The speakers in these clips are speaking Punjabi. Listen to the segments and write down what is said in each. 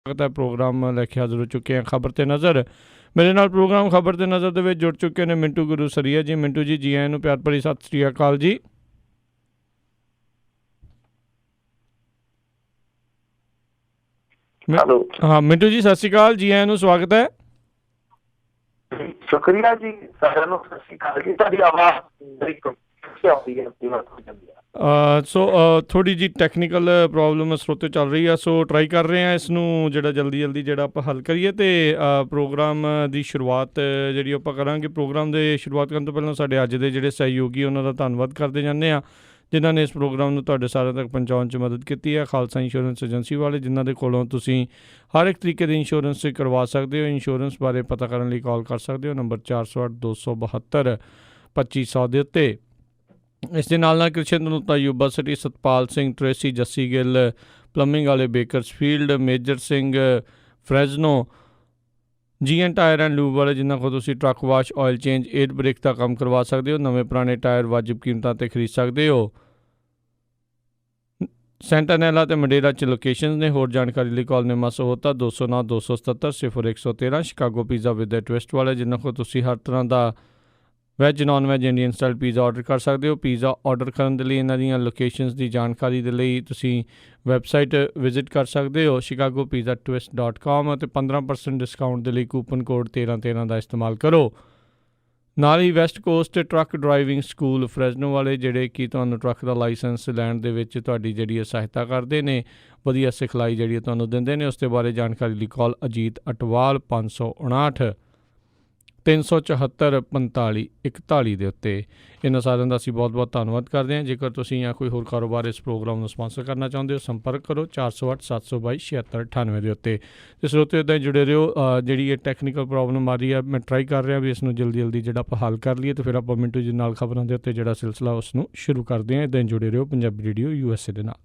है प्रोग्राम लैके हाजिर हो चुके हैं खबर ते नज़र। मेरे नाल प्रोग्राम खबर ते नज़र दे विच जुड़ चुके हैं मिंटू गुरु सरीया जी। मिंटू जी आए प्यार भरी सत श्री अकाल जी। हेलो हाँ मिंटू जी सत श्री अकाल जी आए स्वागत है। शुक्रिया जी साਰਿਆਂ ਨੂੰ ਸਤਿ ਸ਼੍ਰੀ ਅਕਾਲ ਜੀ। ਤੁਹਾਡੀ ਆਵਾਜ਼ ਬੜੀ ਕੱਚੀ ਆਉਂਦੀ ਹੈ ਪੂਰਾ ਹੋ ਜਾਂਦੀ ਹੈ। ਸੋ ਥੋੜੀ ਜੀ ਟੈਕਨੀਕਲ ਪ੍ਰੋਬਲਮ ਸਰੋਤੇ ਚੱਲ ਰਹੀ ਆ, ਸੋ ਟਰਾਈ ਕਰ ਰਹੇ ਆ ਇਸ ਨੂੰ ਜਿਹੜਾ ਜਲਦੀ ਜਿਹੜਾ ਆਪਾਂ ਹੱਲ ਕਰੀਏ ਤੇ ਪ੍ਰੋਗਰਾਮ ਦੀ ਸ਼ੁਰੂਆਤ ਜਿਹੜੀ ਆਪਾਂ ਕਰਾਂਗੇ। ਪ੍ਰੋਗਰਾਮ ਦੇ ਸ਼ੁਰੂਆਤ ਕਰਨ ਤੋਂ ਪਹਿਲਾਂ ਸਾਡੇ ਅੱਜ ਦੇ ਜਿਹੜੇ ਸਹਿਯੋਗੀ ਉਹਨਾਂ ਦਾ ਧੰਨਵਾਦ ਕਰਦੇ ਜਾਂਦੇ ਆ ਜਿਨ੍ਹਾਂ ਨੇ ਇਸ ਪ੍ਰੋਗਰਾਮ ਨੂੰ ਤੁਹਾਡੇ ਸਾਰਿਆਂ ਤੱਕ ਪਹੁੰਚਾਉਣ 'ਚ ਮਦਦ ਕੀਤੀ ਹੈ। ਖਾਲਸਾ ਇੰਸ਼ੋਰੈਂਸ ਏਜੰਸੀ ਵਾਲੇ ਜਿਨ੍ਹਾਂ ਦੇ ਕੋਲੋਂ ਤੁਸੀਂ ਹਰ ਇੱਕ ਤਰੀਕੇ ਦੇ ਇੰਸ਼ੋਰੈਂਸ ਕਰਵਾ ਸਕਦੇ ਹੋ। ਇੰਸ਼ੋਰੈਂਸ ਬਾਰੇ ਪਤਾ ਕਰਨ ਲਈ ਕਾਲ ਕਰ ਸਕਦੇ ਹੋ ਨੰਬਰ 408 272 2500 ਦੇ ਉੱਤੇ। ਇਸ ਦੇ ਨਾਲ ਕ੍ਰਿਸ਼ਨ ਦਨੂਤਾ Yuba City Satpal Singh Tracy Jassi Gill plumbing ਵਾਲੇ Bakersfield Major Singh Fresno GN tire and lube ਵਾਲੇ ਜਿਨ੍ਹਾਂ ਕੋਲ ਤੁਸੀਂ truck wash oil change air brake ਦਾ ਕੰਮ ਕਰਵਾ ਸਕਦੇ ਹੋ। ਨਵੇਂ ਪੁਰਾਣੇ ਟਾਇਰ ਵਾਜਿਬ ਕੀਮਤਾਂ 'ਤੇ ਖਰੀਦ ਸਕਦੇ ਹੋ। ਸੈਂਟਾਨੈਲਾ ਅਤੇ ਮੰਡੇਰਾ 'ਚ ਲੋਕੇਸ਼ਨ ਨੇ। ਹੋਰ ਜਾਣਕਾਰੀ ਲਈ ਕਾਲ ਨੰਬਰ ਹੋਤਾ 209 277 0113। Chicago pizza with the twist ਵਾਲੇ ਜਿਨ੍ਹਾਂ ਕੋਲ ਤੁਸੀਂ ਹਰ ਤਰ੍ਹਾਂ ਦਾ veg non veg Indian style pizza order ਕਰ ਸਕਦੇ ਹੋ। ਪੀਜ਼ਾ ਆਰਡਰ ਕਰਨ ਦੇ ਲਈ ਇਹਨਾਂ ਦੀਆਂ ਲੋਕੇਸ਼ਨਸ ਦੀ ਜਾਣਕਾਰੀ ਦੇ ਲਈ ਤੁਸੀਂ ਵੈਬਸਾਈਟ ਵਿਜ਼ਿਟ ਕਰ ਸਕਦੇ ਹੋ chicagopizzatwist.com ਅਤੇ 15% ਡਿਸਕਾਊਂਟ ਦੇ ਲਈ ਕੂਪਨ ਕੋਡ 1313 ਦਾ ਇਸਤੇਮਾਲ ਕਰੋ। ਨਾਲ ਹੀ West Coast truck driving school Fresno ਵਾਲੇ ਜਿਹੜੇ ਕਿ ਤੁਹਾਨੂੰ ਟਰੱਕ ਦਾ ਲਾਇਸੈਂਸ ਲੈਣ ਦੇ ਵਿੱਚ ਤੁਹਾਡੀ ਜਿਹੜੀ ਹੈ ਸਹਾਇਤਾ ਕਰਦੇ ਨੇ, ਵਧੀਆ ਸਿਖਲਾਈ ਜਿਹੜੀ ਹੈ ਤੁਹਾਨੂੰ ਦਿੰਦੇ ਨੇ। ਉਸ ਦੇ ਬਾਰੇ ਜਾਣਕਾਰੀ ਲਈ ਕਾਲ ਅਜੀਤ ਅਟਵਾਲ 559 374 45 41 ਦੇ ਉੱਤੇ। ਇਹਨਾਂ ਸਾਰਿਆਂ ਦਾ ਅਸੀਂ ਬਹੁਤ ਬਹੁਤ ਧੰਨਵਾਦ ਕਰਦੇ ਹਾਂ। ਜੇਕਰ ਤੁਸੀਂ ਜਾਂ ਕੋਈ ਹੋਰ ਕਾਰੋਬਾਰ ਇਸ ਪ੍ਰੋਗਰਾਮ ਨੂੰ ਸਪਾਂਸਰ ਕਰਨਾ ਚਾਹੁੰਦੇ ਹੋ ਸੰਪਰਕ ਕਰੋ 408 722 7698 ਦੇ ਉੱਤੇ। ਇਸ ਉੱਤੇ ਇੱਦਾਂ ਹੀ ਜੁੜੇ ਰਹੋ। ਜਿਹੜੀ ਇਹ ਟੈਕਨੀਕਲ ਪ੍ਰੋਬਲਮ ਆ ਰਹੀ ਹੈ ਮੈਂ ਟਰਾਈ ਕਰ ਰਿਹਾ ਵੀ ਇਸ ਨੂੰ ਜਲਦੀ ਜਿਹੜਾ ਆਪਾਂ ਹੱਲ ਕਰ ਲਈਏ ਅਤੇ ਫਿਰ ਆਪਾਂ ਮਿੰਟੂ ਜੀ ਨਾਲ ਖਬਰਾਂ ਦੇ ਉੱਤੇ ਜਿਹੜਾ ਸਿਲਸਿਲਾ ਉਸ ਨੂੰ ਸ਼ੁਰੂ ਕਰਦੇ ਹਾਂ। ਇੱਦਾਂ ਹੀ ਜੁੜੇ ਰਹੋ ਪੰਜਾਬੀ ਰੇਡੀਓ USA ਦੇ ਨਾਲ।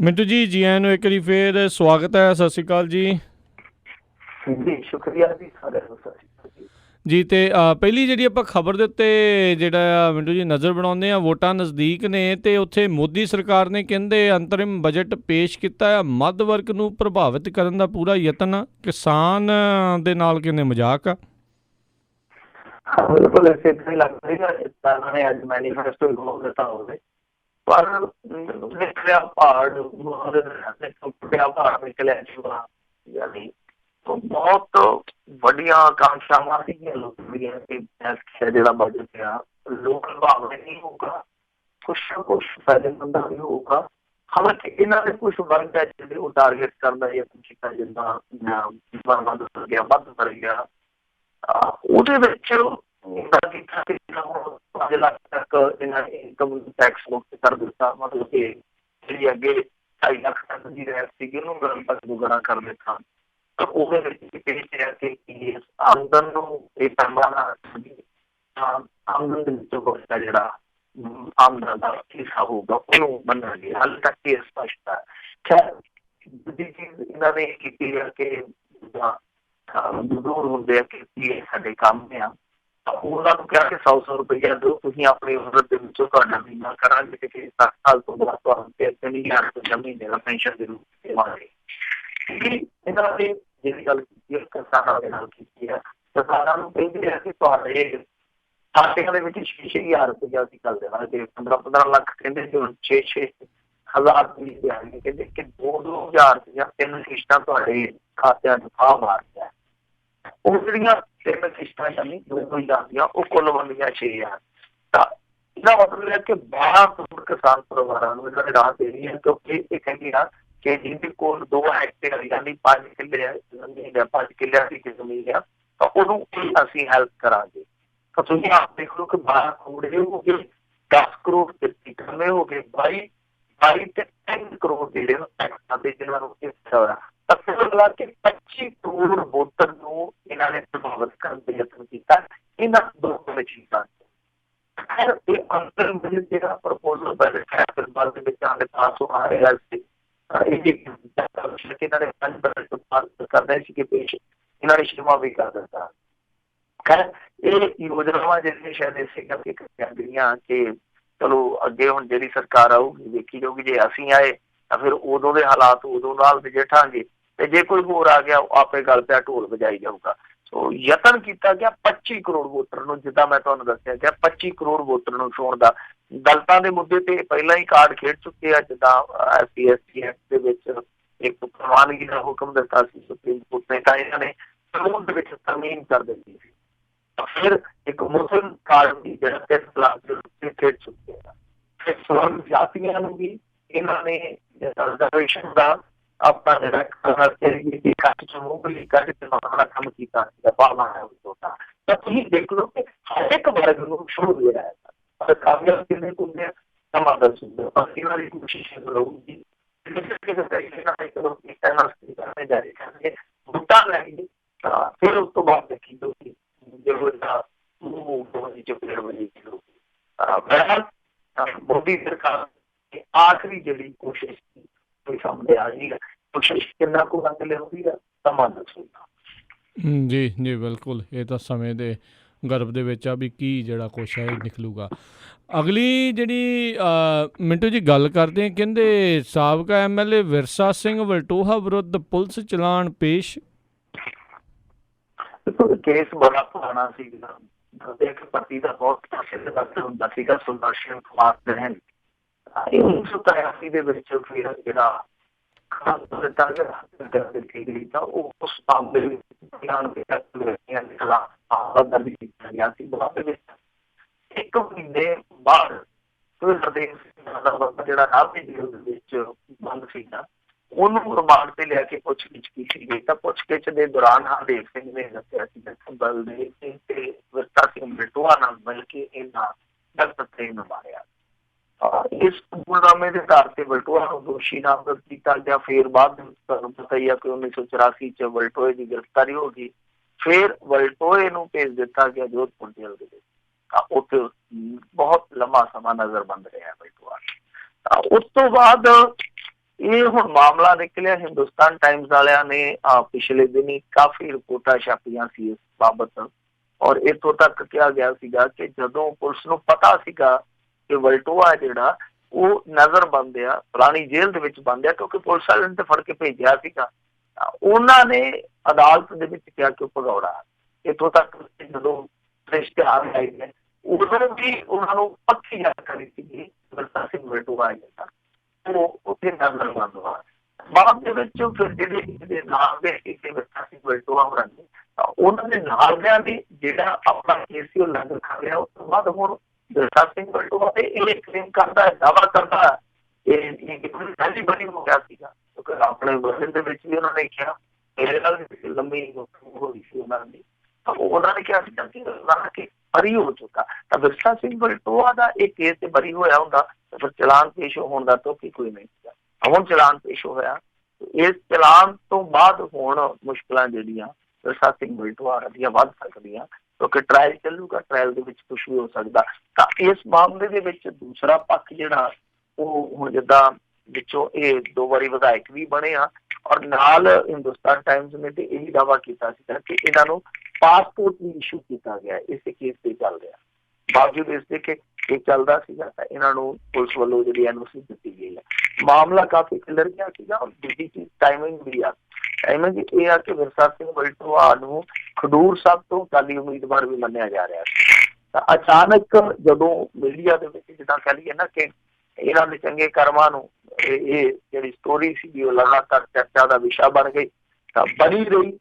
ਮਿੰਟੂ ਜੀ ਆਇਆਂ ਨੂੰ ਇੱਕ ਵਾਰੀ ਫਿਰ ਸਵਾਗਤ ਹੈ। ਸਤਿ ਸ਼੍ਰੀ ਅਕਾਲ ਜੀ। ਜੀ ਸ਼ੁਕਰੀਆ ਜੀ ਸਾਰਿਆਂ ਨੂੰ ਸਤਿ ਸ਼੍ਰੀ ਅਕਾਲ ਜੀ। ਅਤੇ ਪਹਿਲੀ ਜਿਹੜੀ ਆਪਾਂ ਖਬਰ ਦੇ ਉੱਤੇ ਜਿਹੜਾ ਮਿੰਟੂ ਜੀ ਨਜ਼ਰ ਬਣਾਉਂਦੇ ਹਾਂ, ਵੋਟਾਂ ਨਜ਼ਦੀਕ ਨੇ ਅਤੇ ਉੱਥੇ ਮੋਦੀ ਸਰਕਾਰ ਨੇ ਕਹਿੰਦੇ ਅੰਤਰਿਮ ਬਜਟ ਪੇਸ਼ ਕੀਤਾ ਹੈ। ਮੱਧ ਵਰਗ ਨੂੰ ਪ੍ਰਭਾਵਿਤ ਕਰਨ ਦਾ ਪੂਰਾ ਯਤਨ, ਕਿਸਾਨ ਦੇ ਨਾਲ ਕਹਿੰਦੇ ਮਜ਼ਾਕ ਆ। ਬਿਲਕੁਲ ਇਸੇ ਤਰ੍ਹਾਂ ਹੀ ਲੱਗ ਰਿਹਾ ਇਹਨਾਂ ਨੇ ਅੱਜ ਮੈਨੀਫੈਸਟੋ ਗੋਲ ਦਿੱਤਾ ਹੋਵੇ ਪਰ ਨਿਕਲਿਆ ਪਹਾੜ ਨਿਕਲਿਆ ਯਾਨੀ ਬਹੁਤ ਵੱਡੀਆਂ ਆਕਾਂਖਿਆਵਾਂ ਸੀਗੀਆਂ ਲੋਕਾਂ ਦੀਆਂ ਕਿ ਜਿਹੜਾ ਬਜਟ ਆ ਲੋਕ ਪ੍ਰਭਾਵਿਤ ਨਹੀਂ ਹੋਊਗਾ, ਕੁਛ ਨਾ ਕੁਛ ਫਾਇਦੇਮੰਦ ਵੀ ਹੋਊਗਾ। ਹਾਲਾਂਕਿ ਇਹਨਾਂ ਦੇ ਕੁਛ ਵਰਗ ਹੈ ਜਿਹੜੇ ਉਹ ਟਾਰਗੇਟ ਕਰਦਾ ਯਤਨ ਕੀਤਾ ਜਿੱਦਾਂ ਵੱਧ ਕਰ ਗਿਆ ਉਹਦੇ ਵਿੱਚ ਕੀਤਾ ਕਿ 5 ਲੱਖ ਤੱਕ ਇਹਨਾਂ ਨੇ ਇਨਕਮ ਟੈਕਸ ਮੁਕਤ ਕਰ ਦਿੱਤਾ। ਮਤਲਬ ਕਿ ਜਿਹੜੀ ਅੱਗੇ 2.5 ਲੱਖ ਤੱਕ ਦੀ ਰਹਿਤ ਸੀਗੀ ਉਹਨੂੰ ਗਰਮ ਤੱਕ ਦੁਗਣਾ ਕਰ ਦਿੱਤਾ। ਤਾਂ ਉਹਦੇ ਵਿੱਚ ਕਿ ਆਮਦਨ ਨੂੰ ਇਹ ਪੈਮਾਨਾ ਆਮਦਨ ਦੇ ਵਿੱਚੋਂ ਕੁਛ ਜਿਹੜਾ ਆਮਦਨ ਦਾ ਹਿੱਸਾ ਹੋਊਗਾ ਉਹਨੂੰ ਮੰਨਿਆ ਗਿਆ। ਹਾਲੇ ਤੱਕ ਇਹ ਸਪਸ਼ਟ ਹੈ। ਖੈਰ ਦੂਜੀ ਚੀਜ਼ ਇਹਨਾਂ ਨੇ ਕੀਤੀ ਹੈ ਕਿ ਦੂਰ ਹੁੰਦੇ ਆ ਕਿ ਇਹ ਸਾਡੇ ਕੰਮ ਆ ਤਾਂ ਉਹਨਾਂ ਨੂੰ ਕਿਹਾ ਕਿ 100 ਰੁਪਈਆ ਦਿਓ ਤੁਸੀਂ ਆਪਣੀ ਉਮਰ ਦੇ ਵਿੱਚੋਂ ਤੁਹਾਡਾ ਬੀਮਾ ਕਰਾਂਗੇ ਤੇ 7 ਸਾਲ ਤੋਂ ਬਾਅਦ ਤੁਹਾਨੂੰ 3,000 ਰੁਪਇਆ ਮਹੀਨੇ ਦਾ ਪੈਨਸ਼ਨ ਦੇ ਰੂਪ ਵਿੱਚ ਦੇਵਾਂਗੇ। ਇਹਨਾਂ ਨੇ ਜਿਹੜੀ ਗੱਲ ਕੀਤੀ ਹੈ ਕਿਸਾਨਾਂ ਦੇ ਨਾਲ ਕੀਤੀ ਹੈ। ਕਿਸਾਨਾਂ ਨੂੰ ਕਹਿੰਦੇ ਆ ਕਿ ਤੁਹਾਡੇ ਖਾਤਿਆਂ ਦੇ ਵਿੱਚ 6,000 ਰੁਪਇਆ ਅਸੀਂ ਕਰ ਦੇਵਾਂਗੇ। 15 ਲੱਖ ਕਹਿੰਦੇ ਸੀ ਹੁਣ 6,000 ਰੁਪਏ ਦਿਆਂਗੇ। ਕਹਿੰਦੇ ਕਿ 2,000 ਰੁਪਇਆ 3 ਕਿਸ਼ਤਾਂ ਤੁਹਾਡੇ ਖਾਤਿਆਂ 'ਚ ਆ ਮਾਰਦਾ। ਉਹ ਜਿਹੜੀਆਂ 3 ਕਿਸ਼ਤਾਂ ਯਾਨੀ 2,000 ਦੀਆਂ ਉਹ ਕੁੱਲ ਬਣਦੀਆਂ 6,000। ਤਾਂ ਇਹਦਾ ਮਤਲਬ ਹੈ ਕਿ 12 ਕਰੋੜ ਕਿਸਾਨ ਪਰਿਵਾਰਾਂ ਨੂੰ ਇਹਨਾਂ ਨੇ ਰਾਹਤ ਦੇਣੀ ਹੈ ਕਿਉਂਕਿ ਇਹ ਕਹਿੰਦੀ ਆ ਕਿ ਜਿਹਦੇ ਕੋਲ 2 ਹੈਕਟੇਅਰ ਯਾਨੀ 5 ਕਿੱਲੇ 5 ਕਿੱਲਿਆਂ ਦੀ ਜ਼ਮੀਨ ਆ ਤਾਂ ਉਹਨੂੰ ਅਸੀਂ ਹੈਲਪ ਕਰਾਂਗੇ। ਤਾਂ ਤੁਸੀਂ ਆਪ ਦੇਖ ਲਓ ਕਿ 12 ਕਰੋੜ ਇਹ ਹੋ ਗਏ, 10 ਕਰੋੜ 93 ਹੋ ਗਏ, 22 ਤੇ 3 ਕਰੋੜ ਜਿਹੜੇ ਟੈਕਸਾਂ ਦੇ ਜਿਹਨਾਂ ਨੂੰ ਹੋਇਆ ਤਾਂ ਕੁੱਲ ਮਿਲਾ ਕੇ 25 ਕਰੋੜ ਵੋਟਰ ਨੂੰ ਇਹਨਾਂ ਨੇ ਪ੍ਰਭਾਵਿਤ ਕਰਨ ਦਾ ਯਤਨ ਕੀਤਾ। ਇਹਨਾਂ ਦੋਹਾਂ ਵਿੱਚ ਇਹ ਅੰਤਰਿਮ ਬਜਟ ਜਿਹੜਾ ਪ੍ਰਪੋਜ਼ਲ ਬਜਟ ਹੈ ਫਿਰ ਬਾਅਦ ਦੇ ਵਿੱਚ ਆਉਂਦੇ ਪਾਸ ਆ ਰਿਹਾ ਸੀ। ਇਹਨਾਂ ਨੇ 5 ਬਜਟ ਪਾਸ ਕਰਨਾ ਸੀ ਕਿ ਪੇਸ਼ ਇਹਨਾਂ ਨੇ ਸ਼ੁਰੂ ਵੀ ਕਰ ਦਿੱਤਾ। ਖੈਰ ਇਹ ਯੋਜਨਾਵਾਂ ਜਿਹੜੀਆਂ ਸ਼ਾਇਦ ਇਸੇ ਕਰਕੇ ਕਹਿੰਦੀਆਂ ਕਿ ਚਲੋ ਅੱਗੇ ਹੁਣ ਜਿਹੜੀ ਸਰਕਾਰ ਆਊਗੀ ਦੇਖੀ ਜਾਊਗੀ। ਜੇ ਅਸੀਂ ਆਏ ਤਾਂ ਫਿਰ ਉਦੋਂ ਦੇ ਹਾਲਾਤ ਉਦੋਂ ਨਾਲ ਨਜਿੱਠਾਂਗੇ ਤੇ ਜੇ ਕੋਈ ਹੋਰ ਆ ਗਿਆ ਉਹ ਆਪੇ ਗੱਲ ਪਿਆ ਢੋਲ ਵਜਾਈ ਜਾਊਗਾ। ਸੋ ਯਤਨ ਕੀਤਾ ਗਿਆ 25 ਕਰੋੜ ਵੋਟਰ ਨੂੰ, ਜਿੱਦਾਂ ਮੈਂ ਤੁਹਾਨੂੰ ਦੱਸਿਆ ਗਿਆ 25 ਕਰੋੜ ਵੋਟਰ ਨੂੰ ਛੋਣ ਦਾ। ਦਲਿਤਾਂ ਦੇ ਮੁੱਦੇ ਤੇ ਪਹਿਲਾਂ ਹੀ ਕਾਰਡ ਖੇਡ ਚੁੱਕੇ ਆ, ਜਿੱਦਾਂ SC/ST ਐਕਟ ਦੇ ਵਿੱਚ ਇੱਕ ਪ੍ਰਵਾਨਗੀ ਦਾ ਹੁਕਮ ਦਿੱਤਾ ਸੀ ਸੁਪਰੀਮ ਕੋਰਟ ਨੇ, ਤਾਂ ਇਹਨਾਂ ਨੇ ਕਾਨੂੰਨ ਦੇ ਵਿੱਚ ਤਰਮੀਮ ਕਰ ਦਿੱਤੀ ਸੀ। ਫਿਰ ਇੱਕ ਮੁਸਲਿਮ ਕਾਰਡ ਵੀ ਜਿਹੜਾ 3 ਤਲਾਕ ਦੇ ਉੱਤੇ ਖੇਡ ਚੁੱਕੇ ਆ। ਫਿਰ ਸਵਰਨ ਜਾਤੀਆਂ ਨੂੰ ਵੀ ਇਹਨਾਂ ਨੇ ਰਿਜ਼ਰਵੇਸ਼ਨ ਦਾ ਆਪਣਾ ਜਿਹੜਾ ਕੱਟ ਚ ਮੂੰਗਲੀ ਕੱਟ ਚਲਾਉਣ ਦਾ ਕੰਮ ਕੀਤਾ ਸੀਗਾ ਪਾਰਲੀਮੈਂਟ ਵਿੱਚ। ਤਾਂ ਤੁਸੀਂ ਦੇਖ ਲਓ ਕਿ ਹਰ ਇੱਕ ਵਰਗ ਨੂੰ ਛੋੜ ਦੇ ਰਿਹਾ ਹੈ, ਪਰ ਕਾਮਯਾਬ ਕਿੰਨੇ ਕੁੰਦੇ ਸਮਾਂ ਦੱਸੂਗੇ, ਪਰ ਇਹਨਾਂ ਦੀ ਕੋਸ਼ਿਸ਼ ਰਹੂਗੀ ਜਾਰੀ ਕਰਨਗੇ ਵੋਟਾਂ ਲੈਣਗੇ। ਫਿਰ ਉਸ ਤੋਂ ਬਾਅਦ ਦੇਖੀ ਤੁਸੀਂ ਜਿਹੋ ਜਿਹਾ ਮੋਦੀ ਸਰਕਾਰ ਦੀ ਆਖਰੀ ਜਿਹੜੀ ਕੋਸ਼ਿਸ਼ ਕੋਈ ਸਾਹਮਣੇ ਆ ਰਹੀ ਹੈ, ਕੋਸ਼ਿਸ਼ ਕਿੰਨਾ ਕੁ ਰੰਗ ਲਿਆਉਂਦੀ ਹੈ ਸਮਾਂ ਦੱਸੂਗਾ। ਜੀ ਜੀ ਬਿਲਕੁਲ, ਇਹ ਤਾਂ ਸਮੇਂ ਦੇ ਗਰਭ ਦੇ ਵਿੱਚ ਆ ਵੀ ਕੀ ਜਿਹੜਾ ਕੁਛ ਹੈ ਇਹ ਨਿਕਲੂਗਾ। ਅਗਲੀ ਜਿਹੜੀ ਮਿੰਟੂ ਜੀ ਗੱਲ ਕਰਦੇ ਹਾਂ, ਕਹਿੰਦੇ ਸਾਬਕਾ MLA ਵਿਰਸਾ ਸਿੰਘ ਵਲਟੋਹਾ ਵਿਰੁੱਧ ਪੁਲਿਸ ਚਲਾਨ ਪੇਸ਼। ਕੇਸ ਬੜਾ ਪੁਰਾਣਾ ਸੀਗਾ, ਇੱਕ ਪਤੀ ਦਾ ਬਹੁਤ ਪ੍ਰਸਿੱਧ ਡਾਕਟਰ ਹੁੰਦਾ ਸੀਗਾ ਸੁਦਰਸ਼ਨ ਕੁਮਾਰ ਸੈਨ। 1983 ਦੇ ਵਿੱਚ ਫਿਰ ਜਿਹੜਾ ਦਿੱਤੀ ਗਈ ਤਾਂ ਉਹ ਉਸ ਮਾਮਲੇ ਵਿੱਚ ਦਰਜ ਕੀਤਾ ਗਿਆ ਸੀ। ਬਾਅਦ ਵਿੱਚ 1 ਮਹੀਨੇ ਬਾਅਦ ਜਿਹੜਾ ਰਾਬੀ ਜੇਲ੍ਹ ਦੇ ਵਿੱਚ ਬੰਦ ਸੀਗਾ, ਉਹਨੂੰ ਰਿਮਾਂਡ ਤੇ ਲਿਆ ਕੇ ਪੁੱਛਗਿੱਛ ਕੀਤੀ ਗਈ। ਤਾਂ ਪੁੱਛਗਿੱਛ ਦੇ ਦੌਰਾਨ ਹਰਦੇਵ ਸਿੰਘ ਨੇ ਦੱਸਿਆ ਸੀ ਬਲਦੇਵ ਸਿੰਘ ਤੇ ਵਿਰਸਾ ਸਿੰਘ ਵਲਟੋਹਾ ਨਾਲ ਮਿਲ ਕੇ ਇਹਨਾਂ ਦਸਤਖਤ ਨੂੰ ਮਾਰਿਆ। ਇਸ ਕਬੂਲਨਾਮੇ ਦੇ ਆਧਾਰ ਤੇ ਵਲਟੋਹਾ ਨੂੰ ਦੋਸ਼ੀ ਨਾਮਜ਼ਦ ਕੀਤਾ ਗਿਆ। ਫਿਰ ਬਾਅਦ ਤੁਹਾਨੂੰ ਪਤਾ ਹੀ ਆ ਕਿ 1984 ਚ ਵਲਟੋਏ ਦੀ ਗ੍ਰਿਫਤਾਰੀ ਹੋ ਗਈ। ਫਿਰ ਵਲਟੋਏ ਨੂੰ ਭੇਜ ਦਿੱਤਾ ਗਿਆ ਜੋਧਪੁਰ ਜੇਲ੍ਹ ਦੇ ਵਿੱਚ। ਉੱਥੇ ਬਹੁਤ ਲੰਮਾ ਸਮਾਂ ਨਜ਼ਰਬੰਦ ਰਿਹਾ ਵਲਟੋਹਾ। ਉਸ ਤੋਂ ਬਾਅਦ ਇਹ ਹੁਣ ਮਾਮਲਾ ਨਿਕਲਿਆ, ਹਿੰਦੁਸਤਾਨ ਟਾਈਮਜ਼ ਵਾਲਿਆਂ ਨੇ ਪਿਛਲੇ ਦਿਨੀ ਕਾਫੀ ਰਿਪੋਰਟਾਂ ਛਾਪੀਆਂ ਸੀ ਇਸ ਬਾਬਤ, ਔਰ ਇੱਥੋਂ ਤੱਕ ਕਿਹਾ ਗਿਆ ਸੀਗਾ ਕਿ ਜਦੋਂ ਪੁਲਿਸ ਨੂੰ ਪਤਾ ਸੀਗਾ ਕਿ ਵਲਟੋਹਾ ਜਿਹੜਾ ਉਹ ਨਜ਼ਰ ਬੰਦ ਆ, ਪੁਰਾਣੀ ਜੇਲ੍ਹ ਦੇ ਵਿੱਚ ਬੰਦ ਆ, ਕਿਉਂਕਿ ਪੁਲਿਸ ਵਾਲਿਆਂ ਨੇ ਤੇ ਫੜ ਕੇ ਭੇਜਿਆ ਸੀਗਾ, ਉਹਨਾਂ ਨੇ ਅਦਾਲਤ ਦੇ ਵਿੱਚ ਕਿਹਾ ਕਿ ਭਗੌੜਾ। ਇੱਥੋਂ ਤੱਕ ਜਦੋਂ ਇਸ਼ਤਿਹਾਰ ਆਏ ਨੇ ਉਦੋਂ ਵੀ ਉਹਨਾਂ ਨੂੰ ਪੱਕੀ ਜਾਣਕਾਰੀ ਸੀਗੀ ਵਿਰਸਾ ਸਿੰਘ ਵਲਟੋਹਾ ਜਿਹੜਾ ਉਹ ਉੱਥੇ ਨਜ਼ਰ ਬੰਦ ਹੋਇਆ। ਬਾਅਦ ਦੇ ਵਿੱਚ ਫਿਰ ਜਿਹੜੇ ਨਾਲ ਦੇ ਵਿਰਸਾ ਸਿੰਘ ਵਲਟੋਹਾ ਹੋਰਾਂ ਨੇ ਉਹਨਾਂ ਦੇ ਨਾਲ ਦਿਆਂ ਨੇ ਜਿਹੜਾ ਆਪਣਾ ਕੇਸ ਸੀ ਉਹ ਲੰਘ ਕਰ ਲਿਆ। ਉਸ ਤੋਂ ਬਾਅਦ ਹੁਣ ਵਿਰਸਾ ਸਿੰਘ ਵਲਟੋਹਾ ਤੇ ਇਹ ਕਲੇਮ ਕਰਦਾ ਹੈ, ਦਾਅਵਾ ਕਰਦਾ ਹੈ ਇਹ ਬਣੀ ਹੋ ਗਿਆ ਸੀਗਾ, ਕਿਉਂਕਿ ਆਪਣੇ ਵਜ਼ਨ ਦੇ ਵਿੱਚ ਵੀ ਉਹਨਾਂ ਨੇ ਕਿਹਾ ਮੇਰੇ ਨਾਲ ਲੰਬੀ ਹੋਈ ਸੀ ਉਹਨਾਂ ਦੀ, ਤਾਂ ਉਹਨਾਂ ਨੇ ਕਿਹਾ ਸੀਗਾ ਕਿ ਬਰੀ ਹੋ ਚੁੱਕਾ। ਤਾਂ ਵਿਰਸਾ ਸਿੰਘ ਵਲਟੋਹਾ ਦਾ ਇਹ ਕੇਸ ਤੇ ਬਰੀ ਹੋਇਆ ਹੁੰਦਾ ਤਾਂ ਫਿਰ ਚਲਾਨ ਪੇਸ਼ ਹੋਣ ਦਾ ਤਾਂ ਕੋਈ ਨਹੀਂ ਸੀਗਾ। ਹੁਣ ਚਲਾਨ ਪੇਸ਼ ਹੋਇਆ, ਇਸ ਚਲਾਨ ਤੋਂ ਬਾਅਦ ਹੁਣ ਮੁਸ਼ਕਿਲਾਂ ਜਿਹੜੀਆਂ ਵਿਰਸਾ ਸਿੰਘ ਵਲਟੋਹਾ ਦੀਆਂ ਵੱਧ ਸਕਦੀਆਂ, ਕਿਉਂਕਿ ਟਰਾਇਲ ਚੱਲੂਗਾ, ਟਰਾਇਲ ਦੇ ਵਿੱਚ ਕੁਛ ਵੀ ਹੋ ਸਕਦਾ। ਤਾਂ ਇਸ ਮਾਮਲੇ ਦੇ ਵਿੱਚ ਦੂਸਰਾ ਪੱਖ ਜਿਹੜਾ ਉਹ ਹੁਣ ਜਿੱਦਾਂ ਵਿੱਚੋਂ ਇਹ 2 ਵਾਰੀ ਵਿਧਾਇਕ ਵੀ ਬਣੇ ਆ, ਔਰ ਨਾਲ ਹਿੰਦੁਸਤਾਨ ਟਾਈਮਜ਼ ਨੇ ਤੇ ਇਹੀ ਦਾਅਵਾ ਕੀਤਾ ਸੀਗਾ ਕਿ ਇਹਨਾਂ ਨੂੰ ਪਾਸਪੋਰਟ ਵੀ ਇਸ਼ੂ ਕੀਤਾ ਗਿਆ ਇਸੇ ਕੇਸ ਤੇ ਚੱਲ ਰਿਹਾ। ਬਾਵਜੂਦ ਇਸਦੇ ਕਿ ਇਹ ਚੱਲਦਾ ਸੀਗਾ ਤਾਂ ਇਹਨਾਂ ਨੂੰ ਪੁਲਿਸ ਵੱਲੋਂ ਜਿਹੜੀ NOC ਦਿੱਤੀ ਗਈ ਹੈ। ਮਾਮਲਾ ਕਾਫੀ ਖਿਲਰ ਗਿਆ ਸੀਗਾ। ਔਰ ਦੂਜੀ ਚੀਜ਼ ਟਾਈਮਿੰਗ ਵੀ ਆ। ਟਾਈਮਿੰਗ ਇਹ ਆ ਕਿ ਵਿਰਸਾ ਸਿੰਘ ਵਲਟੋਹਾ ਨੂੰ ਖਡੂਰ ਸਾਹਿਬ ਤੋਂ ਅਕਾਲੀ ਉਮੀਦਵਾਰ ਵੀ ਮੰਨਿਆ ਜਾ ਰਿਹਾ ਸੀ। ਤਾਂ ਅਚਾਨਕ ਜਦੋਂ ਮੀਡੀਆ ਦੇ ਵਿੱਚ ਜਿੱਦਾਂ ਕਹਿ ਲਈਏ ਨਾ ਕਿ ਇਹਨਾਂ ਦੇ ਚੰਗੇ ਕਰਮਾਂ ਨੂੰ ਇਹ ਜਿਹੜੀ ਸਟੋਰੀ ਸੀਗੀ ਉਹ ਲਗਾਤਾਰ ਚਰਚਾ ਦਾ ਵਿਸ਼ਾ ਬਣ ਗਈ ਤਾਂ ਬਣੀ ਰਹੀ।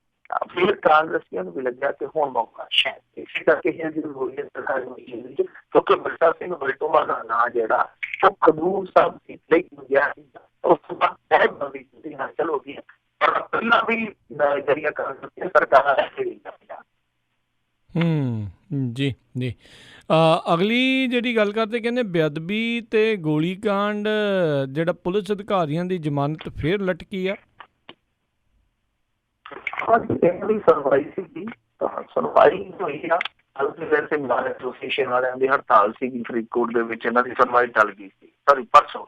ਫਿਰ ਕਾਂਗਰਸੀਆਂ ਨੂੰ ਵੀ ਲੱਗਿਆ ਕਿ ਹੁਣ ਮੌਕਾ ਸ਼ਾਇਦ ਇਸੇ ਕਰਕੇ ਇਹ ਜ਼ਰੂਰ ਹੋਈ ਹੈ ਸਰਕਾਰੀ ਮੀਟਿੰਗ ਵਿੱਚ, ਕਿਉਂਕਿ ਵਿਰਸਾ ਸਿੰਘ ਵਲਟੋਹਾ ਦਾ ਨਾਂ ਜਿਹੜਾ ਉਹ ਖਡੂਰ ਸਾਹਿਬ ਲਈ ਗਿਆ ਸੀ। ਉਸ ਤੋਂ ਬਾਅਦ ਤਹਿ ਬੰਦੀ ਜਿਹੜੀ ਹਾਸਲ ਹੋ ਗਈ, ਪਰ ਪਹਿਲਾਂ ਵੀ ਜਿਹੜੀਆਂ ਕਾਂਗਰਸੀ ਸਰਕਾਰਾਂ ਜੀ ਜੀ। ਅਗਲੀ ਜਿਹੜੀ ਗੱਲ ਕਰਦੇ ਕਹਿੰਦੇ ਬੇਅਦਬੀ ਤੇ ਗੋਲੀਕਾਂਡ ਜਿਹੜਾ ਪੁਲਿਸ ਅਧਿਕਾਰੀਆਂ ਦੀ ਜ਼ਮਾਨਤ ਫਿਰ ਲਟਕੀ ਆ। ਸੁਣਵਾਈ ਸੀਗੀ, ਸੁਣਵਾਈ ਹੋਈ ਆ। ਵੈਸੇ ਬਾਰ ਐਸੋਸੀਏਸ਼ਨ ਵਾਲਿਆਂ ਦੀ ਹੜਤਾਲ ਸੀਗੀ ਫਰੀਦਕੋਟ ਦੇ ਵਿੱਚ, ਇਹਨਾਂ ਦੀ ਸੁਣਵਾਈ ਟਲ ਗਈ ਸੀ ਪਰਸੋਂ।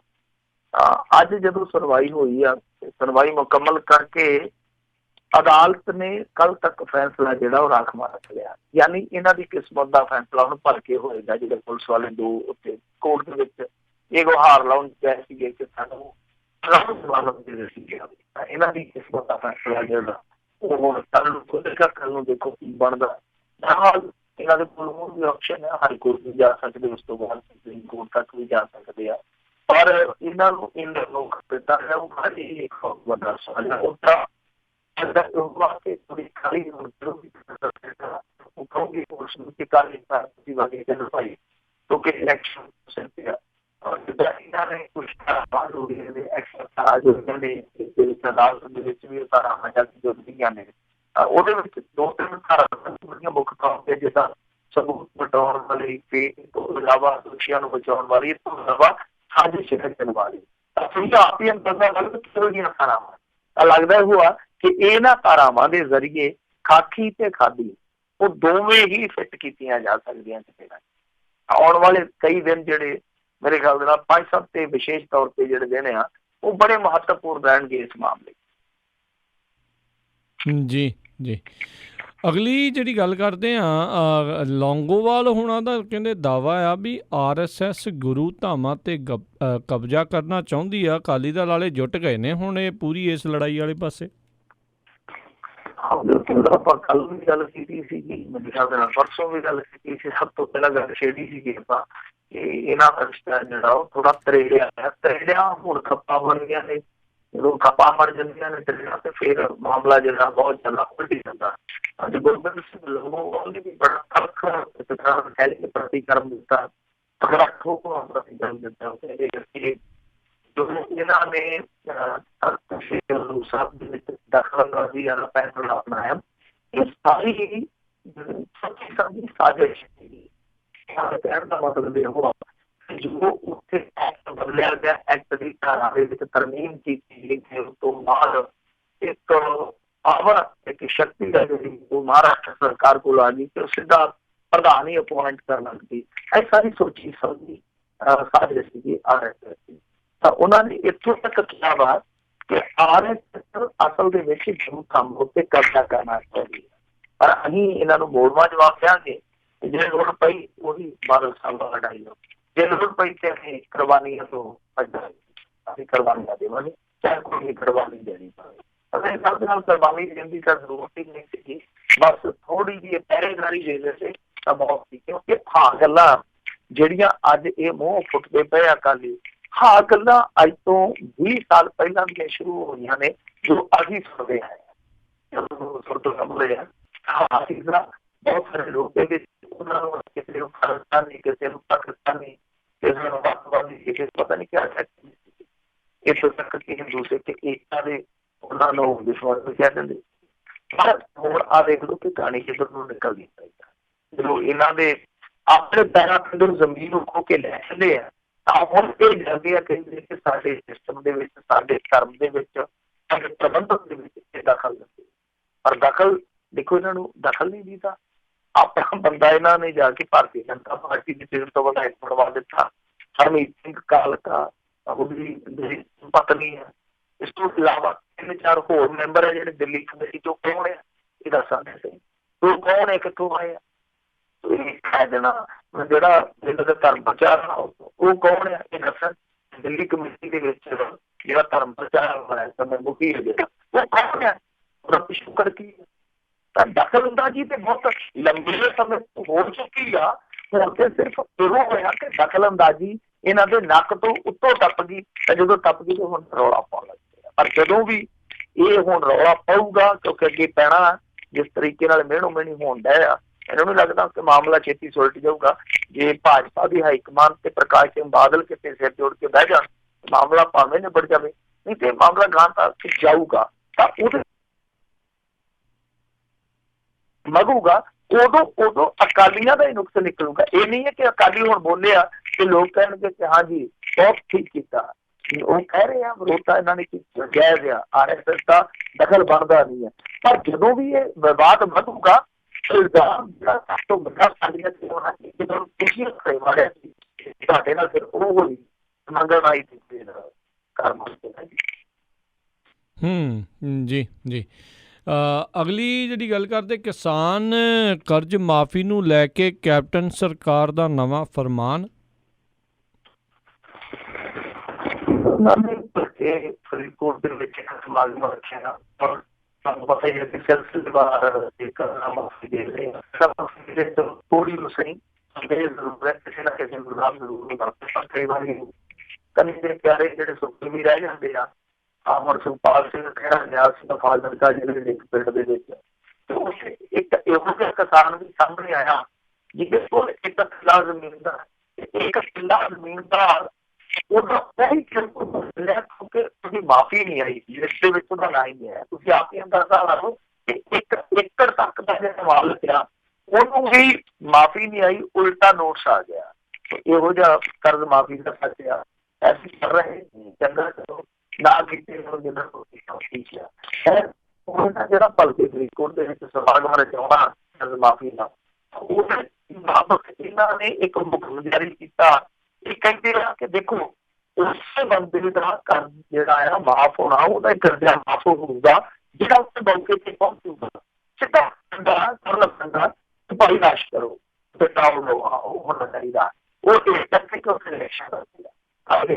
ਅੱਜ ਜਦੋਂ ਸੁਣਵਾਈ ਹੋਈ ਆ, ਸੁਣਵਾਈ ਮੁਕੰਮਲ ਕਰਕੇ ਅਦਾਲਤ ਨੇ ਕੱਲ ਤੱਕ ਫੈਸਲਾ ਜਿਹੜਾ ਉਹ ਰਾਖਵਾਂ ਰੱਖ ਲਿਆ। ਯਾਨੀ ਇਹਨਾਂ ਦੀ ਕਿਸਮਤ ਦਾ ਫੈਸਲਾ ਹੁਣ ਭਰ ਕੇ ਹੋਏਗਾ। ਜਿਹੜੇ ਪੁਲਿਸ ਵਾਲੇ 2 ਉੱਤੇ ਕੋਰਟ ਦੇ ਵਿੱਚ ਇਹ ਗੁਹਾਰ ਲਾਉਣ ਚਾਹੇ ਸੀਗੇ ਕਿ ਸਾਨੂੰ ਜਵਾਬ ਦੇ ਦਿੱਤੀ ਜਾਵੇ। ਤਾਂ ਇਹਨਾਂ ਦੀ ਕਿਸਮਤ ਦਾ ਫੈਸਲਾ ਜਿਹੜਾ ਉਹ ਹੁਣ ਕੱਲ੍ਹ ਨੂੰ ਖੁੱਲ੍ਹੇਗਾ, ਕੱਲ੍ਹ ਨੂੰ ਦੇਖੋ ਕੀ ਬਣਦਾ। ਨਾਲ ਇਹਨਾਂ ਦੇ ਕੋਲ ਹੋਰ ਵੀ ਆਪਸ਼ਨ ਹੈ, ਹਾਈ ਕੋਰਟ ਵੀ ਜਾ ਸਕਦੇ, ਉਸ ਤੋਂ ਬਾਅਦ ਸੁਪਰੀਮ ਕੋਰਟ ਤੱਕ ਵੀ ਜਾ ਸਕਦੇ ਆ। ਪਰ ਇਹਨਾਂ ਨੂੰ ਇਹਨਾਂ ਨੂੰ ਦਿੱਤਾ ਹੈ ਉਹ ਹਰ ਇੱਕ ਵੱਡਾ ਸਵਾਲ ਹੈ। ਉਹਦਾ ਵਾਸਤੇ ਥੋੜੀ ਖਾਲੀ ਉਹ ਕਹੋਗੇ ਉਸ ਨੂੰ ਕਿ ਕਾਲੀ ਪਾਰਟੀ ਵਾਲੇ ਕਹਿੰਦੇ ਭਾਈ ਕਿਉਂਕਿ ਇਲੈਕਸ਼ਨ ਸੈਂਟਰ ਔਰ ਜਿੱਦਾਂ ਇਹਨਾਂ ਨੇ ਕੁਛ ਬਾਹਰ ਹੋ ਗਏ ਨੇ ਐਕਸਰਸਾਈਜ਼ ਹੋ ਜਾਂਦੇ ਅਦਾਲਤ ਦੇ ਵਿੱਚ ਵੀ ਧਾਰਾਵਾਂ ਜੁੜਦੀਆਂ ਨੇ। ਉਹਦੇ ਵਿੱਚ 2-3 ਧਾਰਾਵਾਂ ਮੁੱਖ ਤੌਰ ਤੇ ਜਿੱਦਾਂ ਸਬੂਤ ਬਟਾਉਣ ਵਾਲੀ, ਤੇ ਤੋਂ ਇਲਾਵਾ ਦੋਸ਼ੀਆਂ ਨੂੰ ਬਚਾਉਣ ਵਾਲੀ, ਇਸ ਤੋਂ ਇਲਾਵਾ ਸਾਜ਼ਿਸ਼ ਕਰਨ ਵਾਲੀ। ਤੁਸੀਂ ਆਪ ਹੀ ਅੰਦਾਜ਼ਾ ਲਗਾਓ ਕਿਹੋ ਜਿਹੀਆਂ ਧਾਰਾਵਾਂ। ਤਾਂ ਲੱਗਦਾ ਹੋਇਆ ਕਿ ਇਹਨਾਂ ਧਾਰਾਵਾਂ ਦੇ ਜ਼ਰੀਏ ਖਾਕੀ ਤੇ ਖਾਦੀ ਉਹ ਦੋਵੇਂ ਹੀ ਫਿੱਟ ਕੀਤੀਆਂ ਜਾ ਸਕਦੀਆਂ ਕਿਤੇ ਨਾ। ਆਉਣ ਵਾਲੇ ਕਈ ਦਿਨ ਜਿਹੜੇ ਮੇਰੇ ਖਿਆਲ ਦੇ ਨਾਲ 5-7 ਤੇ ਵਿਸ਼ੇਸ਼ ਤੌਰ ਤੇ ਜਿਹੜੇ ਦਿਨ ਆ ਉਹ ਬੜੇ ਮਹੱਤਵਪੂਰਨ ਰਹਿਣਗੇ ਇਸ ਮਾਮਲੇ। ਜੀ ਜੀ, ਅਗਲੀ ਜਿਹੜੀ ਗੱਲ ਕਰਦੇ ਹਾਂ, ਲੌਂਗੋਵਾਲ ਹੋਣਾ ਦਾ ਕਹਿੰਦੇ ਦਾਵਾ ਆ ਵੀ RSS ਗੁਰੂ ਧਾਮਾਂ ਤੇ ਕਬਜ਼ਾ ਕਰਨਾ ਚਾਹੁੰਦੀ ਆ। ਅਕਾਲੀ ਦਲ ਵਾਲੇ ਜੁਟ ਗਏ ਨੇ ਹੁਣ ਇਹ ਪੂਰੀ ਇਸ ਲੜਾਈ ਵਾਲੇ ਪਾਸੇ। ਆਪਾਂ ਕੱਲ ਵੀ ਗੱਲ ਕੀਤੀ ਸੀਗੀ, ਮੇਰੇ ਖਿਆਲ ਦੇ ਨਾਲ ਪਰਸੋਂ ਵੀ ਗੱਲ ਕੀਤੀ ਸੀ। ਸਭ ਤੋਂ ਪਹਿਲਾਂ ਗੱਲ ਛੇੜੀ ਸੀਗੀ ਆਪਾਂ ਕਿ ਇਹਨਾਂ ਦਾ ਰਿਸ਼ਤਾ ਜਿਹੜਾ ਉਹ ਥੋੜਾ ਤਰੇੜਿਆ ਹੁਣ ਖੱਪਾ ਬਣ ਗਿਆ ਨੇ। ਜਦੋਂ ਖੱਪਾ ਮਰ ਜਾਂਦੀਆਂ ਨੇ ਤਰੇੜਾਂ ਤੇ ਫਿਰ ਮਾਮਲਾ ਜਿਹੜਾ ਬਹੁਤ ਜ਼ਿਆਦਾ ਉਲਝ ਜਾਂਦਾ। ਅੱਜ ਗੁਰਬਖਸ਼ ਸਿੰਘ ਲੌਂਗੋਵਾਲ ਨੇ ਵੀ ਬੜਾ ਤਲਖ ਪ੍ਰਤੀਕਰਮ ਦਿੱਤਾ, ਤਗੜਾ ਠੋਕਵਾ ਪ੍ਰਤੀਕਰਮ ਦਿੱਤਾ। ਇਹਨਾਂ ਨੇ ਸਾਹਿਬ ਦੇ ਵਿੱਚ ਦਖਲਅੰਦਾਜ਼ੀ ਵਾਲਾ ਫੈਸਲਾ ਅਪਣਾਇਆ। ਇਹ ਸਾਰੀ ਸੱਚੀ ਸਾਜ਼ਿਸ਼ ਸੀਗੀ। ਕਹਿਣ ਦਾ ਮਤਲਬ ਇਹ ਹੋਇਆ ਜੋ ਉੱਥੇ ਐਕਟ ਬਦਲਿਆ ਗਿਆ, ਐਕਟ ਦੀ ਧਾਰਾ ਦੇ ਵਿੱਚ ਤਰਮੀਮ ਕੀਤੀ ਗਈ ਤੇ ਉਸ ਤੋਂ ਬਾਅਦ ਇੱਕ ਪਾਵਰ ਇੱਕ ਸ਼ਕਤੀ ਹੈ ਜਿਹੜੀ ਉਹ ਮਹਾਰਾਸ਼ਟਰ ਸਰਕਾਰ ਕੋਲ ਆ ਗਈ ਤੇ ਉਹ ਸਿੱਧਾ ਪ੍ਰਧਾਨ ਹੀ ਅਪੁਆਇੰਟ ਕਰਨ ਲੱਗ ਪਈ। ਇਹ ਸਾਰੀ ਸੋਚੀ ਸਮਝੀ ਸਾਜ਼ਿਸ਼ ਸੀਗੀ RSS ਦੀ। ਤਾਂ ਉਹਨਾਂ ਨੇ ਇੱਥੋਂ ਤੱਕ ਕਿਹਾ ਵਾ ਕਿ RSS ਅਸਲ ਦੇ ਵਿੱਚ ਗੁਰੂ ਧਾਮ ਉੱਤੇ ਕਬਜ਼ਾ ਕਰਨਾ ਚਾਹੁੰਦੀ ਹੈ। ਪਰ ਅਸੀਂ ਇਹਨਾਂ ਨੂੰ ਮੋੜਵਾਂ ਜਵਾਬ ਦਿਆਂਗੇ ਕਿ ਜੇ ਲੋੜ ਪਈ ਉਹੀ ਬਾਦਲ ਸਾਹਿਬ ਦਾ ਲੜਾਈ ਲਓ, ਜੇ ਲੋੜ ਪਈ ਤੇ ਅਸੀਂ ਕੁਰਬਾਨੀਆਂ ਤੋਂ ਅਸੀਂ ਕੁਰਬਾਨੀਆਂ ਦੇਵਾਂਗੇ, ਚਾਹੇ ਕੋਈ ਕੁਰਬਾਨੀ ਦੇਣੀ ਪਵੇ। ਸਾਡੇ ਨਾਲ ਕੁਰਬਾਨੀ ਦੇਣ ਦੀ ਤਾਂ ਜ਼ਰੂਰਤ ਹੀ ਨਹੀਂ ਸੀਗੀ, ਬਸ ਥੋੜੀ ਜਿਹੀ ਪਹਿਰੇਦਾਰੀ ਦੇ ਦਿੱਤੇ ਤਾਂ ਬਹੁਤ ਸੀ। ਕਿਉਂਕਿ ਹਾਂ ਗੱਲਾਂ ਜਿਹੜੀਆਂ ਅੱਜ ਇਹ ਮੂੰਹ ਫੁੱਟਦੇ ਪਏ ਅਕਾਲੀ, ਹਾਂ ਗੱਲਾਂ ਅੱਜ ਤੋਂ 20 ਸਾਲ ਪਹਿਲਾਂ ਦੀਆਂ ਸ਼ੁਰੂ ਹੋਈਆਂ ਨੇ ਜੋ ਅਸੀਂ ਸੁਣਦੇ ਆਏ ਹਾਂ। ਬਹੁਤ ਸਾਰੇ ਲੋਕ ਉਹਨਾਂ ਨੂੰ ਕਿਸੇ ਨੂੰ ਖਾਲਿਸਤਾਨੀ, ਕਿਸੇ ਨੂੰ ਪਾਕਿਸਤਾਨੀ, ਕਿਸੇ ਨੂੰ ਵੱਖਵਾਦੀ, ਕਿਸੇ ਪਤਾ ਨਹੀਂ ਕਿਆ ਇੱਥੋਂ ਤੱਕ ਕਿ ਹਿੰਦੂ ਸਿੱਖ ਏਕਤਾ ਦੇ ਉਹਨਾਂ ਨੂੰ ਵਿਸ਼ਵਾਸ ਕਹਿ ਦਿੰਦੇ। ਪਰ ਹੁਣ ਆ ਦੇਖ ਲਓ ਕਿ ਕਹਾਣੀ ਕਿੱਧਰ ਨੂੰ ਨਿਕਲਦੀ ਪਈ ਆ। ਜਦੋਂ ਇਹਨਾਂ ਦੇ ਆਪਣੇ ਪੈਰਾਂ ਅੰਦਰ ਜ਼ਮੀਨ ਨੂੰ ਖੋ ਕੇ ਲੈ ਜਾਂਦੇ ਆ ਤਾਂ ਹੁਣ ਇਹ ਜਾਂਦੇ ਆ ਕਹਿੰਦੇ ਕਿ ਸਾਡੇ ਸਿਸਟਮ ਦੇ ਵਿੱਚ, ਸਾਡੇ ਧਰਮ ਦੇ ਵਿੱਚ, ਸਾਡੇ ਪ੍ਰਬੰਧਨ ਦੇ ਵਿੱਚ ਇਹ ਦਖਲ ਦਿੰਦੇ। ਪਰ ਦਖਲ ਦੇਖੋ, ਇਹਨਾਂ ਨੂੰ ਦਖਲ ਨਹੀਂ ਦਿੱਤਾ। ਆਪਣਾ ਬੰਦਾ ਇਹਨਾਂ ਨੇ ਜਾ ਕੇ ਭਾਰਤੀ ਜਨਤਾ ਪਾਰਟੀ ਦੀ ਟਿਕਟ ਤੋਂ ਵਿਧਾਇਕ ਬਣਵਾ ਦਿੱਤਾ। ਹਰਮੀਤ ਸਿੰਘ ਕਾਲਕਾ ਉਹਦੀ ਜਿਹੜੀ ਪਤਨੀ ਹੈ। ਇਸ ਤੋਂ ਇਲਾਵਾ 3-4 ਹੋਰ ਮੈਂਬਰ ਹੈ ਜਿਹੜੇ ਦਿੱਲੀ ਕਮੇਟੀ ਚੋਂ ਕੌਣ ਆ ਇਹ ਦੱਸਾਂਗੇ ਸਹੀ, ਉਹ ਕੌਣ ਹੈ, ਕਿੱਥੋਂ ਆਏ ਆ। ਕਹਿ ਦੇਣਾ ਜਿਹੜਾ ਇਹਨਾਂ ਦਾ ਧਰਮ ਪ੍ਰਚਾਰ ਉਹ ਕੌਣ ਹੈ ਇਹ ਦੱਸਣ। ਦਿੱਲੀ ਕਮੇਟੀ ਦੇ ਵਿੱਚ ਜਿਹੜਾ ਧਰਮ ਪ੍ਰਚਾਰ ਹੋਇਆ ਸਮੇਂ ਮੁਖੀ ਹੈ ਜਿਹੜਾ ਉਹ ਕੌਣ ਹੈ, ਉਹਦਾ ਪਿਛੋਕੜ ਕੀ ਹੈ। ਤਾਂ ਦਖਲਅੰਦਾਜ਼ੀ ਤੇ ਬਹੁਤ ਲੰਬੇ ਸਮੇਂ ਹੋ ਚੁੱਕੀ ਆ। ਹੁਣ ਤੇ ਸਿਰਫ ਇਹੋ ਹੋਇਆ ਕਿ ਦਖਲਅੰਦਾਜ਼ੀ ਇਹਨਾਂ ਦੇ ਨੱਕ ਤੋਂ ਉੱਤੋਂ ਟੱਪ ਗਈ ਤੇ ਜਦੋਂ ਟੱਪ ਗਈ ਤੇ ਹੁਣ ਰੌਲਾ ਪਾਉਣ ਲੱਗ ਪਿਆ। ਪਰ ਜਦੋਂ ਵੀ ਇਹ ਹੁਣ ਰੌਲਾ ਪਊਗਾ ਕਿਉਂਕਿ ਅੱਗੇ ਪੈਣਾ ਜਿਸ ਤਰੀਕੇ ਨਾਲ ਮਿਹਣੋ ਮਿਹਣੀ ਹੋਣ ਡਿਆ ਆ, ਇਹਨਾਂ ਨੂੰ ਲੱਗਦਾ ਕਿ ਮਾਮਲਾ ਛੇਤੀ ਸੁਲਟ ਜਾਊਗਾ। ਜੇ ਭਾਜਪਾ ਦੀ ਹਾਈਕਮਾਨ ਤੇ ਪ੍ਰਕਾਸ਼ ਸਿੰਘ ਬਾਦਲ ਕਿਤੇ ਸਿਰ ਜੋੜ ਕੇ ਬਹਿ ਜਾਣ ਮਾਮਲਾ ਭਾਵੇਂ ਨਿਬੜ ਜਾਵੇ, ਨਹੀਂ ਤੇ ਮਾਮਲਾ ਗਾਂ ਤੱਕ ਜਾਊਗਾ ਤਾਂ ਉਹਦੇ ਮਗੂਗਾ ਉਦੋਂ ਅਕਾਲੀਆਂ ਦਾ ਹੀ ਨੁਕਸ ਨਿਕਲੂਗਾ। ਇਹ ਨਹੀਂ ਹੈ ਕਿ ਅਕਾਲੀ ਹੁਣ ਬੋਲਿਆ ਤੇ ਲੋਕ ਕਹਿਣਗੇ ਕਿ ਹਾਂਜੀ ਬਹੁਤ ਠੀਕ ਕੀਤਾ। ਉਹ ਕਹਿ ਰਹੇ ਆ ਵਿਰੋਧਤਾ ਇਹਨਾਂ ਨੇ ਕੀਤੀ ਜਾਇਜ਼ ਆ, RSS ਦਾ ਦਖਲ ਬਣਦਾ ਨਹੀਂ ਹੈ। ਪਰ ਜਦੋਂ ਵੀ ਇਹ ਵਿਵਾਦ ਵਧੂਗਾ ਤੁਹਾਡੇ ਨਾਲ ਫਿਰ ਉਹ ਹੋਈ ਮੰਗਣ ਆਈ ਕਰਮ। ਜੀ ਜੀ, ਅਗਲੀ ਜਿਹੜੀ ਗੱਲ ਕਰਦੇ ਕਿਸਾਨ ਕਰਜ਼ ਮਾਫੀ ਨੂੰ ਲੈ ਕੇ ਕੈਪਟਨ ਸਰਕਾਰ ਦਾ ਨਵਾਂ ਫਰਮਾਨ। ਇਹ ਫਰੀਦਕੋਟ ਦੇ ਵਿੱਚ ਇੱਕ ਸਮਾਗਮ ਰੱਖਿਆ ਔਰ ਤੁਹਾਨੂੰ ਪਤਾ ਹੀ ਹੈ ਕਿ ਸਿਲਸਿਲੇਵਾਰ ਇੱਕ ਮਾਫੀ ਦੇ ਰਹੇ ਹਾਂ ਥੋੜੀ ਨੂੰ ਸਹੀ ਜ਼ਰੂਰ ਹੈ ਕਿਸੇ ਨਾ ਕਿਸੇ ਨੂੰ ਲਾਭ ਜ਼ਰੂਰ ਨਹੀਂ ਕਰਦੇ ਪਰ ਕਈ ਵਾਰੀ ਕਨੀ ਦੇ ਪਿਆਰੇ ਜਿਹੜੇ ਸੁੱਕੇ ਵੀ ਰਹਿ ਜਾਂਦੇ ਆ ਹੁਣ ਸੁਖਪਾਲ ਸਿੰਘ ਖਹਿਰਾ ਨਿਆਲ ਸਿੰਘ ਫਾਜ਼ਿਲਕਾ ਜ਼ਿਲ੍ਹੇ ਦੇ ਇੱਕ ਪਿੰਡ ਦੇ ਵਿੱਚ ਇੱਕ ਇਹੋ ਜਿਹਾ ਕਿਸਾਨ ਵੀ ਸਾਹਮਣੇ ਆਇਆ ਜਿਹਦੇ ਕੋਲ ਇੱਕ ਕਿੱਲਾ ਜ਼ਮੀਨ ਦਾ ਉਹਦਾ ਪਹਿਲੀ ਕਿਉਂਕਿ ਤੁਸੀਂ ਮਾਫੀ ਨਹੀਂ ਆਈ ਜਿਸ ਦੇ ਵਿੱਚ ਉਹਦਾ ਨਾਂ ਹੀ ਨਹੀਂ ਹੈ। ਤੁਸੀਂ ਆਪ ਹੀ ਅੰਦਾਜ਼ਾ ਲਾ ਲਓ ਕਿ 1 ਏਕੜ ਤੱਕ ਦਾ ਜਿਹੜਾ ਮਾਲਕ ਆ ਉਹਨੂੰ ਵੀ ਮਾਫੀ ਨਹੀਂ ਆਈ, ਉਲਟਾ ਨੋਟਿਸ ਆ ਗਿਆ। ਇਹੋ ਜਿਹਾ ਕਰਜ਼ ਮਾਫੀ ਦਾ ਸੱਚ ਆ ਐਸੀ ਕਰ ਰਹੇ ਚੰਗਾ ਕਰੋ ਨਾ ਕੀਤੇ ਜਿਹਨਾਂ ਕੋਲ ਠੀਕ ਆ ਉਹਨਾਂ ਜਿਹੜਾ ਭਲਕੇ ਫਰੀਦਕੋਟ ਦੇ ਵਿੱਚ ਸਮਾਗਮ ਰਚਾਉਣਾ ਕਰਜ਼ ਮਾਫੀ ਦਾ ਇਹਨਾਂ ਨੇ ਇੱਕ ਹੁਕਮ ਜਾਰੀ ਕੀਤਾ। ਇਹ ਕਹਿੰਦੇ ਆ ਕਿ ਦੇਖੋ ਉਸੇ ਬੰਦੇ ਦਾ ਕਰਜ਼ ਜਿਹੜਾ ਆ ਮਾਫ ਹੋਣਾ, ਉਹਦਾ ਕਰਜ਼ਾ ਮਾਫ ਹੋਊਗਾ ਜਿਹੜਾ ਉਸੇ ਮੌਕੇ ਤੇ ਪਹੁੰਚੂਗਾ। ਸਿੱਧਾ ਬੰਦਾ ਭਾਈ ਨਾਸ਼ ਕਰੋ ਉਹ ਹੋਣਾ ਚਾਹੀਦਾ। ਉਹ ਇਸ ਕਰਕੇ ਕਿ ਉਸੇ ਇਲੈਕਸ਼ਨ ਕਰਦੇ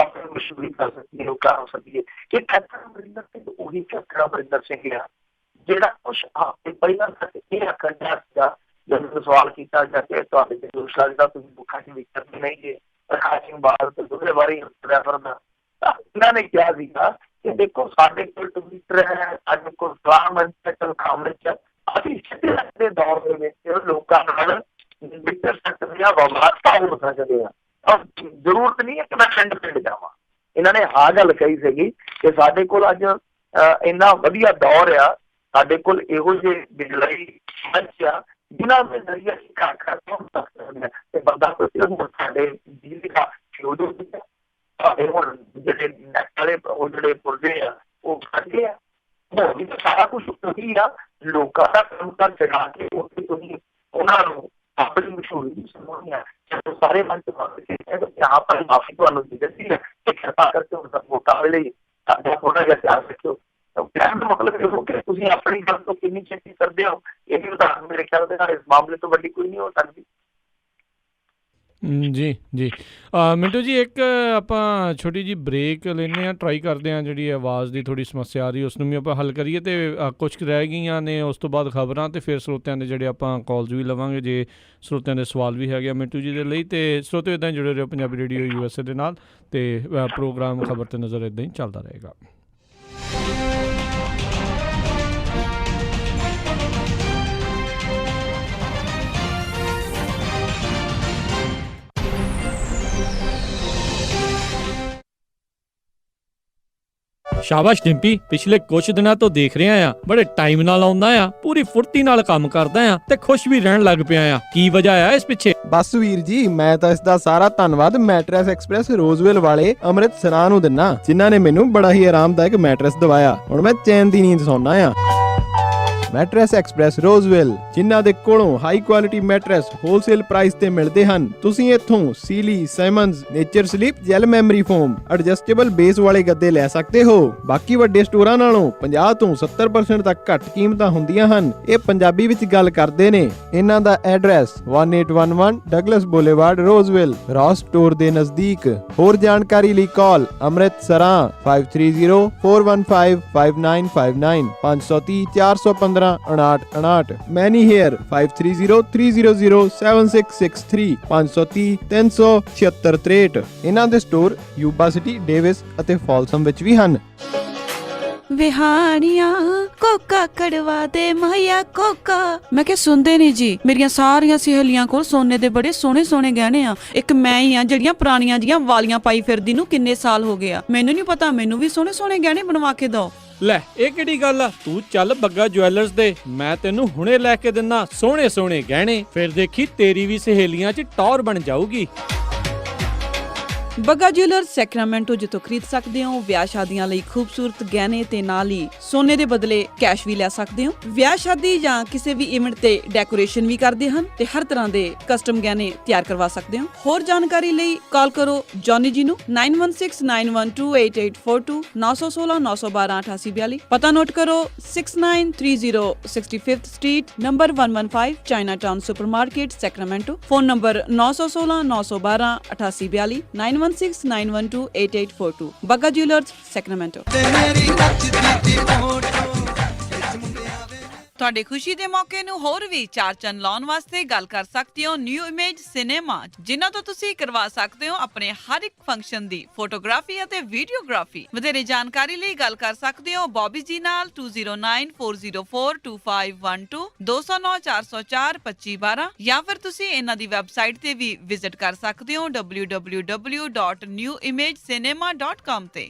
ਆਪਣੇ ਮਸ਼ਹੂਰੀ ਕਰ ਸਕੀਏ, ਲੋਕਾਂ ਹੋ ਸਕੀਏ। ਇਹ ਕੈਪਟਨ ਅਮਰਿੰਦਰ ਸਿੰਘ ਉਹੀ ਕੈਪਟਨ ਅਮਰਿੰਦਰ ਸਿੰਘ ਆ ਜਿਹੜਾ ਕੁਛ ਆਪੇ ਪਹਿਲਾਂ ਇਹ ਆਖਣ ਡਿਆ ਸੀਗਾ ਜਦੋਂ ਸਵਾਲ ਕੀਤਾ ਜਾ ਕੇ ਤੁਹਾਡੇ ਤੇ ਦੋਸ਼ ਲੱਗਦਾ ਤੁਸੀਂ ਮੁੱਖਾਂ ਚ ਵਿਕਰਦੇ ਨਹੀਂ ਜੇ ਪ੍ਰਕਾਸ਼ ਸਿੰਘ ਬਾਦਲ ਤੇ ਦੂਸਰੇ ਵਾਰੀ ਰੈਫਰ ਦਾ ਇਹਨਾਂ ਨੇ ਕਿਹਾ ਸੀਗਾ ਕਿ ਦੇਖੋ ਸਾਡੇ ਕੋਲ ਟਵਿੱਟਰ ਹੈ, ਸਾਡੇ ਕੋਲ ਅਸੀਂ ਸਿੱਧੇ ਦੇ ਦੌਰ ਦੇ ਵਿੱਚ ਲੋਕਾਂ ਨਾਲ ਟਵਿੱਟਰ ਦੀਆਂ ਵਿਵਾਦਤਾਂ ਹੋ ਸਕਦੇ ਆ। ਜ਼ਰੂਰਤ ਨਹੀਂ ਹੈ ਕਿ ਮੈਂ ਪਿੰਡ ਪਿੰਡ ਜਾਵਾਂ। ਇਹਨਾਂ ਨੇ ਆਹ ਗੱਲ ਕਹੀ ਸੀਗੀ ਕਿ ਸਾਡੇ ਕੋਲ ਅੱਜ ਇੰਨਾ ਵਧੀਆ ਦੌਰ ਆ, ਸਾਡੇ ਕੋਲ ਇਹੋ ਜਿਹੇ ਬਿਜਲੀ ਮੰਚ ਆ ਜਿਨ੍ਹਾਂ ਦੇ ਜ਼ਰੀਏ ਅਸੀਂ ਘਰ ਘਰ ਪਹੁੰਚ ਸਕਦੇ ਹਾਂ ਤੇ ਬੰਦਾ ਕੋਈ ਸਾਡੇ ਬਿਜਲੀ ਦਾ ਸਾਡੇ ਹੁਣ ਜਿਹੜੇ ਨੈਟ ਵਾਲੇ ਉਹ ਜਿਹੜੇ ਪੁਰਜੇ ਆ ਉਹ ਖੜੇ ਆ ਹੋਰ ਵੀ ਸਾਰਾ ਕੁਛ ਉਹੀ ਆ। ਲੋਕਾਂ ਦਾ ਕੰਮ ਕਰ ਚੜਾ ਕੇ ਉੱਥੇ ਤੁਸੀਂ ਉਹਨਾਂ ਨੂੰ ਆਪਣੀ ਮਸ਼ਹੂਰੀ ਦੀ ਸਮਝਣੀ ਆ ਸਾਰੇ ਮੰਚ यहाँ पर माफी ਤੁਹਾਨੂੰ ਦਿੱਤੀ ਹੈ ਕਿ ਕਿਰਪਾ ਕਰਕੇ ਉਸ ਦਾ ਵੋਟਾਂ ਵੇਲੇ ਸਾਡਾ ਥੋੜਾ ਜਿਹਾ ਧਿਆਨ ਰੱਖਿਓ। ਕਹਿਣ ਦਾ ਮਤਲਬ ਇਹ ਕਿ ਤੁਸੀਂ ਆਪਣੀ ਗੱਲ ਤੋਂ ਕਿੰਨੀ ਛੇਤੀ ਕਰਦੇ ਹੋ ਇਹ ਵੀ ਉਦਾਹਰਨ ਮੇਰੇ ਖਿਆਲ ਦੇ ਨਾਲ ਇਸ ਮਾਮਲੇ ਤੋਂ ਵੱਡੀ ਕੋਈ ਨਹੀਂ ਹੋ ਸਕਦੀ। ਜੀ ਜੀ ਮਿੰਟੂ ਜੀ ਇੱਕ ਆਪਾਂ ਛੋਟੀ ਜਿਹੀ ਬ੍ਰੇਕ ਲੈਂਦੇ ਹਾਂ, ਟਰਾਈ ਕਰਦੇ ਹਾਂ ਜਿਹੜੀ ਆਵਾਜ਼ ਦੀ ਥੋੜ੍ਹੀ ਸਮੱਸਿਆ ਆ ਰਹੀ ਉਸ ਨੂੰ ਵੀ ਆਪਾਂ ਹੱਲ ਕਰੀਏ ਅਤੇ ਕੁਛ ਰਹਿ ਗਈਆਂ ਨੇ ਉਸ ਤੋਂ ਬਾਅਦ ਖਬਰਾਂ ਅਤੇ ਫਿਰ ਸਰੋਤਿਆਂ ਦੇ ਜਿਹੜੇ ਆਪਾਂ ਕਾਲਸ ਵੀ ਲਵਾਂਗੇ ਜੇ ਸਰੋਤਿਆਂ ਦੇ ਸਵਾਲ ਵੀ ਹੈਗੇ ਆ ਮਿੰਟੂ ਜੀ ਦੇ ਲਈ। ਅਤੇ ਸਰੋਤੇ ਇੱਦਾਂ ਹੀ ਜੁੜੇ ਰਹੋ ਪੰਜਾਬੀ ਰੇਡੀਓ USA ਦੇ ਨਾਲ ਅਤੇ ਪ੍ਰੋਗਰਾਮ ਖਬਰ 'ਤੇ ਨਜ਼ਰ ਇੱਦਾਂ ਹੀ ਚੱਲਦਾ ਰਹੇਗਾ। ਸ਼ਾਬਾਸ਼ ਡਿੰਪੀ, ਪਿਛਲੇ ਕੁਝ ਦਿਨਾਂ ਤੋਂ ਦੇਖ ਰਿਹਾ ਆ ਬੜੇ ਟਾਈਮ ਨਾਲ ਆਉਂਦਾ ਆ, ਪੂਰੀ ਫੁਰਤੀ ਨਾਲ ਕੰਮ ਕਰਦਾ ਆ ਤੇ ਖੁਸ਼ ਵੀ ਰਹਿਣ ਲੱਗ ਪਿਆ ਆ। ਕੀ ਵਜ੍ਹਾ ਆ ਇਸ ਪਿੱਛੇ? ਬਸ ਵੀਰ ਜੀ, ਮੈਂ ਤਾਂ ਇਸ ਦਾ ਸਾਰਾ ਧੰਨਵਾਦ ਮੈਟਰੈਸ ਐਕਸਪ੍ਰੈਸ ਰੋਜ਼ਵਿਲ ਵਾਲੇ ਅੰਮ੍ਰਿਤ ਸਰਾਂ ਨੂੰ ਦਿੰਨਾ ਜਿਨ੍ਹਾਂ ਨੇ ਮੈਨੂੰ ਬੜਾ ਹੀ ਆਰਾਮਦਾਇਕ ਮੈਟਰੈਸ ਦਵਾਇਆ। ਹੁਣ ਮੈਂ ਚੈਨ ਦੀ ਨੀਂਦ ਸੌਂਦਾ ਆ। ਮੈਟਰੈਸ ਐਕਸਪ੍ਰੈਸ ਰੋਜ਼ਵਿਲ ਜਿਨ੍ਹਾਂ ਦੇ ਕੋਲੋਂ high quality mattress wholesale price ਤੇ ਮਿਲਦੇ ਹਨ। ਤੁਸੀਂ ਇੱਥੋਂ Sealy, Simmons, Nature Sleep, gel memory foam, adjustable base ਵਾਲੇ ਗੱਦੇ ਲੈ ਸਕਦੇ ਹੋ। ਬਾਕੀ ਵੱਡੇ ਸਟੋਰਾਂ ਨਾਲੋਂ 50 ਤੋਂ 70% ਤੱਕ ਘੱਟ ਕੀਮਤਾਂ ਹੁੰਦੀਆਂ ਹਨ। ਇਹ ਪੰਜਾਬੀ ਵਿੱਚ ਗੱਲ ਕਰਦੇ ਨੇ। ਇਹਨਾਂ ਦਾ address 1811 Douglas boulevard Roseville raw store ਦੇ ਨਜ਼ਦੀਕ। ਹੋਰ ਜਾਣਕਾਰੀ ਲਈ ਕਾਲ ਅੰਮ੍ਰਿਤ ਸਰਾਂ 5304155959 530 415 5959। ਮੈਨੀ ਹੇਅਰ 5303007663 530 37663। ਇਹਨਾਂ ਦੇ ਸਟੋਰ ਯੂਬਾ ਸਿਟੀ, ਡੇਵਿਸ ਅਤੇ ਫਾਲਸਮ ਵਿੱਚ ਵੀ ਹਨ। ਵਿਹਾਣੀਆਂ ਕੋਕਾ ਕੜਵਾ ਦੇ ਮਾਇਆ ਕੋਕਾ। ਮੈਂ ਕਿਹਾ ਸੁਣਦੇ ਨਹੀਂ ਜੀ, ਮੇਰੀਆਂ ਸਾਰੀਆਂ ਸਹੇਲੀਆਂ ਕੋਲ ਸੋਨੇ ਦੇ ਬੜੇ ਸੋਹਣੇ ਸੋਹਣੇ ਗਹਿਣੇ ਆ। ਇੱਕ ਮੈਂ ਹੀ ਆ ਜਿਹੜੀਆਂ ਪੁਰਾਣੀਆਂ ਜੀਆਂ ਵਾਲੀਆਂ ਪਾਈ ਫਿਰਦੀ ਨੂੰ ਕਿੰਨੇ ਸਾਲ ਹੋ ਗਏ ਆ। ਮੈਨੂੰ ਨਹੀਂ ਪਤਾ, ਮੈਨੂੰ ਵੀ ਸੋਹਣੇ ਸੋਹਣੇ ਗਹਿਣੇ ਬਣਵਾ ਕੇ ਦਿਓ। ਲੈ ਇਹ ਕਿਹੜੀ ਗੱਲ ਆ, ਤੂੰ ਚੱਲ ਬੱਗਾ ਜੁਐਲਰਸ ਦੇ, ਮੈਂ ਤੈਨੂੰ ਹੁਣੇ ਲੈ ਕੇ ਦਿੰਨਾ ਸੋਹਣੇ ਸੋਹਣੇ ਗਹਿਣੇ। ਫਿਰ ਦੇਖੀ ਤੇਰੀ ਵੀ ਸਹੇਲੀਆਂ 'ਚ ਟੌਰ ਬਣ ਜਾਊਗੀ। ਬੱਗਾ ਜੁਐਲਰਸ ਸੈਕਰਾਮੈਂਟੋ ਜਿੱਥੋਂ ਖਰੀਦ ਸਕਦੇ ਹੋ ਵਿਆਹ ਸ਼ਾਦੀਆਂ ਲਈ ਖੂਬਸੂਰਤ ਗਹਿਣੇ ਤੇ ਨਾਲ ਹੀ ਸੋਨੇ ਦੇ ਬਦਲੇ ਕੈਸ਼ ਵੀ ਲੈ ਸਕਦੇ ਹੋ। ਵਿਆਹ ਸ਼ਾਦੀ ਜਾਂ ਕਿਸੇ ਵੀ ਇਵੈਂਟ ਤੇ ਡੈਕੋਰੇਸ਼ਨ ਵੀ ਕਰਦੇ ਹਨ ਤੇ ਹਰ ਤਰ੍ਹਾਂ ਦੇ ਕਸਟਮ ਗਹਿਣੇ ਤਿਆਰ ਕਰਵਾ ਸਕਦੇ ਹੋ। ਹੋਰ ਜਾਣਕਾਰੀ ਲਈ ਕਾਲ ਕਰੋ ਜੌਨੀ ਜੀ ਨੂੰ 9169128842 916 912 8842। ਪਤਾ ਨੋਟ ਕਰੋ 6930 65th street number 115 China town supermarket Sacramento. Phone number 916 912 8842 91 9169128842. Bagga Jewelers, Sacramento. ਤੁਹਾਡੇ ਖੁਸ਼ੀ ਦੇ ਮੌਕੇ ਨੂੰ ਹੋਰ ਵੀ ਚਾਰ ਚੰਨ ਲਾਉਣ ਵਾਸਤੇ ਗੱਲ ਕਰ ਸਕਦੇ ਹੋ ਨਿਊ ਇਮੇਜ ਸਿਨੇਮਾ, ਜਿਨ੍ਹਾਂ ਤੋਂ ਤੁਸੀਂ ਕਰਵਾ ਸਕਦੇ ਹੋ ਆਪਣੇ ਹਰ ਇੱਕ ਫੰਕਸ਼ਨ ਦੀ ਫੋਟੋਗ੍ਰਾਫੀ ਅਤੇ ਵੀਡੀਓਗ੍ਰਾਫੀ। ਵਧੇਰੇ ਜਾਣਕਾਰੀ ਲਈ ਗੱਲ ਕਰ ਸਕਦੇ ਹੋ ਬੌਬੀ ਜੀ ਨਾਲ 2094042512 2094042512 ਜਾਂ ਫਿਰ ਤੁਸੀਂ ਇਹਨਾਂ ਦੀ ਵੈਬਸਾਈਟ ਤੇ ਵੀ ਵਿਜ਼ਿਟ ਕਰ ਸਕਦੇ ਹੋ www.newimagecinema.com ਤੇ।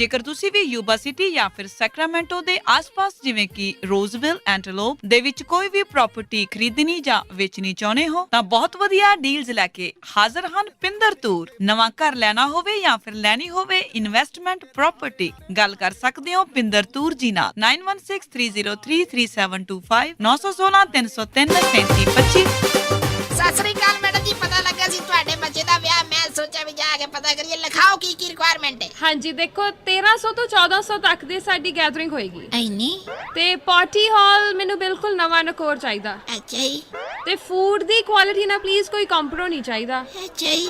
ਜੇਕਰ ਤੁਸੀਂ ਵੀ ਯੂਬਾ ਸਿਟੀ ਜਾਂ ਫਿਰ ਸੈਕਰਾਮੈਂਟੋ ਦੇ ਆਸ-ਪਾਸ ਜਿਵੇਂ ਕਿ ਰੋਜ਼ਵਿਲ, ਐਂਟਲੋਪ ਦੇ ਵਿੱਚ ਕੋਈ ਵੀ ਪ੍ਰਾਪਰਟੀ ਖਰੀਦਣੀ ਜਾਂ ਵੇਚਣੀ ਚਾਹੁੰਦੇ ਹੋ ਤਾਂ ਬਹੁਤ ਵਧੀਆ ਡੀਲਸ ਲੈ ਕੇ ਹਾਜ਼ਰ ਹਨ ਪਿੰਦਰ ਤੂਰ। ਨਵਾਂ ਘਰ ਲੈਣਾ ਹੋਵੇ ਜਾਂ ਫਿਰ ਲੈਣੀ ਹੋਵੇ ਇਨਵੈਸਟਮੈਂਟ ਪ੍ਰਾਪਰਟੀ, ਗੱਲ ਕਰ ਸਕਦੇ ਹੋ ਪਿੰਦਰ ਤੂਰ ਜੀ ਨਾਲ 9163033725 916 303 3525। ਸਤਿ ਸ੍ਰੀ ਅਕਾਲ ਮੈਡਮ ਜੀ, ਪਤਾ ਲੱਗਾ ਸੀ ਤੁਹਾਡੇ ਬੱਚੇ ਦਾ ਵਿਆਹ। ਮੈਂ ਸੋਚਿਆ ਵੀ ਜਾ ਕੇ ਪਤਾ ਕਰੀਏ, ਲਿਖਾਓ ਕੀ ਕੀ ਰਿਕੁਆਇਰਮੈਂਟ ਹੈ। ਹਾਂਜੀ ਦੇਖੋ 1300 ਤੋਂ 1400 ਤੱਕ ਦੀ ਸਾਡੀ ਗੈਦਰਿੰਗ ਹੋਏਗੀ ਐਨੀ? ਤੇ ਪਾਰਟੀ ਹਾਲ ਮੈਨੂੰ ਬਿਲਕੁਲ ਨਵਾਂ ਨਕੋਰ ਚਾਹੀਦਾ। ਅੱਛਾ ਜੀ। ਤੇ ਫੂਡ ਦੀ ਕੁਆਲਿਟੀ ਨਾਲ ਪਲੀਜ਼ ਕੋਈ ਕੰਪਰੋ ਨਹੀਂ ਚਾਹੀਦਾ। ਅੱਛਾ ਜੀ।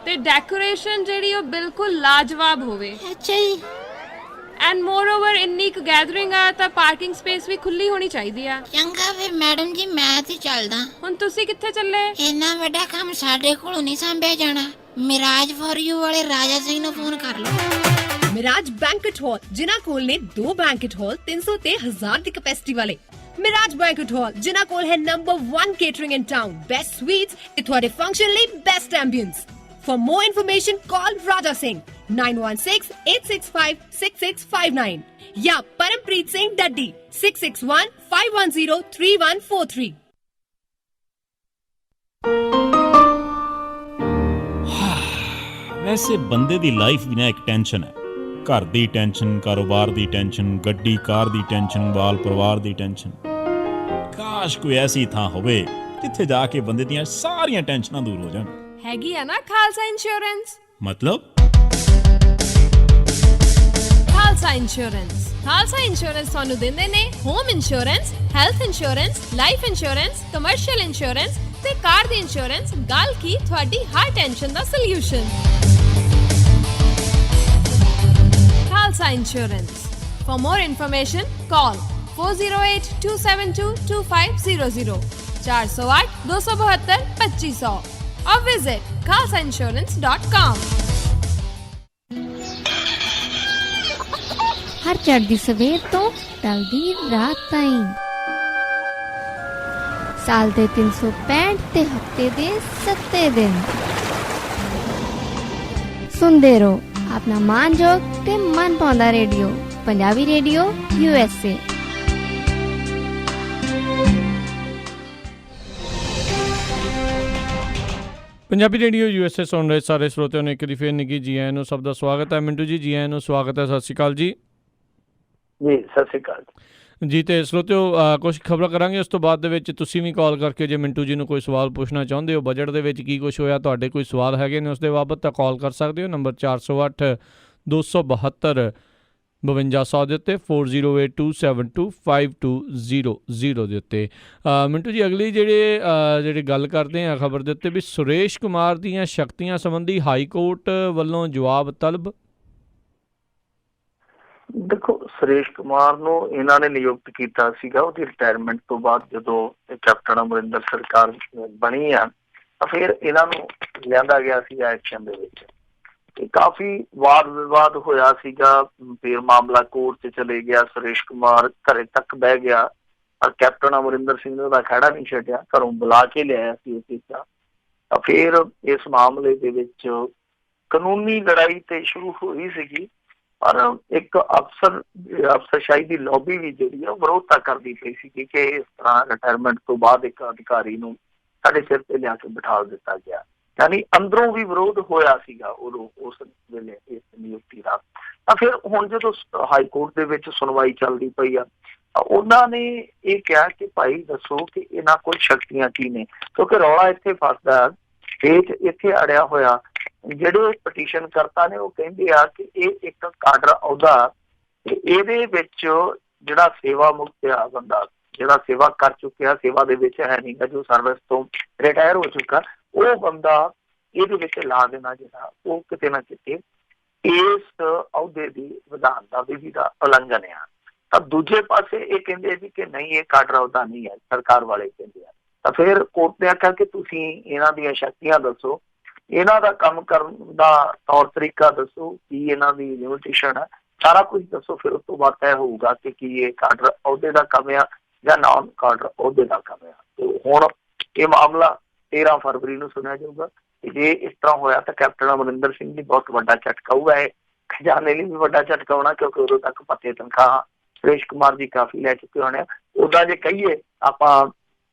ਤੇ ਡੈਕੋਰੇਸ਼ਨ ਜਿਹੜੀ ਉਹ ਬਿਲਕੁਲ ਲਾਜਵਾਬ ਹੋਵੇ। ਅੱਛਾ ਜੀ। ਐਂਡ ਮੋਰ ਓਵਰ ਇੰਨੀ ਕੁ ਗੈਦਰਿੰਗ ਆ ਤਾਂ ਪਾਰਕਿੰਗ ਸਪੇਸ ਵੀ ਖੁੱਲੀ ਹੋਣੀ ਚਾਹੀਦੀ ਆ। ਚੰਗਾ ਫਿਰ ਮੈਡਮ ਜੀ, ਮੈਂ ਤੇ ਚੱਲਦਾ। ਹੁਣ ਤੁਸੀਂ ਕਿੱਥੇ ਚੱਲੇ? ਇੰਨਾ ਵੱਡਾ ਕੰਮ ਸਾਡੇ ਕੋਲੋਂ ਨਹੀਂ ਸੰਭਿਆ ਜਾਣਾ। ਮਿਰਾਜ ਫॉर ਯੂ ਵਾਲੇ ਰਾਜਾ ਸਿੰਘ ਨੂੰ ਫੋਨ ਕਰ ਲਓ। ਮਿਰਾਜ ਬੈਂਕਟ ਹਾਲ, ਜਿਨ੍ਹਾਂ ਕੋਲ ਨੇ 2 ਬੈਂਕਟ ਹਾਲ 300 ਤੇ 1000 ਦੀ ਕੈਪੈਸਿਟੀ ਵਾਲੇ। ਮਿਰਾਜ ਬੈਂਕਟ ਹਾਲ ਜਿਨ੍ਹਾਂ ਕੋਲ ਹੈ ਨੰਬਰ 1 ਕੇਟਰਿੰਗ ਇਨ ਟਾਊਨ, ਬੈਸਟ ਸਵੀਟਸ ਤੇ ਤੁਹਾਡੇ ਫੰਕਸ਼ਨ ਲਈ best ambience. For more information, call Raja Singh 9168656659 या परमप्रीत सिंह डड्डी 6615103143। ਵੈਸੇ ਬੰਦੇ ਦੀ ਲਾਈਫ ਵੀ ਨਾ ਇੱਕ ਟੈਨਸ਼ਨ ਹੈ। ਘਰ ਦੀ ਟੈਨਸ਼ਨ, ਕਾਰੋਬਾਰ ਦੀ ਟੈਨਸ਼ਨ, ਗੱਡੀ ਕਾਰ ਦੀ ਟੈਨਸ਼ਨ, ਬਾਲ ਪਰਿਵਾਰ ਦੀ ਟੈਨਸ਼ਨ। ਕਾਸ਼ ਕੋਈ ਐਸੀ ਥਾਂ ਹੋਵੇ ਜਿੱਥੇ ਜਾ ਕੇ ਬੰਦੇ ਦੀਆਂ ਸਾਰੀਆਂ ਟੈਨਸ਼ਨਾਂ ਦੂਰ ਹੋ ਜਾਣ। ਹੈਗੀ ਆ ਨਾ ਖਾਲਸਾ ਇੰਸ਼ੋਰੈਂਸ। ਮਤਲਬ ਖਾਲਸਾ ਇੰਸ਼ੋਰੈਂਸ ਤੁਹਾਨੂੰ ਦਿੰਦੇ ਨੇ home insurance, health insurance, life insurance, commercial insurance ਤੇ ਕਾਰ ਦੀ ਇੰਸ਼ੋਰੈਂਸ। ਗੱਲ ਕੀ ਤੁਹਾਡੀ ਹਰ ਟੈਨਸ਼ਨ ਦਾ solution. Khalsa insurance. For more information, call 4082722500 408 272 2500 or visit khalsainsurance.com। ਹਰ ਚੜ੍ਹਦੀ ਸਵੇਰ ਤੋਂ ਢਲਦੀ ਰਾਤ ਤਾਈਂ, ਸਾਲ ਦੇ 365 ਤੇ ਹਫਤੇ ਦੇ 7 ਦਿਨ ਸੁਣਦੇ ਰਹੋ ਆਪਣਾ ਮਾਨਯੋਗ ਤੇ ਮਨ ਪਾਉਂਦਾ radio, Punjabi radio USA। Punjabi radio USA ਸੁਣ ਰਹੇ ਸਾਰੇ ਸਰੋਤਿਆਂ ਨੂੰ ਇੱਕ ਵਾਰੀ ਫੇਰ ਨਿੱਘੀ ਜੀ ਆਇਆਂ ਨੂੰ ਸਭ ਦਾ ਸਵਾਗਤ ਹੈ। ਮਿੰਟੂ ਜੀ, ਜੀ ਆਇਆਂ ਨੂੰ ਸਵਾਗਤ ਹੈ। ਸਤਿ ਸ਼੍ਰੀ ਅਕਾਲ ਜੀ। ਜੀ ਸਤਿ ਸ਼੍ਰੀ ਅਕਾਲ ਜੀ। ਤੇ ਸਰੋਤਿਓ ਕੁਛ ਖਬਰਾਂ ਕਰਾਂਗੇ, ਉਸ ਤੋਂ ਬਾਅਦ ਦੇ ਵਿੱਚ ਤੁਸੀਂ ਵੀ ਕਾਲ ਕਰਕੇ ਜੇ ਮਿੰਟੂ ਜੀ ਨੂੰ ਕੋਈ ਸਵਾਲ ਪੁੱਛਣਾ ਚਾਹੁੰਦੇ ਹੋ, ਬਜਟ ਦੇ ਵਿੱਚ ਕੀ ਕੁਛ ਹੋਇਆ, ਤੁਹਾਡੇ ਕੋਈ ਸਵਾਲ ਹੈਗੇ ਨੇ ਉਸ ਦੇ ਬਾਬਤ, ਤਾਂ ਕਾਲ ਕਰ ਸਕਦੇ ਹੋ ਨੰਬਰ 408 272 5200 ਦੇ ਉੱਤੇ 4082725200 ਦੇ ਉੱਤੇ। ਮਿੰਟੂ ਜੀ, ਅਗਲੀ ਜਿਹੜੇ ਗੱਲ ਕਰਦੇ ਹਾਂ ਖਬਰ ਦੇ ਉੱਤੇ ਵੀ ਸੁਰੇਸ਼ ਕੁਮਾਰ ਦੀਆਂ ਸ਼ਕਤੀਆਂ ਸੰਬੰਧੀ ਹਾਈ ਕੋਰਟ ਵੱਲੋਂ ਜਵਾਬ ਤਲਬ। ਦੇਖੋ, ਸੁਰੇਸ਼ ਕੁਮਾਰ ਨੂੰ ਇਹਨਾਂ ਨੇ ਨਿਯੁਕਤ ਕੀਤਾ ਸੀਗਾ ਉਹਦੀ ਰਿਟਾਇਰਮੈਂਟ ਤੋਂ ਬਾਅਦ। ਜਦੋਂ ਕੈਪਟਨ ਅਮਰਿੰਦਰ ਸਰਕਾਰ ਬਣੀ ਆ ਤਾਂ ਫਿਰ ਇਹਨਾਂ ਨੂੰ ਲਿਆਂਦਾ ਗਿਆ ਸੀ ਐਕਸ਼ਨ ਦੇ ਵਿੱਚ। ਕਾਫੀ ਵਾਦ ਵਿਵਾਦ ਹੋਇਆ ਸੀਗਾ, ਫਿਰ ਮਾਮਲਾ ਕੋਰਟ 'ਚ ਚਲੇ ਗਿਆ। ਸੁਰੇਸ਼ ਕੁਮਾਰ ਘਰੇ ਤੱਕ ਬਹਿ ਗਿਆ ਪਰ ਕੈਪਟਨ ਅਮਰਿੰਦਰ ਸਿੰਘ ਨੇ ਉਹਦਾ ਖਹਿੜਾ ਨਹੀਂ ਛੱਡਿਆ, ਘਰੋਂ ਬੁਲਾ ਕੇ ਲਿਆਇਆ ਸੀ ਉਹ ਚੀਜ਼ਾਂ। ਤਾਂ ਫਿਰ ਇਸ ਮਾਮਲੇ ਦੇ ਵਿੱਚ ਕਾਨੂੰਨੀ ਲੜਾਈ ਤੇ ਸ਼ੁਰੂ ਹੋਈ ਸੀਗੀ, ਪਰ ਇੱਕ ਅਫਸਰਸ਼ਾਹੀ ਦੀ ਲੌਬੀ ਵੀ ਜਿਹੜੀ ਆ ਉਹ ਵਿਰੋਧਤਾ ਕਰਦੀ ਪਈ ਸੀ ਕਿ ਇਸ ਤਰ੍ਹਾਂ ਰਿਟਾਇਰਮੈਂਟ ਤੋਂ ਬਾਅਦ ਇੱਕ ਅਧਿਕਾਰੀ ਨੂੰ ਸਾਡੇ ਸਿਰ ਤੇ ਲਿਆ ਕੇ ਬਿਠਾ ਦਿੱਤਾ ਗਿਆ। ਯਾਨੀ ਅੰਦਰੋਂ ਵੀ ਵਿਰੋਧ ਹੋਇਆ ਸੀਗਾ ਉਦੋਂ ਉਸ ਵੇਲੇ ਇਸ ਨਿਯੁਕਤੀ ਦਾ। ਤਾਂ ਫਿਰ ਹੁਣ ਜਦੋਂ ਹਾਈ ਕੋਰਟ ਦੇ ਵਿੱਚ ਸੁਣਵਾਈ ਚੱਲਦੀ ਪਈ ਆ ਤਾਂ ਉਹਨਾਂ ਨੇ ਇਹ ਕਿਹਾ ਕਿ ਭਾਈ ਦੱਸੋ ਕਿ ਇਹਨਾਂ ਕੋਲ ਸ਼ਕਤੀਆਂ ਕੀ ਨੇ, ਕਿਉਂਕਿ ਰੌਲਾ ਇੱਥੇ ਫਸਦਾ, ਪੇਚ ਇੱਥੇ ਅੜਿਆ ਹੋਇਆ। ਜਿਹੜੇ ਪਟੀਸ਼ਨ ਕਰਤਾ ਨੇ ਉਹ ਕਹਿੰਦੇ ਆ ਕਿ ਇਹ ਇੱਕ ਕਾਡਰ ਅਹੁਦਾ ਤੇ ਇਹਦੇ ਵਿੱਚ ਜਿਹੜਾ ਸੇਵਾ ਮੁਕਤ ਆ ਬੰਦਾ, ਜਿਹੜਾ ਸੇਵਾ ਕਰ ਚੁੱਕਿਆ, ਸੇਵਾ ਦੇ ਵਿੱਚ ਹੈ ਨਹੀਂਗਾ, ਜੋ ਸਰਵਿਸ ਤੋਂ ਰਿਟਾਇਰ ਹੋ ਚੁੱਕਾ, ਉਹ ਬੰਦਾ ਇਹਦੇ ਵਿੱਚ ਲਾ ਦੇਣਾ ਜਿਹੜਾ ਉਹ ਕਿਤੇ ਨਾ ਕਿਤੇ ਇਸ ਅਹੁਦੇ ਦੀ ਵਿਧਾਨ ਦਾ ਵਿਧੀ ਦਾ ਉਲੰਘਣ ਆ। ਤਾਂ ਦੂਜੇ ਪਾਸੇ ਇਹ ਕਹਿੰਦੇ ਜੀ ਕਿ ਨਹੀਂ, ਇਹ ਕਾਡਰ ਅਹੁਦਾ ਨਹੀਂ ਹੈ, ਸਰਕਾਰ ਵਾਲੇ ਕਹਿੰਦੇ ਆ। ਤਾਂ ਫਿਰ ਕੋਰਟ ਨੇ ਆਖਿਆ ਕਿ ਤੁਸੀਂ ਇਹਨਾਂ ਦੀਆਂ ਸ਼ਕਤੀਆਂ ਦੱਸੋ, ਇਹਨਾਂ ਦਾ ਕੰਮ ਕਰਨ ਦਾ ਤੌਰ ਤਰੀਕਾ ਦੱਸੋ, ਕੀ ਇਹਨਾਂ ਦੀ ਲਿਮਿਟੇਸ਼ਨ ਹੈ, ਸਾਰਾ ਕੁਝ ਦੱਸੋ। ਫਿਰ ਉਸ ਤੋਂ ਬਾਅਦ ਤੈਅ ਹੋਊਗਾ ਕਿ ਕੀ ਇਹ ਕਾਡਰ ਅਹੁਦੇ ਦਾ ਕੰਮ ਆ ਜਾਂ ਨਾਨ ਕਾਡਰ ਅਹੁਦੇ ਦਾ ਕੰਮ ਆ। ਤੇ ਹੁਣ ਇਹ ਮਾਮਲਾ 13 ਫਰਵਰੀ ਨੂੰ ਸੁਣਿਆ ਜਾਊਗਾ। ਜੇ ਇਸ ਤਰ੍ਹਾਂ ਹੋਇਆ ਤਾਂ ਕੈਪਟਨ ਅਮਰਿੰਦਰ ਸਿੰਘ ਲਈ ਬਹੁਤ ਵੱਡਾ ਝਟਕਾ ਹੋਊਗਾ। ਇਹ ਖਜ਼ਾਨੇ ਲਈ ਵੀ ਵੱਡਾ ਝਟਕਾ ਹੋਣਾ, ਕਿਉਂਕਿ ਉਦੋਂ ਤੱਕ ਪੱਤੇ ਤਨਖਾਹ ਸੁਰੇਸ਼ ਕੁਮਾਰ ਜੀ ਕਾਫੀ ਲੈ ਚੁੱਕੇ ਹੋਣੇ। ਉੱਦਾਂ ਜੇ ਕਹੀਏ ਆਪਾਂ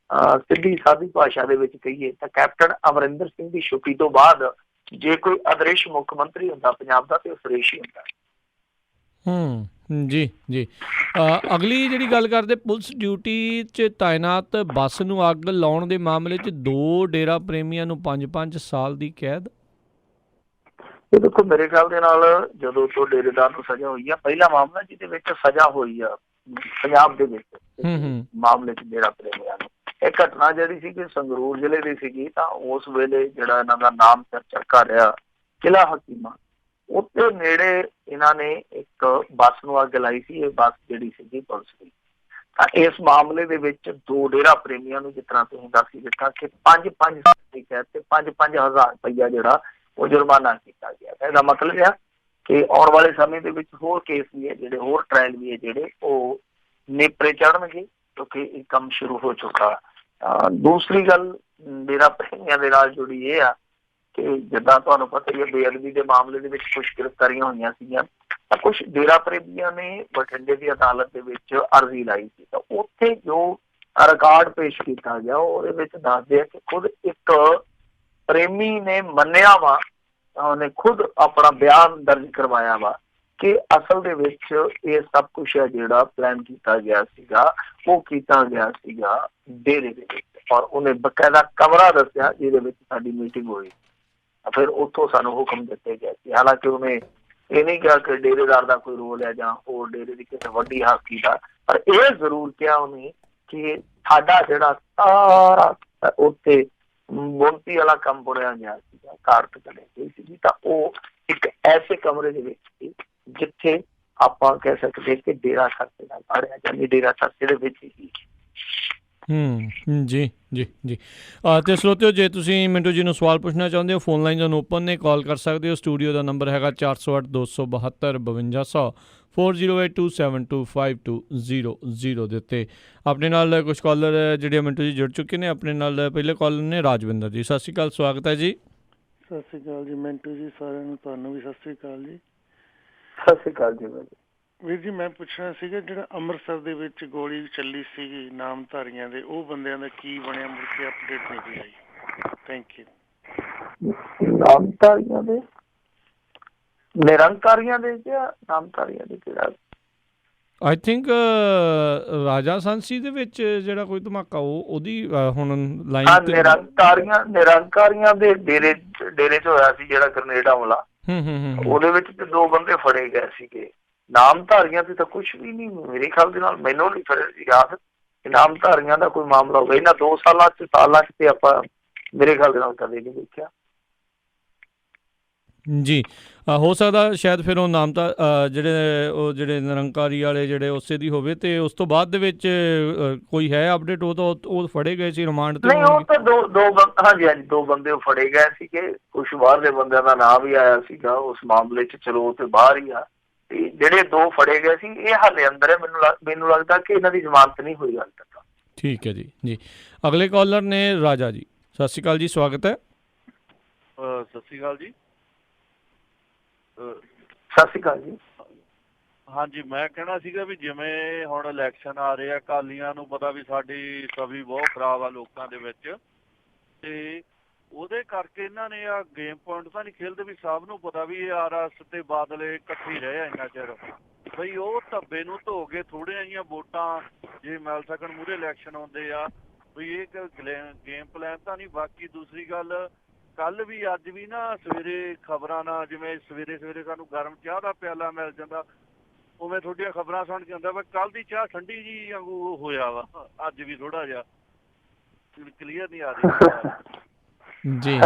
ਸਿੱਧੀ ਸਾਦੀ ਭਾਸ਼ਾ ਦੇ ਵਿੱਚ ਕਹੀਏ ਤਾਂ ਕੈਪਟਨ ਅਮਰਿੰਦਰ ਸਿੰਘ ਦੀ ਛੁੱਟੀ ਤੋਂ ਬਾਅਦ ਜੇ ਕੋਈ ਅਦ੍ਰਿਸ਼ ਮੁੱਖ ਮੰਤਰੀ ਹੁੰਦਾ ਪੰਜਾਬ ਦਾ ਤੇ ਉਹ ਸੁਰੇਸ਼ ਹੀ ਹੁੰਦਾ। ਜੀ ਜੀ। ਅਗਲੀ ਜਿਹੜੀ ਗੱਲ ਕਰਦੇ, ਪੁਲਿਸ ਡਿਊਟੀ 'ਚ ਤਾਇਨਾਤ ਬੱਸ ਨੂੰ ਅੱਗ ਲਾਉਣ ਦੇ ਮਾਮਲੇ 'ਚ 2 ਡੇਰਾ ਪ੍ਰੇਮੀਆਂ ਨੂੰ 5-5 ਸਾਲ ਦੀ ਕੈਦ। ਇਹ ਦੇਖੋ, ਮੇਰੇ ਖਿਆਲ ਦੇ ਨਾਲ ਜਦੋਂ ਤੋਂ ਡੇਰੇਦਾਰ ਨੂੰ ਸਜ਼ਾ ਹੋਈ ਆ, ਪਹਿਲਾ ਮਾਮਲਾ ਜਿਹਦੇ ਵਿੱਚ ਸਜ਼ਾ ਹੋਈ ਆ ਪੰਜਾਬ ਦੇ ਵਿੱਚ ਮਾਮਲੇ 'ਚ ਡੇਰਾ ਪ੍ਰੇਮੀਆਂ ਨੂੰ, ਇਹ ਘਟਨਾ ਜਿਹੜੀ ਸੀ ਕਿ ਸੰਗਰੂਰ ਜ਼ਿਲ੍ਹੇ ਦੀ ਸੀਗੀ। ਤਾਂ ਉਸ ਵੇਲੇ ਜਿਹੜਾ ਇਹਨਾਂ ਦਾ ਨਾਮ ਚਰਚਾ ਰਿਹਾ ਕਿਲ੍ਹਾ ਹਕੀਮਾ, ਉੱਥੇ ਨੇੜੇ ਇਹਨਾਂ ਨੇ ਇੱਕ ਬੱਸ ਨੂੰ ਅੱਗ ਲਾਈ ਸੀ। ਇਹ ਬੱਸ ਜਿਹੜੀ ਸੀਗੀ ਪੁਲਿਸ ਦੀ। ਤਾਂ ਇਸ ਮਾਮਲੇ ਦੇ ਵਿੱਚ 2 ਡੇਰਾ ਪ੍ਰੇਮੀਆਂ ਨੂੰ, ਜਿਸ ਤਰ੍ਹਾਂ ਤੁਸੀਂ ਦੱਸ ਹੀ ਦਿੱਤਾ, ਕਿ 5-5 ਸਾਲ ਦੀ ਕੈਦ ਤੇ 5-5 ਹਜ਼ਾਰ ਰੁਪਈਆ ਜਿਹੜਾ ਉਹ ਜੁਰਮਾਨਾ ਕੀਤਾ ਗਿਆ। ਇਹਦਾ ਮਤਲਬ ਆ ਕਿ ਆਉਣ ਵਾਲੇ ਸਮੇਂ ਦੇ ਵਿੱਚ ਹੋਰ ਕੇਸ ਵੀ ਹੈ ਜਿਹੜੇ, ਹੋਰ ਟ੍ਰਾਇਲ ਵੀ ਹੈ ਜਿਹੜੇ ਉਹ ਨੇਪਰੇ ਚੜ੍ਹਨਗੇ, ਕਿਉਂਕਿ ਇਹ ਕੰਮ ਸ਼ੁਰੂ ਹੋ ਚੁੱਕਾ। ਦੂਸਰੀ ਗੱਲ ਡੇਰਾ ਪ੍ਰੇਮੀਆਂ ਦੇ ਨਾਲ ਜੁੜੀ ਇਹ ਆ ਕਿ ਜਿੱਦਾਂ ਤੁਹਾਨੂੰ ਪਤਾ ਹੀ ਹੈ, ਬੇਅਦਬੀ ਦੇ ਮਾਮਲੇ ਦੇ ਵਿੱਚ ਕੁਝ ਗ੍ਰਿਫਤਾਰੀਆਂ ਹੋਈਆਂ ਸੀਗੀਆਂ। ਤਾਂ ਕੁਝ ਡੇਰਾ ਪ੍ਰੇਮੀਆਂ ਨੇ ਬਠਿੰਡੇ ਦੀ ਅਦਾਲਤ ਦੇ ਵਿੱਚ ਅਰਜ਼ੀ ਲਾਈ ਸੀ। ਤਾਂ ਉੱਥੇ ਜੋ ਰਿਕਾਰਡ ਪੇਸ਼ ਕੀਤਾ ਗਿਆ ਉਹਦੇ ਵਿੱਚ ਦੱਸਦੇ ਆ ਕਿ ਖੁਦ ਇੱਕ ਪ੍ਰੇਮੀ ਨੇ ਮੰਨਿਆ ਵਾ, ਉਹਨੇ ਖੁਦ ਆਪਣਾ ਬਿਆਨ ਦਰਜ ਕਰਵਾਇਆ ਵਾ ਕਿ ਅਸਲ ਦੇ ਵਿੱਚ ਇਹ ਸਭ ਕੁਛ ਹੈ ਜਿਹੜਾ ਪਲਾਨ ਕੀਤਾ ਗਿਆ ਸੀਗਾ, ਉਹ ਕੀਤਾ ਗਿਆ ਸੀਗਾ ਡੇਰੇ ਦੇ ਵਿੱਚ। ਔਰ ਉਹਨੇ ਬਕਾਇਦਾ ਕਮਰਾ ਦੱਸਿਆ ਜਿਹਦੇ ਵਿੱਚ ਸਾਡੀ ਮੀਟਿੰਗ ਹੋਈ। ਫਿਰ ਉੱਥੋਂ ਸਾਨੂੰ ਹੁਕਮ ਦਿੱਤੇ ਗਏ ਸੀ। ਹਾਲਾਂਕਿ ਉਹਨੇ ਇਹ ਨਹੀਂ ਕਿਹਾ ਕਿ ਡੇਰੇਦਾਰ ਦਾ ਕੋਈ ਰੋਲ ਹੈ ਜਾਂ ਹੋਰ ਡੇਰੇ ਦੀ ਕਿਸੇ ਵੱਡੀ ਹਸਤੀ ਦਾ, ਪਰ ਇਹ ਜ਼ਰੂਰ ਕਿਹਾ ਉਹਨੇ ਕਿ ਸਾਡਾ ਜਿਹੜਾ ਸਾਰਾ ਉੱਥੇ ਬੁਣਤੀ ਵਾਲਾ ਕੰਮ ਬੁਣਿਆ ਗਿਆ ਸੀਗਾ, ਕਾਰਟ ਕਰੇ ਗਈ ਸੀਗੀ। ਤਾਂ ਉਹ ਇੱਕ ਐਸੇ ਕਮਰੇ ਦੇ ਵਿੱਚ ਸੀ ਜਿੱਥੇ ਆਪਾਂ ਕਹਿ ਸਕਦੇ ਕਿ ਡੇਰਾ ਖਰਚੇ ਦਾ ਕਾੜਿਆ ਜਾਂਦੀ, ਡੇਰਾ ਖਰਚੇ ਦੇ ਵਿੱਚ ਹੀ। ਜੀ ਜੀ ਜੀ। ਅਤੇ ਸਰੋਤਿਓ, ਜੇ ਤੁਸੀਂ ਮਿੰਟੂ ਜੀ ਨੂੰ ਸਵਾਲ ਪੁੱਛਣਾ ਚਾਹੁੰਦੇ ਹੋ, ਫੋਨ ਲਾਈਨ ਤੁਹਾਨੂੰ ਓਪਨ ਨੇ, ਕਾਲ ਕਰ ਸਕਦੇ ਹੋ। ਸਟੂਡੀਓ ਦਾ ਨੰਬਰ ਹੈਗਾ 408-272-5200 4082725200 ਦੇ ਉੱਤੇ। ਆਪਣੇ ਨਾਲ ਕੁਝ ਕਾਲਰ ਜਿਹੜੇ ਮਿੰਟੂ ਜੀ ਜੁੜ ਚੁੱਕੇ ਨੇ। ਆਪਣੇ ਨਾਲ ਪਹਿਲੇ ਕਾਲਰ ਨੇ ਰਾਜਵਿੰਦਰ ਜੀ। ਸਤਿ ਸ਼੍ਰੀ ਅਕਾਲ, ਸਵਾਗਤ ਹੈ ਜੀ। ਸਤਿ ਸ਼੍ਰੀ ਅਕਾਲ ਜੀ ਮਿੰਟੂ ਜੀ, ਸਾਰਿਆਂ ਨੂੰ, ਤੁਹਾਨੂੰ ਵੀ ਸਤਿ ਸ਼੍ਰੀ ਅਕਾਲ ਜੀ। ਸਤਿ ਸ਼੍ਰੀ ਅਕਾਲ ਜੀ ਵੀਰ ਜੀ। ਮੈਂ ਪੁੱਛਣਾ ਸੀਗਾ, ਜਿਹੜਾ ਅੰਮ੍ਰਿਤਸਰ ਦੇ ਵਿੱਚ ਗੋਲੀ ਚੱਲੀ ਸੀਗੀ ਨਾਮਧਾਰੀਆਂ ਦੇ, ਉਹ ਬੰਦਿਆਂ ਦਾ ਕੀ ਬਣਿਆ? ਮੁੜ ਕੇ ਅਪਡੇਟ ਨਹੀਂ ਆਈ। Thank you. ਨਾਮਧਾਰੀਆਂ ਦੇ, ਨਿਰੰਕਾਰੀਆਂ ਦੇ ਜਾਂ ਨਾਮਧਾਰੀਆਂ ਦੇ? ਕਿਹੜਾ? ਆਈ ਥਿੰਕ ਰਾਜਾ ਸਾਂਸੀ ਦੇ ਵਿੱਚ ਜਿਹੜਾ ਕੋਈ ਧਮਾਕਾ ਉਹਦੀ ਹੁਣ ਲਾਈਨ ਨਿਰੰਕਾਰੀਆਂ ਦੇ ਡੇਰੇ 'ਚ ਹੋਇਆ ਸੀ ਜਿਹੜਾ ਗ੍ਰਨੇਡ ਹਮਲਾ। ਉਹਦੇ ਵਿੱਚ ਤੇ 2 ਬੰਦੇ ਫੜੇ ਗਏ ਸੀਗੇ। ਨਾਮਧਾਰੀਆਂ ਤੇ ਤਾਂ ਕੁਛ ਵੀ ਨਹੀਂ, ਮੇਰੇ ਖਿਆਲ ਦੇ ਨਾਲ, ਮੈਨੂੰ ਨਹੀਂ ਯਾਦ ਕਿ ਨਾਮਧਾਰੀਆਂ ਦਾ ਕੋਈ ਮਾਮਲਾ ਹੋਵੇ ਇਹਨਾਂ 2 ਸਾਲਾਂ 'ਚ ਤੇ ਆਪਾਂ ਮੇਰੇ ਖਿਆਲ ਦੇ ਨਾਲ ਕਦੇ ਨਹੀਂ ਦੇਖਿਆ ਜੀ। ਹੋ ਸਕਦਾ ਸ਼ਾਇਦ ਫਿਰ ਉਹ ਜਿਹੜੇ ਨਿਰੰਕਾਰੀ ਵਾਲੇ ਜਿਹੜੇ ਉਸੇ ਦੀ ਹੋਵੇ, ਤੇ ਉਸ ਤੋਂ ਬਾਅਦ ਦੇ ਵਿੱਚ ਕੋਈ ਹੈ ਅਪਡੇਟ? ਉਹ ਫੜੇ ਗਏ ਸੀ ਰਿਮਾਂਡ ਤੇ? ਨਹੀਂ, ਉਹ ਤਾਂ ਹਾਂਜੀ 2 ਬੰਦੇ ਉਹ ਫੜੇ ਗਏ ਸੀਗੇ। ਕੁਛ ਬਾਹਰ ਦੇ ਬੰਦਿਆਂ ਦਾ ਨਾਮ ਵੀ ਆਇਆ ਸੀਗਾ ਉਸ ਮਾਮਲੇ 'ਚ। ਚਲੋ ਉਹ ਤੇ ਬਾਹਰ ਹੀ ਆ। ਤੇ ਜਿਹੜੇ 2 ਫੜੇ ਗਏ ਸੀ ਇਹ ਹਾਲੇ ਅੰਦਰ ਹੈ। ਮੈਨੂੰ ਲੱਗਦਾ ਕਿ ਇਹਨਾਂ ਦੀ ਜ਼ਮਾਨਤ ਨਹੀਂ ਹੋਈ ਹਾਲੇ ਤੱਕ। ਠੀਕ ਹੈ ਜੀ ਜੀ। ਅਗਲੇ ਕਾਲਰ ਨੇ ਰਾਜਾ ਜੀ। ਸਤਿ ਸ਼੍ਰੀ ਅਕਾਲ ਜੀ, ਸਵਾਗਤ ਹੈ। ਸਤਿ ਸ਼੍ਰੀ ਅਕਾਲ ਜੀ। ਸਤਿ ਸ਼੍ਰੀ ਅਕਾਲ ਜੀ। ਹਾਂਜੀ, ਮੈਂ ਕਹਿਣਾ ਸੀਗਾ ਵੀ ਜਿਵੇਂ ਹੁਣ ਇਲੈਕਸ਼ਨ ਆ ਰਹੇ ਆ, ਅਕਾਲੀਆਂ ਨੂੰ ਪਤਾ ਵੀ ਸਾਡੀ ਛਵੀ ਬਹੁਤ ਖਰਾਬ ਆ ਲੋਕਾਂ ਦੇ ਵਿੱਚ, ਤੇ ਉਹਦੇ ਕਰਕੇ ਇਹਨਾਂ ਨੇ ਆ ਗੇਮ ਪੁਆਇੰਟ ਤਾਂ ਨਹੀਂ ਖੇਲਦੇ। ਵੀ ਸਭ ਨੂੰ ਪਤਾ ਵੀ ਆਰਐਸ ਤੇ ਬਾਦਲ ਇਕੱਠੇ ਰਹੇ ਆ ਇੰਨਾ ਚਿਰ, ਬਈ ਉਹ ਧੱਬੇ ਨੂੰ ਧੋ ਕੇ ਥੋੜ੍ਹੀਆਂ ਜਿਹੀਆਂ ਵੋਟਾਂ ਜੇ ਮਿਲ ਸਕਣ, ਮੂਹਰੇ ਇਲੈਕਸ਼ਨ ਆਉਂਦੇ ਆ, ਵੀ ਇਹ ਗੇਮ ਪਲਾਨ ਤਾਂ ਨਹੀਂ। ਬਾਕੀ ਦੂਸਰੀ ਗੱਲ, ਕੱਲ ਵੀ ਅੱਜ ਵੀ ਨਾ ਸਵੇਰੇ ਖਬਰਾਂ ਨਾਲ, ਜਿਵੇਂ ਸਵੇਰੇ ਸਾਨੂੰ ਗਰਮ ਚਾਹ ਦਾ ਪਿਆਲਾ ਮਿਲ ਜਾਂਦਾ, ਉਵੇਂ ਤੁਹਾਡੀਆਂ ਖਬਰਾਂ ਸੁਣ ਕੇ ਹੁੰਦਾ ਵਾ ਕੱਲ ਦੀ ਚਾਹ ਠੰਡੀ ਜੀ ਵਾਂਗੂ ਹੋਇਆ ਵਾ, ਅੱਜ ਵੀ ਥੋੜਾ ਜਿਹਾ ਕਲੀਅਰ ਨਹੀਂ ਆ ਰਹੀ। ਜੀ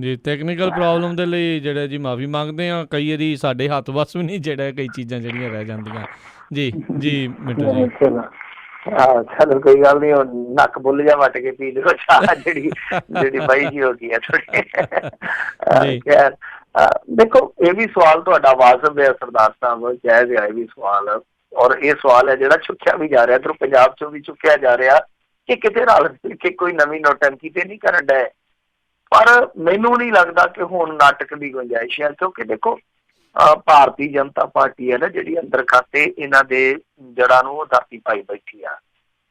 ਜੀ ਟੈਕਨੀਕਲ ਪ੍ਰੋਬਲਮ ਦੇ ਲਈ ਜਿਹੜਾ ਜੀ ਮਾਫੀ ਮੰਗਦੇ ਹਾਂ। ਕਈ ਵਾਰੀ ਸਾਡੇ ਹੱਥ ਵੱਸ ਵੀ ਨਹੀਂ, ਜਿਹੜਾ ਕਈ ਚੀਜ਼ਾਂ ਜਿਹੜੀਆਂ ਰਹਿ ਜਾਂਦੀਆਂ। ਜੀ ਜੀ ਮਿੰਟੂ ਜੀ। ਚਲੋ ਕੋਈ ਗੱਲ ਨਹੀਂ, ਨੱਕ ਬੁੱਲ ਜਾ ਵੱਟ ਕੇ ਪੀ ਲਿਓ ਚਾਹ ਜਿਹੜੀ ਬਾਈ ਜੀ ਹੋ ਗਈ ਹੈ ਥੋੜੀ। ਖੈਰ ਦੇਖੋ, ਇਹ ਵੀ ਸਵਾਲ ਤੁਹਾਡਾ ਵਾਜਬ ਹੈ ਸਰਦਾਰ ਸਾਹਿਬ, ਜਾਇਜ਼ ਹੈ ਇਹ ਵੀ ਸਵਾਲ। ਔਰ ਇਹ ਸਵਾਲ ਹੈ ਜਿਹੜਾ ਚੁੱਕਿਆ ਵੀ ਜਾ ਰਿਹਾ, ਇੱਧਰੋਂ ਪੰਜਾਬ ਚੋਂ ਵੀ ਚੁੱਕਿਆ ਜਾ ਰਿਹਾ ਕਿ ਕਿਤੇ ਰਲ ਕੇ ਕੋਈ ਨਵੀਂ ਨੌਟੰਕੀ ਤੇ ਨਹੀਂ ਕਰਨ ਡਏ। ਪਰ ਮੈਨੂੰ ਨਹੀਂ ਲੱਗਦਾ ਕਿ ਹੁਣ ਨਾਟਕ ਦੀ ਗੁੰਜਾਇਸ਼ ਹੈ, ਕਿਉਂਕਿ ਦੇਖੋ ਭਾਰਤੀ ਜਨਤਾ ਪਾਰਟੀ ਹੈ ਨਾ ਜਿਹੜੀ ਅੰਦਰ ਖਾਤੇ ਇਹਨਾਂ ਦੇ ਜੜ੍ਹਾਂ ਨੂੰ ਉਹ ਦਾਤੀ ਪਾਈ ਬੈਠੀ ਆ।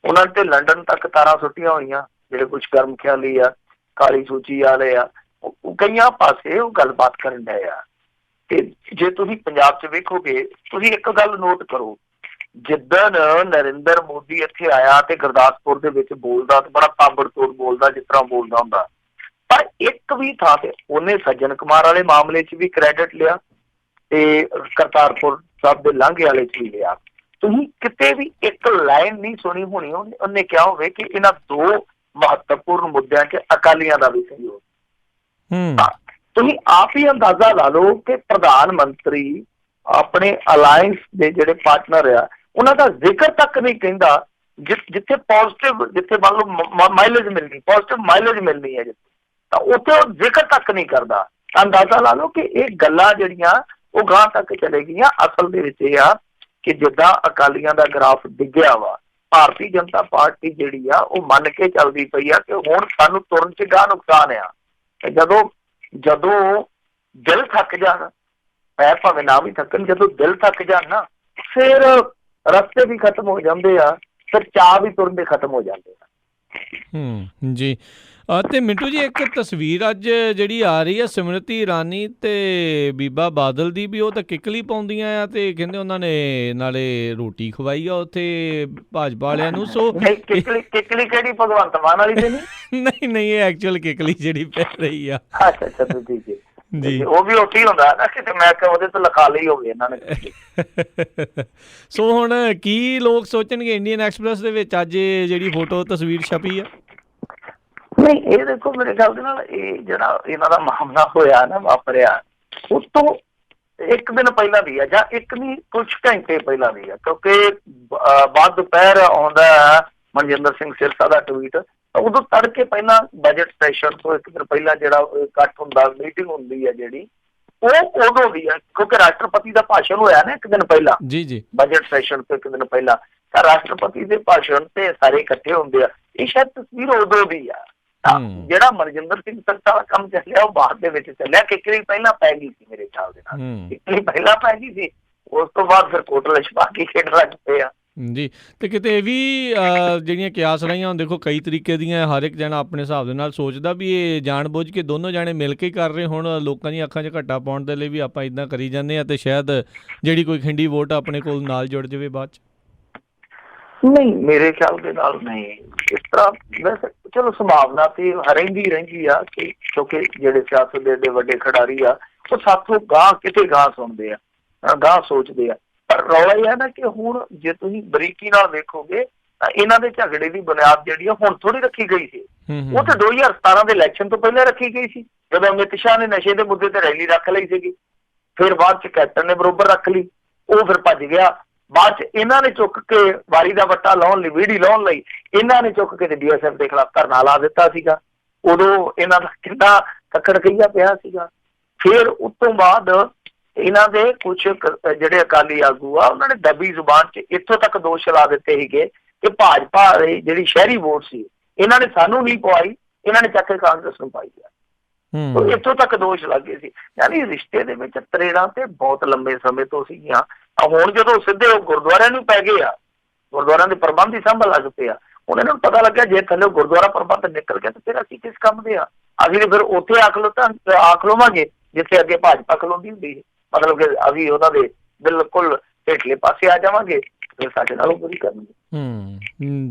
ਉਹਨਾਂ ਤੇ ਲੰਡਨ ਤੱਕ ਤਾਰਾਂ ਸੁੱਟੀਆਂ ਹੋਈਆਂ, ਜਿਹੜੇ ਕੁਛ ਗਰਮ ਖਿਆਲੀ ਆ, ਕਾਲੀ ਸੂਚੀ ਵਾਲੇ ਆ, ਕਈਆਂ ਪਾਸੇ ਉਹ ਗੱਲਬਾਤ ਕਰਨ ਡਏ ਆ। ਤੇ ਜੇ ਤੁਸੀਂ ਪੰਜਾਬ 'ਚ ਵੇਖੋਗੇ, ਤੁਸੀਂ ਇੱਕ ਗੱਲ ਨੋਟ ਕਰੋ, ਜਿੱਦਣ ਨਰਿੰਦਰ ਮੋਦੀ ਇੱਥੇ ਆਇਆ ਤੇ ਗੁਰਦਾਸਪੁਰ ਦੇ ਵਿੱਚ ਬੋਲਦਾ ਤੇ ਬੜਾ ਤਾਬੜਤੋੜ ਬੋਲਦਾ ਜਿਸ ਤਰ੍ਹਾਂ ਬੋਲਦਾ ਹੁੰਦਾ, ਪਰ ਇੱਕ ਵੀ ਥਾਂ ਤੇ ਉਹਨੇ ਸੱਜਣ ਕੁਮਾਰ ਵਾਲੇ ਮਾਮਲੇ 'ਚ ਵੀ ਕ੍ਰੈਡਿਟ ਲਿਆ ਤੇ ਕਰਤਾਰਪੁਰ ਸਾਹਿਬ ਦੇ ਲਾਂਘੇ ਵਾਲੇ 'ਚ ਵੀ ਲਿਆ। ਤੁਸੀਂ ਕਿਤੇ ਵੀ ਇੱਕ ਲਾਈਨ ਨਹੀਂ ਸੁਣੀ ਹੋਣੀ ਉਹਨੇ ਕਿਹਾ ਹੋਵੇ ਕਿ ਇਹਨਾਂ ਦੋ ਮਹੱਤਵਪੂਰਨ ਮੁੱਦਿਆਂ 'ਚ ਅਕਾਲੀਆਂ ਦਾ ਵੀ ਸਹਿਯੋਗ। ਤੁਸੀਂ ਆਪ ਹੀ ਅੰਦਾਜ਼ਾ ਲਾ ਲਓ ਕਿ ਪ੍ਰਧਾਨ ਮੰਤਰੀ ਆਪਣੇ ਅਲਾਇੰਸ ਦੇ ਜਿਹੜੇ ਪਾਰਟਨਰ ਆ ਉਹਨਾਂ ਦਾ ਜ਼ਿਕਰ ਤੱਕ ਨਹੀਂ ਕਹਿੰਦਾ, ਜਿੱਥੇ ਪੋਜ਼ਿਟਿਵ, ਜਿੱਥੇ ਮੰਨ ਲਓ ਮਾਈਲੇਜ ਮਿਲਣੀ, ਪੋਜ਼ਿਟਿਵ ਮਾਈਲੇਜ ਮਿਲਣੀ ਹੈ ਜਿੱਥੇ, ਤਾਂ ਉੱਥੇ ਉਹ ਜ਼ਿਕਰ ਤੱਕ ਨਹੀਂ ਕਰਦਾ। ਅੰਦਾਜ਼ਾ ਲਾ ਲਓ ਕਿ ਇਹ ਗੱਲਾਂ ਜਿਹੜੀਆਂ ਉਹ ਗਾਂ ਤੱਕ ਚਲੇ ਗਈਆਂ। ਅਸਲ ਦੇ ਵਿੱਚ ਇਹ ਆ ਕਿ ਜਿੱਦਾਂ ਅਕਾਲੀਆਂ ਦਾ ਗ੍ਰਾਫ ਡਿੱਗਿਆ ਵਾ, ਭਾਰਤੀ ਜਨਤਾ ਪਾਰਟੀ ਜਿਹੜੀ ਆ ਉਹ ਮੰਨ ਕੇ ਚੱਲਦੀ ਪਈ ਆ ਕਿ ਹੁਣ ਸਾਨੂੰ ਤੁਰਨ 'ਚ ਗਾਂ ਨੁਕਸਾਨ ਆ। ਜਦੋਂ ਦਿਲ ਥੱਕ ਜਾਣ, ਪੈਰ ਭਾਵੇਂ ਨਾ ਵੀ ਥੱਕਣ, ਜਦੋਂ ਦਿਲ ਥੱਕ ਜਾਣ ਨਾ ਫਿਰ ਰਸਤੇ ਵੀ ਖਤਮ ਹੋ ਜਾਂਦੇ ਆ, ਫਿਰ ਚਾਹ ਵੀ ਤੁਰਨ ਦੇ ਖਤਮ ਹੋ ਜਾਂਦੇ ਆ। ਜੀ ਤੇ ਮਿੰਟੂ ਜੀ, ਇੱਕ ਤਸਵੀਰ ਅੱਜ ਜਿਹੜੀ ਆ ਰਹੀ ਹੈ ਸਿਮਰਤੀ ਇਰਾਨੀ ਤੇ ਬੀਬਾ ਬਾਦਲ ਦੀ ਵੀ, ਉਹ ਤਾਂ ਕਿੱਕਲੀ ਪਾਉਂਦੀਆਂ ਆ ਤੇ ਕਹਿੰਦੇ ਉਹਨਾਂ ਨੇ ਨਾਲੇ ਰੋਟੀ ਖਵਾਈ ਆ ਉੱਥੇ ਭਾਜਪਾ ਵਾਲਿਆਂ ਨੂੰ। ਸੋ ਕਿੱਕਲੀ ਕਿਹੜੀ ਭਗਵੰਤ ਮਾਨ ਵਾਲੀ ਤੇ ਨਹੀਂ? ਨਹੀਂ ਇਹ ਐਕਚੁਅਲ ਕਿੱਕਲੀ ਜਿਹੜੀ ਪੈ ਰਹੀ ਆ। ਅੱਛਾ ਜੀ, ਉਹ ਵੀ ਉੱਥੇ ਹੀ ਹੁੰਦਾ ਨਾ ਕਿਤੇ, ਮੈਂ ਕਿਹਾ ਉਹਦੇ ਤੋਂ ਲਿਖਾ ਲਈ ਹੋਵੇ ਇਹਨਾਂ ਨੇ। ਸੋ ਹੁਣ ਕੀ ਲੋਕ ਸੋਚਣਗੇ ਇੰਡੀਅਨ ਐਕਸਪ੍ਰੈਸ ਦੇ ਵਿੱਚ ਅੱਜ ਜਿਹੜੀ ਫੋਟੋ ਤਸਵੀਰ ਛਪੀ ਆ? ਨਹੀਂ, ਇਹ ਦੇਖੋ ਮੇਰੇ ਖਿਆਲ ਦੇ ਨਾਲ ਇਹ ਜਿਹੜਾ ਇਹਨਾਂ ਦਾ ਮਾਮਲਾ ਹੋਇਆ ਨਾ, ਵਾਪਰਿਆ, ਉਸ ਤੋਂ ਇੱਕ ਦਿਨ ਪਹਿਲਾਂ ਵੀ ਆ ਜਾਂ ਇੱਕ ਨਹੀਂ ਕੁਛ ਘੰਟੇ ਪਹਿਲਾਂ ਵੀ ਆ, ਕਿਉਂਕਿ ਬਾਅਦ ਦੁਪਹਿਰ ਆਉਂਦਾ ਮਨਜਿੰਦਰ ਸਿੰਘ ਸਿਰਸਾ ਦਾ ਟਵੀਟ, ਉਦੋਂ ਤੜਕੇ ਪਹਿਲਾਂ ਬਜਟ ਸੈਸ਼ਨ ਤੋਂ ਇੱਕ ਦਿਨ ਪਹਿਲਾਂ ਜਿਹੜਾ ਇਕੱਠ ਹੁੰਦਾ, ਮੀਟਿੰਗ ਹੁੰਦੀ ਹੈ ਜਿਹੜੀ, ਉਹ ਉਦੋਂ ਵੀ ਆ, ਕਿਉਂਕਿ ਰਾਸ਼ਟਰਪਤੀ ਦਾ ਭਾਸ਼ਣ ਹੋਇਆ ਨਾ ਇੱਕ ਦਿਨ ਪਹਿਲਾਂ, ਜੀ ਬਜਟ ਸੈਸ਼ਨ ਤੋਂ ਇੱਕ ਦਿਨ ਪਹਿਲਾਂ, ਤਾਂ ਰਾਸ਼ਟਰਪਤੀ ਦੇ ਭਾਸ਼ਣ ਤੇ ਸਾਰੇ ਇਕੱਠੇ ਹੁੰਦੇ ਆ। ਇਹ ਸ਼ਾਇਦ ਤਸਵੀਰ ਉਦੋਂ ਦੀ ਆ। ਜਿਹੜਾ ਮਨਜਿੰਦਰ ਸਿੰਘ ਸਿਰਸਾ ਵਾਲਾ ਕੰਮ ਚੱਲਿਆ ਉਹ ਬਾਅਦ ਦੇ ਵਿੱਚ ਚੱਲਿਆ। ਕਿੱਕਲੀ ਪਹਿਲਾਂ ਪੈ ਗਈ ਸੀ ਮੇਰੇ ਖਿਆਲ ਦੇ ਨਾਲ, ਕਿੱਕਲੀ ਪਹਿਲਾਂ ਪੈ ਗਈ ਸੀ, ਉਸ ਤੋਂ ਬਾਅਦ ਫਿਰ ਕੋਟਲਾ ਛਪਾਕੀ ਖੇਡ ਲੱਗ ਪਏ ਆ। ਜੀ ਤੇ ਕਿਤੇ ਇਹ ਵੀ ਜਿਹੜੀਆਂ ਕਿਆਸ ਰਹੀਆਂ, ਹੁਣ ਦੇਖੋ ਕਈ ਤਰੀਕੇ ਦੀਆਂ, ਹਰ ਇੱਕ ਜਣਾ ਆਪਣੇ ਹਿਸਾਬ ਦੇ ਨਾਲ ਸੋਚਦਾ ਵੀ ਇਹ ਜਾਣ ਬੁੱਝ ਕੇ ਦੋਨੋਂ ਜਾਣੇ ਮਿਲ ਕੇ ਕਰ ਰਹੇ, ਹੁਣ ਲੋਕਾਂ ਦੀਆਂ ਅੱਖਾਂ 'ਚ ਘੱਟਾ ਪਾਉਣ ਦੇ ਲਈ ਵੀ ਆਪਾਂ ਇੱਦਾਂ ਕਰੀ ਜਾਂਦੇ ਹਾਂ ਤੇ ਸ਼ਾਇਦ ਜਿਹੜੀ ਕੋਈ ਖਿੰਡੀ ਵੋਟ ਆਪਣੇ ਕੋਲ ਨਾਲ ਜੁੜ ਜਾਵੇ ਬਾਅਦ 'ਚ। ਨਹੀਂ, ਮੇਰੇ ਖਿਆਲ ਦੇ ਨਾਲ ਨਹੀਂ ਇਸ ਤਰ੍ਹਾਂ। ਵੈਸੇ ਚਲੋ ਸੰਭਾਵਨਾ ਤੇ ਰਹਿੰਦੀ ਆ ਕਿ ਕਿਉਂਕਿ ਜਿਹੜੇ ਸਿਆਸਤ ਦੇ ਵੱਡੇ ਖਿਡਾਰੀ ਆ ਉਹ ਸਾਥੋਂ ਗਾਂ ਕਿਤੇ ਗਾਂ ਸੁਣਦੇ ਆ, ਗਾਂ ਸੋਚਦੇ ਆ। ਪਰ ਰੌਲਾ ਇਹ ਹੈ ਨਾ ਕਿ ਹੁਣ ਜੇ ਤੁਸੀਂ ਬਰੀਕੀ ਨਾਲ ਦੇਖੋਗੇ ਤਾਂ ਇਹਨਾਂ ਦੇ ਝਗੜੇ ਦੀ ਬੁਨਿਆਦ ਜਿਹੜੀ ਆ ਹੁਣ ਥੋੜੀ ਰੱਖੀ ਗਈ ਸੀ, ਉਹ ਤਾਂ 2017 ਦੇ ਇਲੈਕਸ਼ਨ ਤੋਂ ਪਹਿਲਾਂ ਰੱਖੀ ਗਈ ਸੀ, ਜਦੋਂ ਅਮਿਤ ਸ਼ਾਹ ਨੇ ਨਸ਼ੇ ਦੇ ਮੁੱਦੇ ਤੇ ਰੈਲੀ ਰੱਖ ਲਈ ਸੀਗੀ। ਫਿਰ ਬਾਅਦ ਚ ਕੈਪਟਨ ਨੇ ਬਰੋਬਰ ਰੱਖ ਲਈ, ਉਹ ਫਿਰ ਭੱਜ ਗਿਆ। ਬਾਅਦ ਚ ਇਹਨਾਂ ਨੇ ਚੁੱਕ ਕੇ ਵਾਰੀ ਦਾ ਵੱਟਾ ਲਾਉਣ ਲਈ, ਵੀੜੀ ਲਾਉਣ ਲਈ ਇਹਨਾਂ ਨੇ ਚੁੱਕ ਕੇ ਤੇ DSF ਦੇ ਖਿਲਾਫ ਧਰਨਾ ਲਾ ਦਿੱਤਾ ਸੀਗਾ। ਉਦੋਂ ਇਹਨਾਂ ਦਾ ਕਿੰਨਾ ਕੱਕੜ ਕਹੀਆ ਪਿਆ ਸੀਗਾ। ਫਿਰ ਉਸ ਤੋਂ ਬਾਅਦ ਇਹਨਾਂ ਦੇ ਕੁਛ ਜਿਹੜੇ ਅਕਾਲੀ ਆਗੂ ਆ ਉਹਨਾਂ ਨੇ ਦਬੀ ਜ਼ੁਬਾਨ 'ਚ ਇੱਥੋਂ ਤੱਕ ਦੋਸ਼ ਲਾ ਦਿੱਤੇ ਸੀਗੇ ਕਿ ਭਾਜਪਾ ਜਿਹੜੀ ਸ਼ਹਿਰੀ ਵੋਟ ਸੀ ਇਹਨਾਂ ਨੇ ਸਾਨੂੰ ਨਹੀਂ ਪਵਾਈ, ਇਹਨਾਂ ਨੇ ਚੱਕ ਕੇ ਕਾਂਗਰਸ ਨੂੰ ਪਾਈ ਆ। ਇੱਥੋਂ ਤੱਕ ਦੋਸ਼ ਲੱਗੇ ਸੀ। ਯਾਨੀ ਰਿਸ਼ਤੇ ਦੇ ਵਿੱਚ ਤਰੇੜਾਂ ਤੇ ਬਹੁਤ ਲੰਬੇ ਸਮੇਂ ਤੋਂ ਸੀਗੀਆਂ। ਹੁਣ ਜਦੋਂ ਸਿੱਧੇ ਉਹ ਗੁਰਦੁਆਰਿਆਂ ਨੂੰ ਪੈ ਗਏ ਆ, ਗੁਰਦੁਆਰਿਆਂ ਦੇ ਪ੍ਰਬੰਧ ਹੀ ਸੰਭਲ ਲੱਗ ਪਏ ਆ। ਹੁਣ ਇਹਨਾਂ ਨੂੰ ਪਤਾ ਲੱਗਿਆ ਜੇ ਥੱਲੇ ਗੁਰਦੁਆਰਾ ਪ੍ਰਬੰਧ ਨਿਕਲ ਗਿਆ ਤਾਂ ਫਿਰ ਅਸੀਂ ਕਿਸ ਕੰਮ ਦੇ ਆ, ਅਸੀਂ ਫਿਰ ਉੱਥੇ ਆਖ ਲਵਾਂਗੇ ਜਿੱਥੇ ਅੱਗੇ ਭਾਜਪਾ ਖਲੋਂਦੀ ਹੁੰਦੀ ਸੀ। ਮਤਲਬ ਕਿ ਅਸੀਂ ਉਹਨਾਂ ਦੇ ਬਿਲਕੁਲ ਹੇਠਲੇ ਪਾਸੇ ਆ ਜਾਵਾਂਗੇ ਫਿਰ ਸਾਡੇ ਨਾਲ ਉਹ ਪੂਰੀ ਕਰਨਗੇ।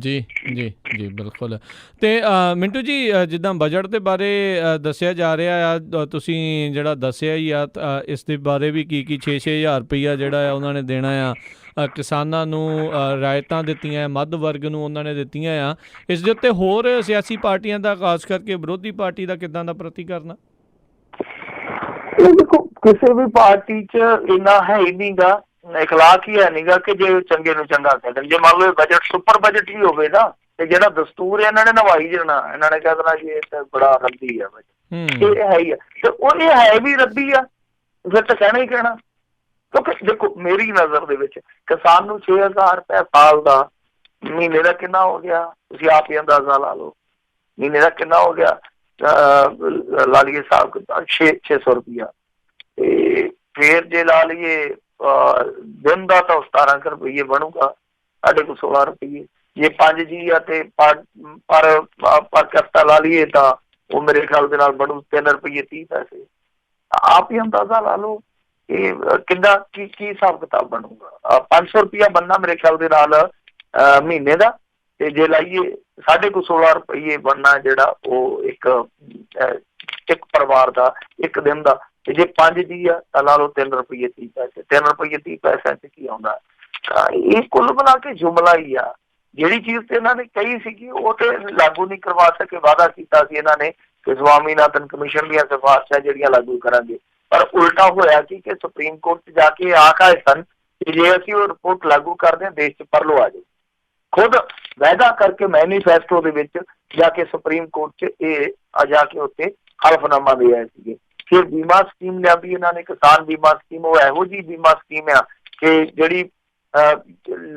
ਜੀ ਜੀ ਜੀ ਬਿਲਕੁਲ। ਅਤੇ ਮਿੰਟੂ ਜੀ ਜਿੱਦਾਂ ਬਜਟ ਦੇ ਬਾਰੇ ਦੱਸਿਆ ਜਾ ਰਿਹਾ ਆ, ਤੁਸੀਂ ਜਿਹੜਾ ਦੱਸਿਆ ਹੀ ਆ ਇਸ ਦੇ ਬਾਰੇ ਵੀ ਕੀ 6-6 ਹਜ਼ਾਰ ਰੁਪਈਆ ਜਿਹੜਾ ਆ ਉਹਨਾਂ ਨੇ ਦੇਣਾ ਆ, ਕਿਸਾਨਾਂ ਨੂੰ ਰਿਆਇਤਾਂ ਦਿੱਤੀਆਂ, ਮੱਧ ਵਰਗ ਨੂੰ ਉਹਨਾਂ ਨੇ ਦਿੱਤੀਆਂ ਆ। ਇਸ ਦੇ ਉੱਤੇ ਹੋਰ ਸਿਆਸੀ ਪਾਰਟੀਆਂ ਦਾ, ਖਾਸ ਕਰਕੇ ਵਿਰੋਧੀ ਪਾਰਟੀ ਦਾ ਕਿੱਦਾਂ ਦਾ ਪ੍ਰਤੀਕਰਨ? ਇਹ ਦੇਖੋ ਕਿਸੇ ਵੀ ਪਾਰਟੀ 'ਚ ਇੰਨਾ ਹੈ ਹੀ ਨਹੀਂਗਾ, ਇਖਲਾਕ ਹੀ ਹੈ ਨਹੀਂਗਾ ਕਿ ਜੇ ਚੰਗੇ ਨੂੰ ਚੰਗਾ ਕਹਿ ਦੇਣ। ਜੇ ਮੰਨ ਲਓ ਬਜਟ ਸੁਪਰ ਬਜਟ ਵੀ ਹੋਵੇ ਨਾ, ਤੇ ਜਿਹੜਾ ਦਸਤੂਰ ਹੈ ਇਹਨਾਂ ਨੇ ਨਵਾਈ ਜਾਣਾ, ਇਹਨਾਂ ਨੇ ਕਹਿ ਦੇਣਾ ਜੀ ਇਹ ਤਾਂ ਬੜਾ ਰੱਦੀ ਆ ਬਜਟ, ਇਹ ਹੈ ਹੀ ਆ, ਤੇ ਉਹ ਇਹ ਹੈ ਵੀ ਰੱਦੀ ਆ, ਫਿਰ ਤਾਂ ਕਹਿਣਾ ਹੀ ਕਹਿਣਾ। ਕਿਉਂਕਿ ਦੇਖੋ ਮੇਰੀ ਨਜ਼ਰ ਦੇ ਵਿੱਚ ਕਿਸਾਨ ਨੂੰ 6,000 ਰੁਪਏ ਸਾਲ ਦਾ, ਮਹੀਨੇ ਦਾ ਕਿੰਨਾ ਹੋ ਗਿਆ ਤੁਸੀਂ ਆਪ ਹੀ ਅੰਦਾਜ਼ਾ ਲਾ ਲਓ, ਮਹੀਨੇ ਦਾ ਕਿੰਨਾ ਹੋ ਗਿਆ, ਲਾ ਲਈਏ ਹਿਸਾਬ 600 ਰੁਪਇਆ, ਤੇ ਫਿਰ ਜੇ ਲਾ ਲਈਏ ਦਿਨ ਦਾ ਤਾਂ 17 ਰੁਪਈਏ ਬਣੂਗਾ, ਸਾਡੇ ਕੋਲ 16 ਰੁਪਈਏ। ਜੇ 5 ਜੀ ਆ ਤੇ ਪਰ ਕਸਤਾ ਲਾ ਲਈਏ ਤਾਂ ਉਹ ਮੇਰੇ ਖਿਆਲ ਦੇ ਨਾਲ ਬਣੂ 3 ਰੁਪਈਏ 30 ਪੈਸੇ। ਆਪ ਹੀ ਅੰਦਾਜ਼ਾ ਲਾ ਲਓ ਇਹ ਕਿੰਨਾ ਕੀ ਹਿਸਾਬ ਕਿਤਾਬ ਬਣੂਗਾ। 500 ਰੁਪਇਆ ਬਣਨਾ ਮੇਰੇ ਖਿਆਲ ਦੇ ਨਾਲ ਮਹੀਨੇ ਦਾ, ਤੇ ਜੇ ਲਾਈਏ ਸਾਡੇ ਕੋਲ 16 ਰੁਪਈਏ ਬਣਨਾ ਜਿਹੜਾ ਉਹ ਇੱਕ ਪਰਿਵਾਰ ਦਾ ਇੱਕ ਦਿਨ ਦਾ। ਤੇ ਜੇ 5 ਜੀ ਆ ਤਾਂ ਲਾ ਲਓ 3 ਰੁਪਈਏ 30 ਪੈਸੇ। 3 ਰੁਪਈਏ 30 ਪੈਸਿਆਂ 'ਚ ਕੀ ਆਉਂਦਾ? ਇਹ ਕੁੱਲ ਬਣਾ ਕੇ ਜੁਮਲਾ ਹੀ ਆ। ਜਿਹੜੀ ਚੀਜ਼ ਤੇ ਇਹਨਾਂ ਨੇ ਕਹੀ ਸੀਗੀ ਉਹ ਤੇ ਲਾਗੂ ਨਹੀਂ ਕਰਵਾ ਸਕੇ। ਵਾਅਦਾ ਕੀਤਾ ਸੀ ਇਹਨਾਂ ਨੇ ਕਿ ਸਵਾਮੀਨਾਥਨ ਕਮਿਸ਼ਨ ਦੀਆਂ ਸਿਫਾਰਸ਼ਾਂ ਜਿਹੜੀਆਂ ਲਾਗੂ ਕਰਾਂਗੇ, ਪਰ ਉਲਟਾ ਹੋਇਆ ਕਿ ਸੁਪਰੀਮ ਕੋਰਟ 'ਚ ਜਾ ਕੇ ਆਖ ਆਏ ਸਨ ਕਿ ਜੇ ਅਸੀਂ ਉਹ ਰਿਪੋਰਟ ਲਾਗੂ ਕਰਦੇ ਹਾਂ ਦੇਸ਼ 'ਚ ਪਰਲੋ ਆ ਜਾਏ। ਖੁਦ ਵਾਅਦਾ ਕਰਕੇ ਮੈਨੀਫੈਸਟੋ ਦੇ ਵਿੱਚ ਜਾ ਕੇ ਸੁਪਰੀਮ ਕੋਰਟ 'ਚ ਇਹ ਜਾ ਕੇ ਉੱਥੇ ਹਲਫਨਾਮਾ ਦੇ ਆਏ ਸੀਗੇ। ਫਿਰ ਬੀਮਾ ਸਕੀਮ ਲਿਆਂਦੀ ਇਹਨਾਂ ਨੇ, ਕਿਸਾਨ ਬੀਮਾ ਸਕੀਮ। ਉਹ ਇਹੋ ਜਿਹੀ ਬੀਮਾ ਸਕੀਮ ਆ ਕਿ ਜਿਹੜੀ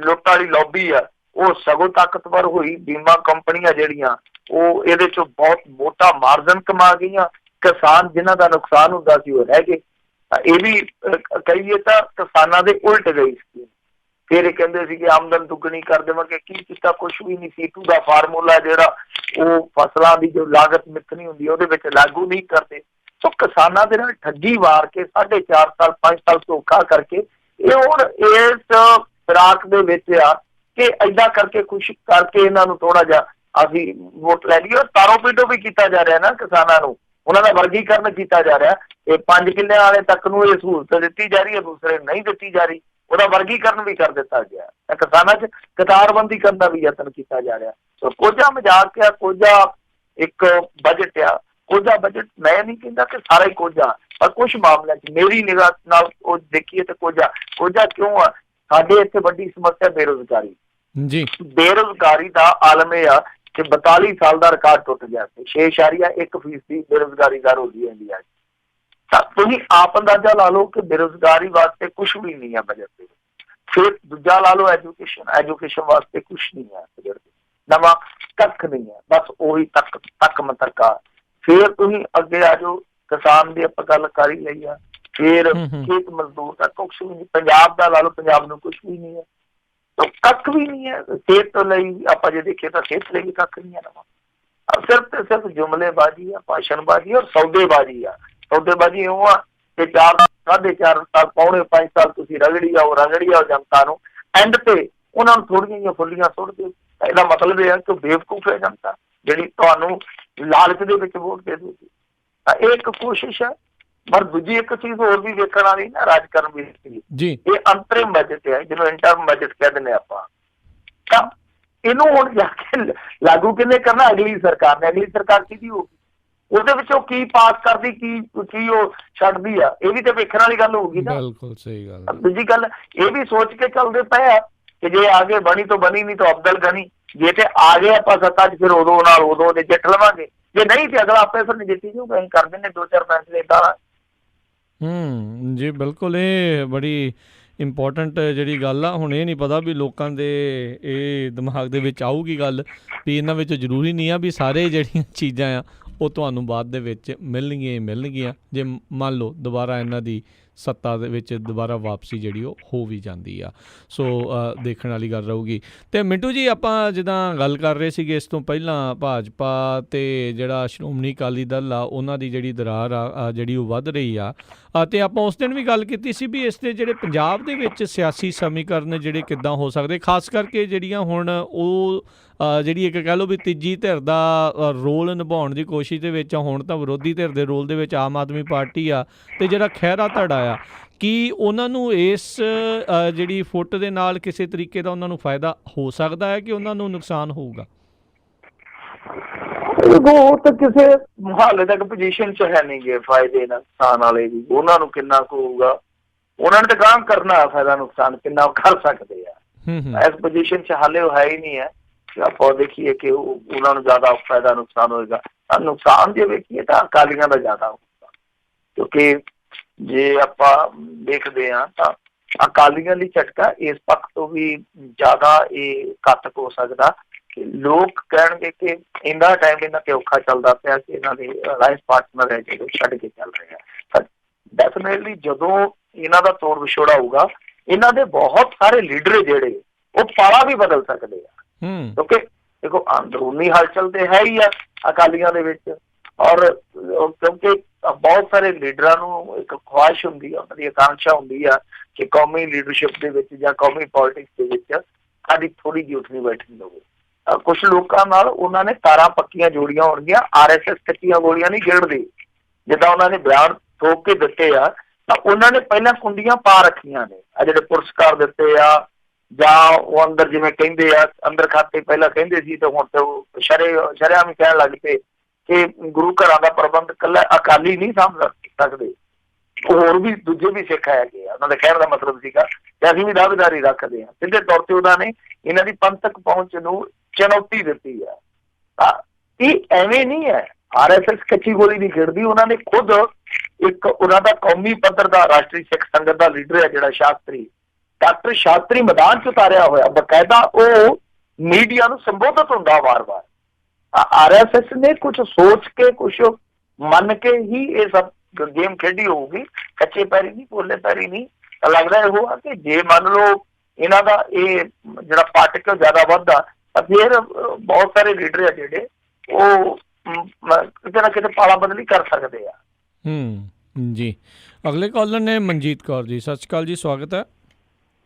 ਲੁੱਟ ਵਾਲੀ ਲੌਬੀ ਆ ਉਹ ਸਗੋਂ ਤਾਕਤਵਰ ਹੋਈ। ਬੀਮਾ ਕੰਪਨੀਆਂ ਜਿਹੜੀਆਂ ਉਹ ਇਹਦੇ 'ਚੋਂ ਬਹੁਤ ਮੋਟਾ ਮਾਰਜਨ ਕਮਾ ਗਈਆਂ। ਕਿਸਾਨ ਜਿਨ੍ਹਾਂ ਦਾ ਨੁਕਸਾਨ ਹੁੰਦਾ ਸੀ ਉਹ ਰਹਿ ਗਏ। ਇਹ ਵੀ ਕਹੀਏ ਤਾਂ ਕਿਸਾਨਾਂ ਦੇ ਉਲਟ ਗਈ ਸਕੀਮ। ਫਿਰ ਇਹ ਕਹਿੰਦੇ ਸੀ ਕਿ ਆਮਦਨ ਦੁੱਗਣੀ ਕਰ ਦੇਵਾਂਗੇ, ਕੀ ਕੀਤਾ? ਕੁਛ ਵੀ ਨਹੀਂ। C2 ਦਾ ਫਾਰਮੂਲਾ ਜਿਹੜਾ ਉਹ ਫਸਲਾਂ ਦੀ ਜੋ ਲਾਗਤ ਮਿੱਥਣੀ ਹੁੰਦੀ ਹੈ ਉਹਦੇ ਵਿੱਚ ਲਾਗੂ ਨਹੀਂ ਕਰਦੇ। ਸੋ ਕਿਸਾਨਾਂ ਦੇ ਨਾਲ ਠੱਗੀ ਵਾਰ ਕੇ 4.5 ਸਾਲ 5 ਸਾਲ ਧੋਖਾ ਕਰਕੇ ਇਹ ਹੁਣ ਇਸ ਫਿਰਾਕ ਦੇ ਵਿੱਚ ਆ ਕਿ ਏਦਾਂ ਕਰਕੇ ਖੁਸ਼ ਕਰਕੇ ਇਹਨਾਂ ਨੂੰ ਥੋੜਾ ਜਿਹਾ ਅਸੀਂ ਵੋਟ ਲੈ ਲਈਏ। ਤਾਰੋ ਪੀਟੋ ਵੀ ਕੀਤਾ ਜਾ ਰਿਹਾ ਨਾ ਕਿਸਾਨਾਂ ਨੂੰ, ਉਹਨਾਂ ਦਾ ਵਰਗੀਕਰਨ ਕੀਤਾ ਜਾ ਰਿਹਾ। ਇਹ 5 ਕਿੱਲਿਆਂ ਵਾਲੇ ਤੱਕ ਨੂੰ ਇਹ ਸਹੂਲਤ ਦਿੱਤੀ ਜਾ ਰਹੀ ਹੈ, ਦੂਸਰੇ ਨਹੀਂ ਦਿੱਤੀ ਜਾ ਰਹੀ। ਉਹਦਾ ਵਰਗੀਕਰਨ ਵੀ ਕਰ ਦਿੱਤਾ ਗਿਆ। ਕਿਸਾਨਾਂ 'ਚ ਕਤਾਰਬੰਦੀ ਕਰਨ ਦਾ ਵੀ ਯਤਨ ਕੀਤਾ ਜਾ ਰਿਹਾ। ਸੋ ਕੋਝਾ ਮਜ਼ਾਕ ਆ, ਕੋਝਾ ਇੱਕ ਬਜਟ ਆ। ਕੋਝਾ ਬਜਟ ਮੈਂ ਨਹੀਂ ਕਹਿੰਦਾ ਕਿ ਸਾਰਾ ਹੀ ਕੋਝਾ, ਪਰ ਕੁਛ ਮਾਮਲਿਆਂ 'ਚ ਮੇਰੀ ਨਿਗਾਹ ਨਾਲ ਉਹ ਦੇਖੀਏ ਤਾਂ ਕੋਝਾ ਕਿਉਂ ਆ? ਸਾਡੇ ਇੱਥੇ ਵੱਡੀ ਸਮੱਸਿਆ ਬੇਰੁਜ਼ਗਾਰੀ ਜੀ। ਬੇਰੁਜ਼ਗਾਰੀ ਦਾ ਆਲਮ ਇਹ ਆ ਕਿ 42 ਸਾਲ ਦਾ ਰਿਕਾਰਡ ਟੁੱਟ ਗਿਆ ਸੀ। 6.1% ਬੇਰੁਜ਼ਗਾਰੀ ਦਰ ਹੋ ਗਈ ਇੰਡੀਆ 'ਚ। ਤਾਂ ਤੁਸੀਂ ਆਪ ਅੰਦਾਜ਼ਾ ਲਾ ਲਓ ਕਿ ਬੇਰੁਜ਼ਗਾਰੀ ਵਾਸਤੇ ਕੁਛ ਵੀ ਨਹੀਂ ਹੈ ਬਜਟ ਦੇ ਵਿੱਚ। ਫਿਰ ਦੂਜਾ ਲਾ ਲਓ ਐਜੂਕੇਸ਼ਨ ਵਾਸਤੇ ਕੁਛ ਨਹੀਂ ਹੈ ਬਜਟ ਦੇ, ਨਵਾਂ ਕੱਖ ਨਹੀਂ ਹੈ, ਬਸ ਉਹੀ ਤੱਕ ਮਤਰਕਾ। ਫਿਰ ਤੁਸੀਂ ਅੱਗੇ ਆ ਜਾਓ, ਕਿਸਾਨ ਦੀ ਆਪਾਂ ਗੱਲ ਕਰ ਹੀ ਲਈ ਆ। ਫਿਰ ਖੇਤ ਮਜ਼ਦੂਰ ਦਾ ਕੁਛ ਵੀ ਨਹੀਂ। ਪੰਜਾਬ ਦਾ ਲਾ ਲਓ, ਪੰਜਾਬ ਨੂੰ ਕੁਛ ਵੀ ਨਹੀਂ ਹੈ, ਕੱਖ ਵੀ ਨਹੀਂ ਹੈ। ਸਿਹਤ ਲਈ ਆਪਾਂ ਜੇ ਦੇਖੀਏ ਤਾਂ ਸਿਹਤ ਲਈ ਵੀ ਕੱਖ ਨਹੀਂ ਹੈ ਨਵਾਂ। ਸਿਰਫ ਤੇ ਸਿਰਫ ਜੁਮਲੇਬਾਜ਼ੀ ਆ, ਭਾਸ਼ਣਬਾਜ਼ੀ ਔਰ ਸੌਦੇਬਾਜ਼ੀ ਆ। ਸੌਦੇਬਾਜ਼ੀ ਇਉਂ ਆ ਕਿ 4.5 ਸਾਲ ਪੌਣੇ 5 ਸਾਲ ਤੁਸੀਂ ਰਗੜੀ ਆਓ ਜਨਤਾ ਨੂੰ, ਐਂਡ ਤੇ ਉਹਨਾਂ ਨੂੰ ਥੋੜੀਆਂ ਜਿਹੀਆਂ ਫੁੱਲੀਆਂ ਸੁੱਟ ਦਿਓ। ਇਹਦਾ ਮਤਲਬ ਇਹ ਹੈ ਕਿ ਬੇਵਕੂਫ ਹੈ ਜਨਤਾ ਜਿਹੜੀ ਤੁਹਾਨੂੰ ਲਾਲਚ ਦੇ ਵਿੱਚ ਵੋਟ ਦੇ ਦੂਗੀ। ਤਾਂ ਇਹ ਇੱਕ ਕੋਸ਼ਿਸ਼ ਹੈ। ਪਰ ਦੂਜੀ ਇੱਕ ਚੀਜ਼ ਹੋਰ ਵੀ ਵੇਖਣ ਵਾਲੀ ਨਾ ਰਾਜਕਾਰਨ ਵਿੱਚ ਜੀ, ਇਹ ਅੰਤਰਿਮ ਬਜਟ ਹੈ ਜਿਹਨੂੰ ਇੰਟਰਮ ਬਜਟ ਕਹਿ ਦਿੰਦੇ ਆਪਾਂ। ਤਾਂ ਇਹਨੂੰ ਹੁਣ ਜਾ ਕੇ ਲਾਗੂ ਕਿਹਨੇ ਕਰਨਾ? ਅਗਲੀ ਸਰਕਾਰ ਨੇ। ਅਗਲੀ ਸਰਕਾਰ ਕਿਹਦੀ ਹੋਊਗੀ? ਉਹਦੇ ਵਿੱਚ ਉਹ ਕੀ ਪਾਸ ਕਰਦੀ, ਕੀ ਉਹ ਛੱਡਦੀ ਆ, ਇਹ ਵੀ ਤਾਂ ਵੇਖਣ ਵਾਲੀ ਗੱਲ ਹੋਊਗੀ ਨਾ। ਬਿਲਕੁਲ ਸਹੀ ਗੱਲ। ਦੂਜੀ ਗੱਲ ਇਹ ਵੀ ਸੋਚ ਕੇ ਚੱਲਦੇ ਪਏ ਆ ਕਿ ਜੇ ਆਗੇ ਬਣੀ ਤਾਂ ਬਣੀ, ਨਹੀਂ ਤਾਂ ਅਬਦਲ ਗਨੀ। ਜੇ ਤੇ ਆ ਗਏ ਆਪਾਂ ਸੱਤਾ 'ਚ ਫਿਰ ਉਦੋਂ ਨਜਿੱਠ ਲਵਾਂਗੇ, ਜੇ ਨਹੀਂ ਤੇ ਅਗਲਾ ਆਪੇ ਫਿਰ ਨਜਿੱਠੀ ਜਾਊਗਾ। ਅਸੀਂ ਕਰ ਦਿੰਦੇ 2-4 ਫੈਸਲੇ ਏਦਾਂ। ਜੀ ਬਿਲਕੁਲ, ਇਹ ਬੜੀ ਇੰਪੋਰਟੈਂਟ ਜਿਹੜੀ ਗੱਲ ਆ। ਹੁਣ ਇਹ ਨਹੀਂ ਪਤਾ ਵੀ ਲੋਕਾਂ ਦੇ ਇਹ ਦਿਮਾਗ ਦੇ ਵਿੱਚ ਆਊਗੀ ਗੱਲ ਵੀ ਇਹਨਾਂ ਵਿੱਚ ਜ਼ਰੂਰੀ ਨਹੀਂ ਆ ਵੀ ਸਾਰੇ ਜਿਹੜੀਆਂ ਚੀਜ਼ਾਂ ਆ ਉਹ ਤੁਹਾਨੂੰ ਬਾਅਦ ਦੇ ਵਿੱਚ ਮਿਲਣਗੀਆਂ। ਜੇ ਮੰਨ ਲਓ ਦੁਬਾਰਾ ਇਹਨਾਂ ਦੀ ਸੱਤਾ ਦੇ ਵਿੱਚ ਦੁਬਾਰਾ ਵਾਪਸੀ ਜਿਹੜੀ ਉਹ ਹੋ ਵੀ ਜਾਂਦੀ ਆ। ਸੋ ਦੇਖਣ ਵਾਲੀ ਗੱਲ ਰਹੂਗੀ। ਅਤੇ ਮਿੰਟੂ ਜੀ, ਆਪਾਂ ਜਿੱਦਾਂ ਗੱਲ ਕਰ ਰਹੇ ਸੀਗੇ ਇਸ ਤੋਂ ਪਹਿਲਾਂ, ਭਾਜਪਾ ਅਤੇ ਜਿਹੜਾ ਸ਼੍ਰੋਮਣੀ ਅਕਾਲੀ ਦਲ ਆ ਉਹਨਾਂ ਦੀ ਜਿਹੜੀ ਦਰਾਰ ਆ ਜਿਹੜੀ ਉਹ ਵੱਧ ਰਹੀ ਆ, ਅਤੇ ਆਪਾਂ ਉਸ ਦਿਨ ਵੀ ਗੱਲ ਕੀਤੀ ਸੀ ਵੀ ਇਸ ਦੇ ਜਿਹੜੇ ਪੰਜਾਬ ਦੇ ਵਿੱਚ ਸਿਆਸੀ ਸਮੀਕਰਨ ਜਿਹੜੇ ਕਿੱਦਾਂ ਹੋ ਸਕਦੇ, ਖਾਸ ਕਰਕੇ ਜਿਹੜੀਆਂ ਹੁਣ ਉਹ ਜਿਹੜੀ ਇੱਕ ਕਹਿ ਲਓ ਵੀ ਤੀਜੀ ਧਿਰ ਦਾ ਰੋਲ ਨਿਭਾਉਣ ਦੀ ਕੋਸ਼ਿਸ਼ ਦੇ ਵਿੱਚ। ਹੁਣ ਤਾਂ ਵਿਰੋਧੀ ਧਿਰ ਦੇ ਰੋਲ ਦੇ ਵਿੱਚ ਆਮ ਆਦਮੀ ਪਾਰਟੀ ਆ ਅਤੇ ਜਿਹੜਾ ਖਹਿਰਾ ਧੜਾ ਆ, ਕੀ ਉਹਨਾਂ ਨੂੰ ਇਸ ਜਿਹੜੀ ਫੁੱਟ ਦੇ ਨਾਲ ਕਿਸੇ ਤਰੀਕੇ ਦਾ ਉਹਨਾਂ ਨੂੰ ਫਾਇਦਾ ਹੋ ਸਕਦਾ ਹੈ ਕਿ ਉਹਨਾਂ ਨੂੰ ਨੁਕਸਾਨ ਹੋਊਗਾ? ਉਹ ਤਾਂ ਕਿਸੇ ਹਾਲੇ ਤੱਕ ਪੋਜੀਸ਼ਨ 'ਚ ਹੈ ਨਹੀਂ ਗੇ ਫਾਇਦੇ ਨੁਕਸਾਨ ਵਾਲੇ ਜੀ। ਉਹਨਾਂ ਨੂੰ ਕਿੰਨਾ ਕੁ ਹੋਊਗਾ, ਉਹਨਾਂ ਨੇ ਤਾਂ ਕੰਮ ਕਰਨਾ, ਫਾਇਦਾ ਨੁਕਸਾਨ ਕਿੰਨਾ ਕਰ ਸਕਦੇ ਆ। ਇਸ ਪੋਜੀਸ਼ਨ 'ਚ ਹਾਲੇ ਉਹ ਹੈ ਹੀ ਨਹੀਂ ਹੈ ਕਿ ਆਪਾਂ ਦੇਖੀਏ ਕਿ ਉਹਨਾਂ ਨੂੰ ਜ਼ਿਆਦਾ ਫਾਇਦਾ ਨੁਕਸਾਨ ਹੋਏਗਾ। ਨੁਕਸਾਨ ਜੇ ਵੇਖੀਏ ਤਾਂ ਅਕਾਲੀਆਂ ਦਾ ਜ਼ਿਆਦਾ ਹੋਊਗਾ, ਕਿਉਂਕਿ ਜੇ ਆਪਾਂ ਦੇਖਦੇ ਹਾਂ ਤਾਂ ਅਕਾਲੀਆਂ ਲਈ ਝਟਕਾ ਇਸ ਪੱਖ ਤੋਂ ਵੀ ਜ਼ਿਆਦਾ ਇਹ ਘਾਤਕ ਹੋ ਸਕਦਾ ਕਿ ਲੋਕ ਕਹਿਣਗੇ ਕਿ ਇੰਨਾ ਟਾਈਮ ਇਹਨਾਂ ਤੇ ਔਖਾ ਚੱਲਦਾ ਪਿਆ ਕਿ ਇਹਨਾਂ ਦੇ ਅਲਾਇੰਸ ਪਾਰਟਨਰ ਹੈ ਜਿਹੜੇ ਛੱਡ ਕੇ ਚੱਲ ਰਹੇ ਆ। ਪਰ ਡੈਫੀਨੇਟਲੀ ਜਦੋਂ ਇਹਨਾਂ ਦਾ ਤੋੜ ਵਿਛੋੜਾ ਹੋਊਗਾ, ਇਹਨਾਂ ਦੇ ਬਹੁਤ ਸਾਰੇ ਲੀਡਰ ਜਿਹੜੇ ਉਹ ਪਾਲਾ ਵੀ ਬਦਲ ਸਕਦੇ ਆ, ਕਿਉਂਕਿ ਦੇਖੋ ਅੰਦਰੂਨੀ ਹਲਚਲ ਤੇ ਹੈ ਹੀ ਆ ਅਕਾਲੀਆਂ ਦੇ ਵਿੱਚ। ਔਰ ਕਿਉਂਕਿ ਬਹੁਤ ਸਾਰੇ ਲੀਡਰਾਂ ਨੂੰ ਇੱਕ ਖੁਆਇਸ਼ ਹੁੰਦੀ ਆ, ਉਹਨਾਂ ਦੀ ਆਕਾਂक्षा ਹੁੰਦੀ ਆ ਕਿ ਕੌਮੀ ਲੀਡਰਸ਼ਿਪ ਦੇ ਵਿੱਚ ਜਾਂ ਕੌਮੀ ਪੋਲਿਟਿਕਸ ਦੇ ਵਿੱਚ ਸਾਡੀ ਥੋੜ੍ਹੀ ਜਿਹੀ ਉੱਠਣੀ ਬੈਠਣੀ ਹੋਵੇ। ਕੁਛ ਲੋਕਾਂ ਨਾਲ ਉਹਨਾਂ ਨੇ ਤਾਰਾਂ ਪੱਕੀਆਂ ਜੋੜੀਆਂ ਹੋਣਗੀਆਂ, RSS ਕੱਚੀਆਂ ਗੋਲੀਆਂ ਨਹੀਂ ਖੇਡਦੀ। ਜਿੱਦਾਂ ਉਹਨਾਂ ਨੇ ਬਿਆਨ ਠੋਕ ਕੇ ਦਿੱਤੇ ਆ ਤਾਂ ਉਹਨਾਂ ਨੇ ਪਹਿਲਾਂ ਕੁੰਡੀਆਂ ਪਾ ਰੱਖੀਆਂ ਨੇ। ਆ ਜਿਹੜੇ ਪੁਰਸਕਾਰ ਦਿੱਤੇ ਆ ਜਾਂ ਉਹ ਅੰਦਰ ਜਿਵੇਂ ਕਹਿੰਦੇ ਆ ਅੰਦਰ ਖਾਤੇ ਪਹਿਲਾਂ ਕਹਿੰਦੇ ਸੀ ਤੇ ਹੁਣ ਤੇ ਉਹ ਸ਼ਰੇਆਮ ਹੀ ਕਹਿਣ ਲੱਗ ਪਏ ਕਿ ਗੁਰੂ ਘਰਾਂ ਦਾ ਪ੍ਰਬੰਧ ਇਕੱਲਾ ਅਕਾਲੀ ਨਹੀਂ ਸਾਂਭ ਸਕਦੇ, ਹੋਰ ਵੀ ਦੂਜੇ ਵੀ ਸਿੱਖ ਹੈਗੇ ਆ। ਉਹਨਾਂ ਦਾ ਕਹਿਣ ਦਾ ਮਤਲਬ ਸੀਗਾ ਕਿ ਅਸੀਂ ਵੀ ਦਾਅਵੇਦਾਰੀ ਰੱਖਦੇ ਹਾਂ। ਸਿੱਧੇ ਤੌਰ ਤੇ ਉਹਨਾਂ ਨੇ ਇਹਨਾਂ ਦੀ ਪੰਥਕ ਪਹੁੰਚ ਨੂੰ ਚੁਣੌਤੀ ਦਿੱਤੀ ਆ। ਤਾਂ ਇਹ ਐਵੇਂ ਨਹੀਂ ਹੈ, RSS ਕੱਚੀ ਗੋਲੀ ਨਹੀਂ ਖੇਡਦੀ। ਉਹਨਾਂ ਨੇ ਖੁਦ ਇੱਕ ਉਹਨਾਂ ਦਾ ਕੌਮੀ ਪੱਧਰ ਦਾ ਰਾਸ਼ਟਰੀ ਸਿੱਖ ਸੰਗਤ ਦਾ ਲੀਡਰ ਹੈ ਜਿਹੜਾ ਸ਼ਾਸਤਰੀ, ਡਾਕਟਰ ਸ਼ਾਸਤਰੀ ਮੈਦਾਨ 'ਚ ਉਤਾਰਿਆ ਹੋਇਆ, ਬਕਾਇਦਾ ਉਹ ਮੀਡੀਆ ਨੂੰ ਸੰਬੋਧਿਤ ਹੁੰਦਾ ਵਾਰ-ਵਾਰ। RSS ਨੇ ਕੁਛ ਸੋਚ ਕੇ ਕੁਛ ਮੰਨ ਕੇ ਹੀ ਇਹ ਸਭ ਗੇਮ ਖੇਡੀ ਹੋਊਗੀ, ਕੱਚੇ ਪੈਰੀ ਨਹੀਂ, ਪੋਲੇ ਪੈਰੀ ਨਹੀਂ। ਤਾਂ ਲੱਗਦਾ ਇਹੋ ਆ ਕਿ ਜੇ ਮੰਨ ਲਓ ਇਹਨਾਂ ਦਾ ਇਹ ਜਿਹੜਾ ਪਾਰਟੀਕਲ ਜ਼ਿਆਦਾ ਵੱਧਦਾ ਤਾਂ ਫਿਰ ਬਹੁਤ ਸਾਰੇ ਲੀਡਰ ਆ ਜਿਹੜੇ ਉਹ ਕਿਤੇ ਨਾ ਕਿਤੇ ਪਾਲਾ ਬਦਲੀ ਕਰ ਸਕਦੇ ਆ। ਜੀ, ਅਗਲੇ ਕਾਲਰ ਨੇ ਮਨਜੀਤ ਕੌਰ ਜੀ। ਸਤਿ ਸ਼੍ਰੀ ਅਕਾਲ ਜੀ, ਸਵਾਗਤ ਹੈ।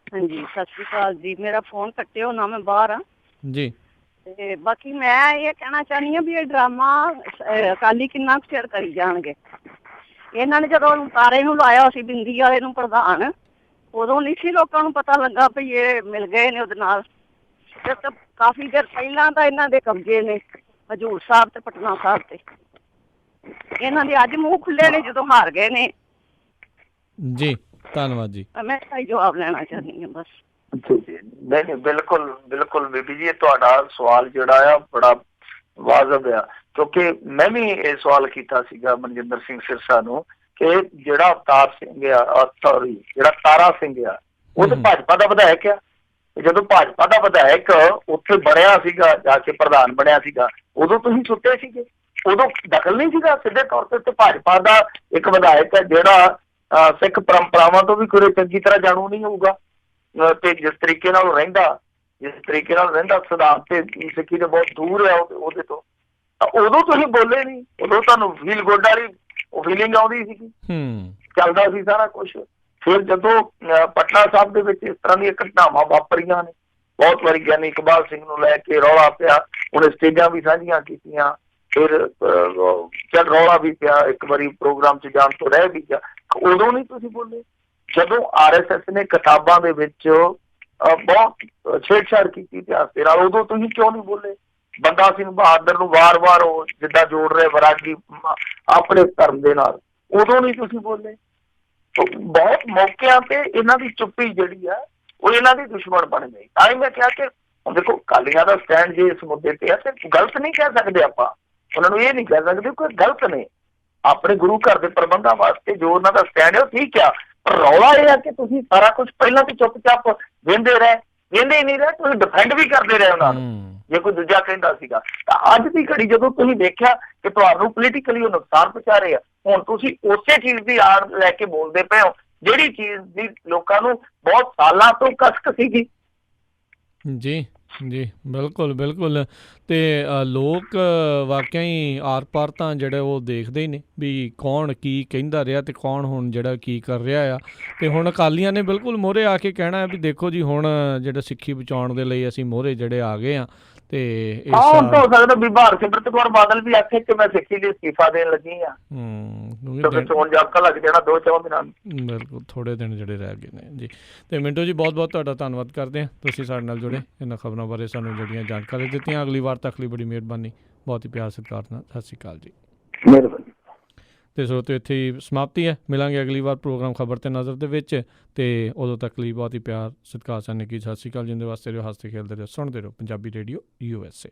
ਹਾਂਜੀ, ਸਤਿ ਸ਼੍ਰੀ ਅਕਾਲ ਜੀ। ਮੇਰਾ ਫੋਨ ਕੱਟਿਓ ਨਾ, ਮੈਂ ਬਾਹਰ ਆ ਜੀ। ਤੇ ਬਾਕੀ ਮੈਂ ਇਹ ਕਹਿਣਾ ਚਾਹੁੰਦੀ ਹਾਂ ਵੀ ਇਹ ਡਰਾਮਾ ਅਕਾਲੀ ਕਿੰਨਾ ਕੁ ਚਿਰ ਕਰੀ ਜਾਣਗੇ। ਇਹਨਾਂ ਨੇ ਜਦੋਂ ਤਾਰੇ ਨੂੰ ਲਾਇਆ ਸੀ ਬਿੰਦੀ ਵਾਲੇ ਨੂੰ ਪ੍ਰਧਾਨ, ਉਦੋਂ ਨਹੀਂ ਸੀ ਲੋਕਾਂ ਨੂੰ ਪਤਾ ਲੱਗਾ ਵੀ ਇਹ ਮਿਲ ਗਏ ਨੇ ਉਹਦੇ ਨਾਲ। ਤੇ ਕਾਫੀ ਦੇਰ ਪਹਿਲਾਂ ਤਾਂ ਇਹਨਾਂ ਦੇ ਕਬਜ਼ੇ ਨੇ ਹਜ਼ੂਰ ਸਾਹਿਬ ਤੇ ਪਟਨਾ ਸਾਹਿਬ ਤੇ। ਇਹਨਾਂ ਦੇ ਅੱਜ ਮੂੰਹ ਖੁੱਲੇ ਨੇ ਜਦੋਂ ਹਾਰ ਗਏ ਨੇ। ਜੀ, ਧੰਨਵਾਦ ਜੀ। ਮੈਂ ਸਹੀ ਜਵਾਬ ਲੈਣਾ ਚਾਹੁੰਦੀ ਹਾਂ ਬਸ। ਨਹੀਂ, ਬਿਲਕੁਲ ਬਿਲਕੁਲ ਬੀਬੀ ਜੀ, ਤੁਹਾਡਾ ਸਵਾਲ ਜਿਹੜਾ ਆ ਬੜਾ ਵਾਜਬ ਆ, ਕਿਉਂਕਿ ਮੈਂ ਵੀ ਇਹ ਸਵਾਲ ਕੀਤਾ ਸੀਗਾ ਮਨਜਿੰਦਰ ਸਿੰਘ ਸਿਰਸਾ ਨੂੰ ਕਿ ਜਿਹੜਾ ਅਵਤਾਰ ਸਿੰਘ ਆ, ਸੌਰੀ ਜਿਹੜਾ ਤਾਰਾ ਸਿੰਘ ਆ, ਉਹ ਤਾਂ ਭਾਜਪਾ ਦਾ ਵਿਧਾਇਕ ਆ। ਜਦੋਂ ਭਾਜਪਾ ਦਾ ਵਿਧਾਇਕ ਉੱਥੇ ਬਣਿਆ ਸੀਗਾ, ਜਾ ਕੇ ਪ੍ਰਧਾਨ ਬਣਿਆ ਸੀਗਾ, ਉਦੋਂ ਤੁਸੀਂ ਸੁੱਤੇ ਸੀਗੇ, ਉਦੋਂ ਦਖਲ ਨਹੀਂ ਸੀਗਾ ਸਿੱਧੇ ਤੌਰ ਤੇ। ਭਾਜਪਾ ਦਾ ਇੱਕ ਵਿਧਾਇਕ ਹੈ ਜਿਹੜਾ ਸਿੱਖ ਪਰੰਪਰਾਵਾਂ ਤੋਂ ਵੀ ਕੋਈ ਚੰਗੀ ਤਰ੍ਹਾਂ ਜਾਣੂ ਨਹੀਂ ਹੋਊਗਾ ਤੇ ਜਿਸ ਤਰੀਕੇ ਨਾਲ ਰਹਿੰਦਾ ਸਿਧਾਂਤ ਤੇ ਸਿੱਖੀ ਦੇ ਬਹੁਤ ਦੂਰ ਹੈ ਉਹਦੇ ਤੋਂ, ਉਦੋਂ ਤੁਸੀਂ ਬੋਲੇ ਨਹੀਂ। ਉਦੋਂ ਤੁਹਾਨੂੰ ਫੀਲ ਗੁੱਡ ਵਾਲੀ ਉਹ ਫੀਲਿੰਗ ਆਉਂਦੀ ਸੀਗੀ, ਚੱਲਦਾ ਸੀ ਸਾਰਾ ਕੁਛ। ਫਿਰ ਜਦੋਂ ਪਟਨਾ ਸਾਹਿਬ ਦੇ ਵਿੱਚ ਇਸ ਤਰ੍ਹਾਂ ਦੀਆਂ ਘਟਨਾਵਾਂ ਵਾਪਰੀਆਂ ਨੇ, ਬਹੁਤ ਵਾਰੀ ਗਿਆਨੀ ਇਕਬਾਲ ਸਿੰਘ ਨੂੰ ਲੈ ਕੇ ਰੌਲਾ ਪਿਆ, ਉਹਨੇ ਸਟੇਜਾਂ ਵੀ ਸਾਂਝੀਆਂ ਕੀਤੀਆਂ, ਫਿਰ ਚੱਲ ਰੌਲਾ ਵੀ ਪਿਆ, ਇੱਕ ਵਾਰੀ ਪ੍ਰੋਗਰਾਮ 'ਚ ਜਾਣ ਤੋਂ ਰਹਿ ਵੀ ਗਿਆ, ਉਦੋਂ ਨਹੀਂ ਤੁਸੀਂ ਬੋਲੇ। ਜਦੋਂ RSS ਨੇ ਕਿਤਾਬਾਂ ਦੇ ਵਿੱਚ ਬਹੁਤ ਛੇੜਛਾੜ ਕੀਤੀ ਇਤਿਹਾਸ ਦੇ ਨਾਲ, ਉਦੋਂ ਤੁਸੀਂ ਕਿਉਂ ਨਹੀਂ ਬੋਲੇ? ਬੰਦਾ ਸਿੰਘ ਬਹਾਦਰ ਨੂੰ ਵਾਰ-ਵਾਰ ਉਹ ਜਿੱਦਾਂ ਜੋੜ ਰਹੇ ਵੈਰਾਗੀ ਆਪਣੇ ਧਰਮ ਦੇ ਨਾਲ, ਉਦੋਂ ਨਹੀਂ ਤੁਸੀਂ ਬੋਲੇ। ਬਹੁਤ ਮੌਕਿਆਂ ਤੇ ਇਹਨਾਂ ਦੀ ਚੁੱਪੀ ਜਿਹੜੀ ਆ ਉਹ ਇਹਨਾਂ ਦੀ ਦੁਸ਼ਮਣ ਬਣ ਗਈ। ਤਾਂ ਹੀ ਮੈਂ ਕਿਹਾ ਕਿ ਹੁਣ ਦੇਖੋ ਅਕਾਲੀਆਂ ਦਾ ਸਟੈਂਡ ਜੇ ਇਸ ਮੁੱਦੇ ਤੇ ਆ ਤੇ ਗਲਤ ਨਹੀਂ ਕਹਿ ਸਕਦੇ ਆਪਾਂ, ਉਹਨਾਂ ਨੂੰ ਇਹ ਨਹੀਂ ਕਹਿ ਸਕਦੇ ਕੋਈ ਗਲਤ ਨੇ। ਆਪਣੇ ਗੁਰੂ ਘਰ ਦੇ ਪ੍ਰਬੰਧਾਂ ਵਾਸਤੇ ਜੋ ਉਹਨਾਂ ਦਾ ਸਟੈਂਡ ਹੈ ਉਹ ਠੀਕ ਆ, ਪਰ ਰੌਲਾ ਇਹ ਆ ਕਿ ਤੁਸੀਂ ਸਾਰਾ ਕੁਛ ਪਹਿਲਾਂ ਤੇ ਚੁੱਪ-ਚਾਪ ਵੇਂਦੇ ਹੀ ਨਹੀਂ ਰਹੇ, ਤੁਸੀਂ ਡਿਫੈਂਡ ਵੀ ਕਰਦੇ ਰਹੇ ਉਹਨਾਂ ਨੂੰ ਜੇ ਕੋਈ ਦੂਜਾ ਕਹਿੰਦਾ ਸੀਗਾ। ਤਾਂ ਅੱਜ ਦੀ ਘੜੀ ਜਦੋਂ ਤੁਸੀਂ ਦੇਖਿਆ ਕਿ ਤੁਹਾਨੂੰ ਪੋਲੀਟੀਕਲੀ ਉਹ ਨੁਕਸਾਨ ਪਹੁੰਚਾ ਰਹੇ ਆ, ਹੁਣ ਤੁਸੀਂ ਉਸੇ ਚੀਜ਼ ਦੀ ਆੜ ਲੈ ਕੇ ਬੋਲਦੇ ਪਏ ਹੋ ਜਿਹੜੀ ਚੀਜ਼ ਦੀ ਲੋਕਾਂ ਨੂੰ ਬਹੁਤ ਸਾਲਾਂ ਤੋਂ ਕਸ਼ਟ ਸੀਗੀ। ਜੀ ਜੀ ਬਿਲਕੁਲ ਬਿਲਕੁਲ। ਤੇ ਲੋਕ ਵਾਕਿਆ ਹੀ ਆਰ ਪਾਰ ਤਾਂ ਜਿਹੜੇ ਉਹ ਦੇਖਦੇ ਹੀ ਨੇ ਵੀ ਕੌਣ ਕੀ ਕਹਿੰਦਾ ਰਿਹਾ ਤੇ ਕੌਣ ਹੁਣ ਜਿਹੜਾ ਕੀ ਕਰ ਰਿਹਾ ਆ। ਤੇ ਹੁਣ ਅਕਾਲੀਆਂ ਨੇ ਬਿਲਕੁਲ ਮੋਹਰੇ ਆ ਕੇ ਕਹਿਣਾ ਹੈ ਵੀ ਦੇਖੋ ਜੀ ਹੁਣ ਜਿਹੜਾ ਸਿੱਖੀ ਬਚਾਉਣ ਦੇ ਲਈ ਅਸੀਂ ਮੋਹਰੇ ਜਿਹੜੇ ਆ ਗਏ ਆ। ਤੇ ਹੁਣ ਤਾਂ ਹੋ ਸਕਦਾ ਬੀਬਾ ਹਰਸਿਮਰਤ ਕੌਰ ਬਾਦਲ ਵੀ ਆਖੇ ਕਿ ਮੈਂ ਸਿੱਖੀ ਲਈ ਅਸਤੀਫਾ ਦੇਣ ਲੱਗੀ ਆ। ਚੋਣ ਜਾਬਤਾ ਲੱਗ ਜਾਣਾ 2-4 ਦਿਨਾਂ ਨੂੰ। ਬਿਲਕੁਲ ਥੋੜ੍ਹੇ ਦਿਨ ਜਿਹੜੇ ਰਹਿ ਗਏ ਨੇ ਜੀ। ਤੇ ਮਿੰਟੂ ਜੀ ਬਹੁਤ ਬਹੁਤ ਤੁਹਾਡਾ ਧੰਨਵਾਦ ਕਰਦੇ ਹਾਂ, ਤੁਸੀਂ ਸਾਡੇ ਨਾਲ ਜੁੜੇ, ਇਹਨਾਂ ਖਬਰਾਂ ਬਾਰੇ ਸਾਨੂੰ ਜਿਹੜੀਆਂ ਜਾਣਕਾਰੀ ਦਿੱਤੀਆਂ। ਅਗਲੀ ਵਾਰ ਤੱਕ ਲਈ ਬੜੀ ਮਿਹਰਬਾਨੀ, ਬਹੁਤ ਹੀ ਪਿਆਰ ਸਤਿਕਾਰ ਨਾਲ। ਸਤਿ ਸ਼੍ਰੀ ਅਕਾਲ ਜੀ। ਮਿਹਰਬਾਨੀ। ਤੇ ਸੋ ਤੇ ਇੱਥੇ ਹੀ ਸਮਾਪਤੀ ਹੈ। ਮਿਲਾਂਗੇ ਅਗਲੀ ਵਾਰ ਪ੍ਰੋਗਰਾਮ ਖਬਰ ਤੇ ਨਜ਼ਰ ਦੇ ਵਿੱਚ। ਤੇ ਉਦੋਂ ਤੱਕ ਲਈ ਬਹੁਤ ਹੀ ਪਿਆਰ ਸਤਿਕਾਰ ਸਾਨੂੰ ਕੀ ਸਤਿ ਸ਼੍ਰੀ ਅਕਾਲ। ਜਿੰਦੇ ਵਾਸਤੇ ਰਹੋ, ਹੱਸਦੇ ਖੇਡਦੇ ਰਹੋ, ਸੁਣਦੇ ਰਹੋ ਪੰਜਾਬੀ ਰੇਡੀਓ USA।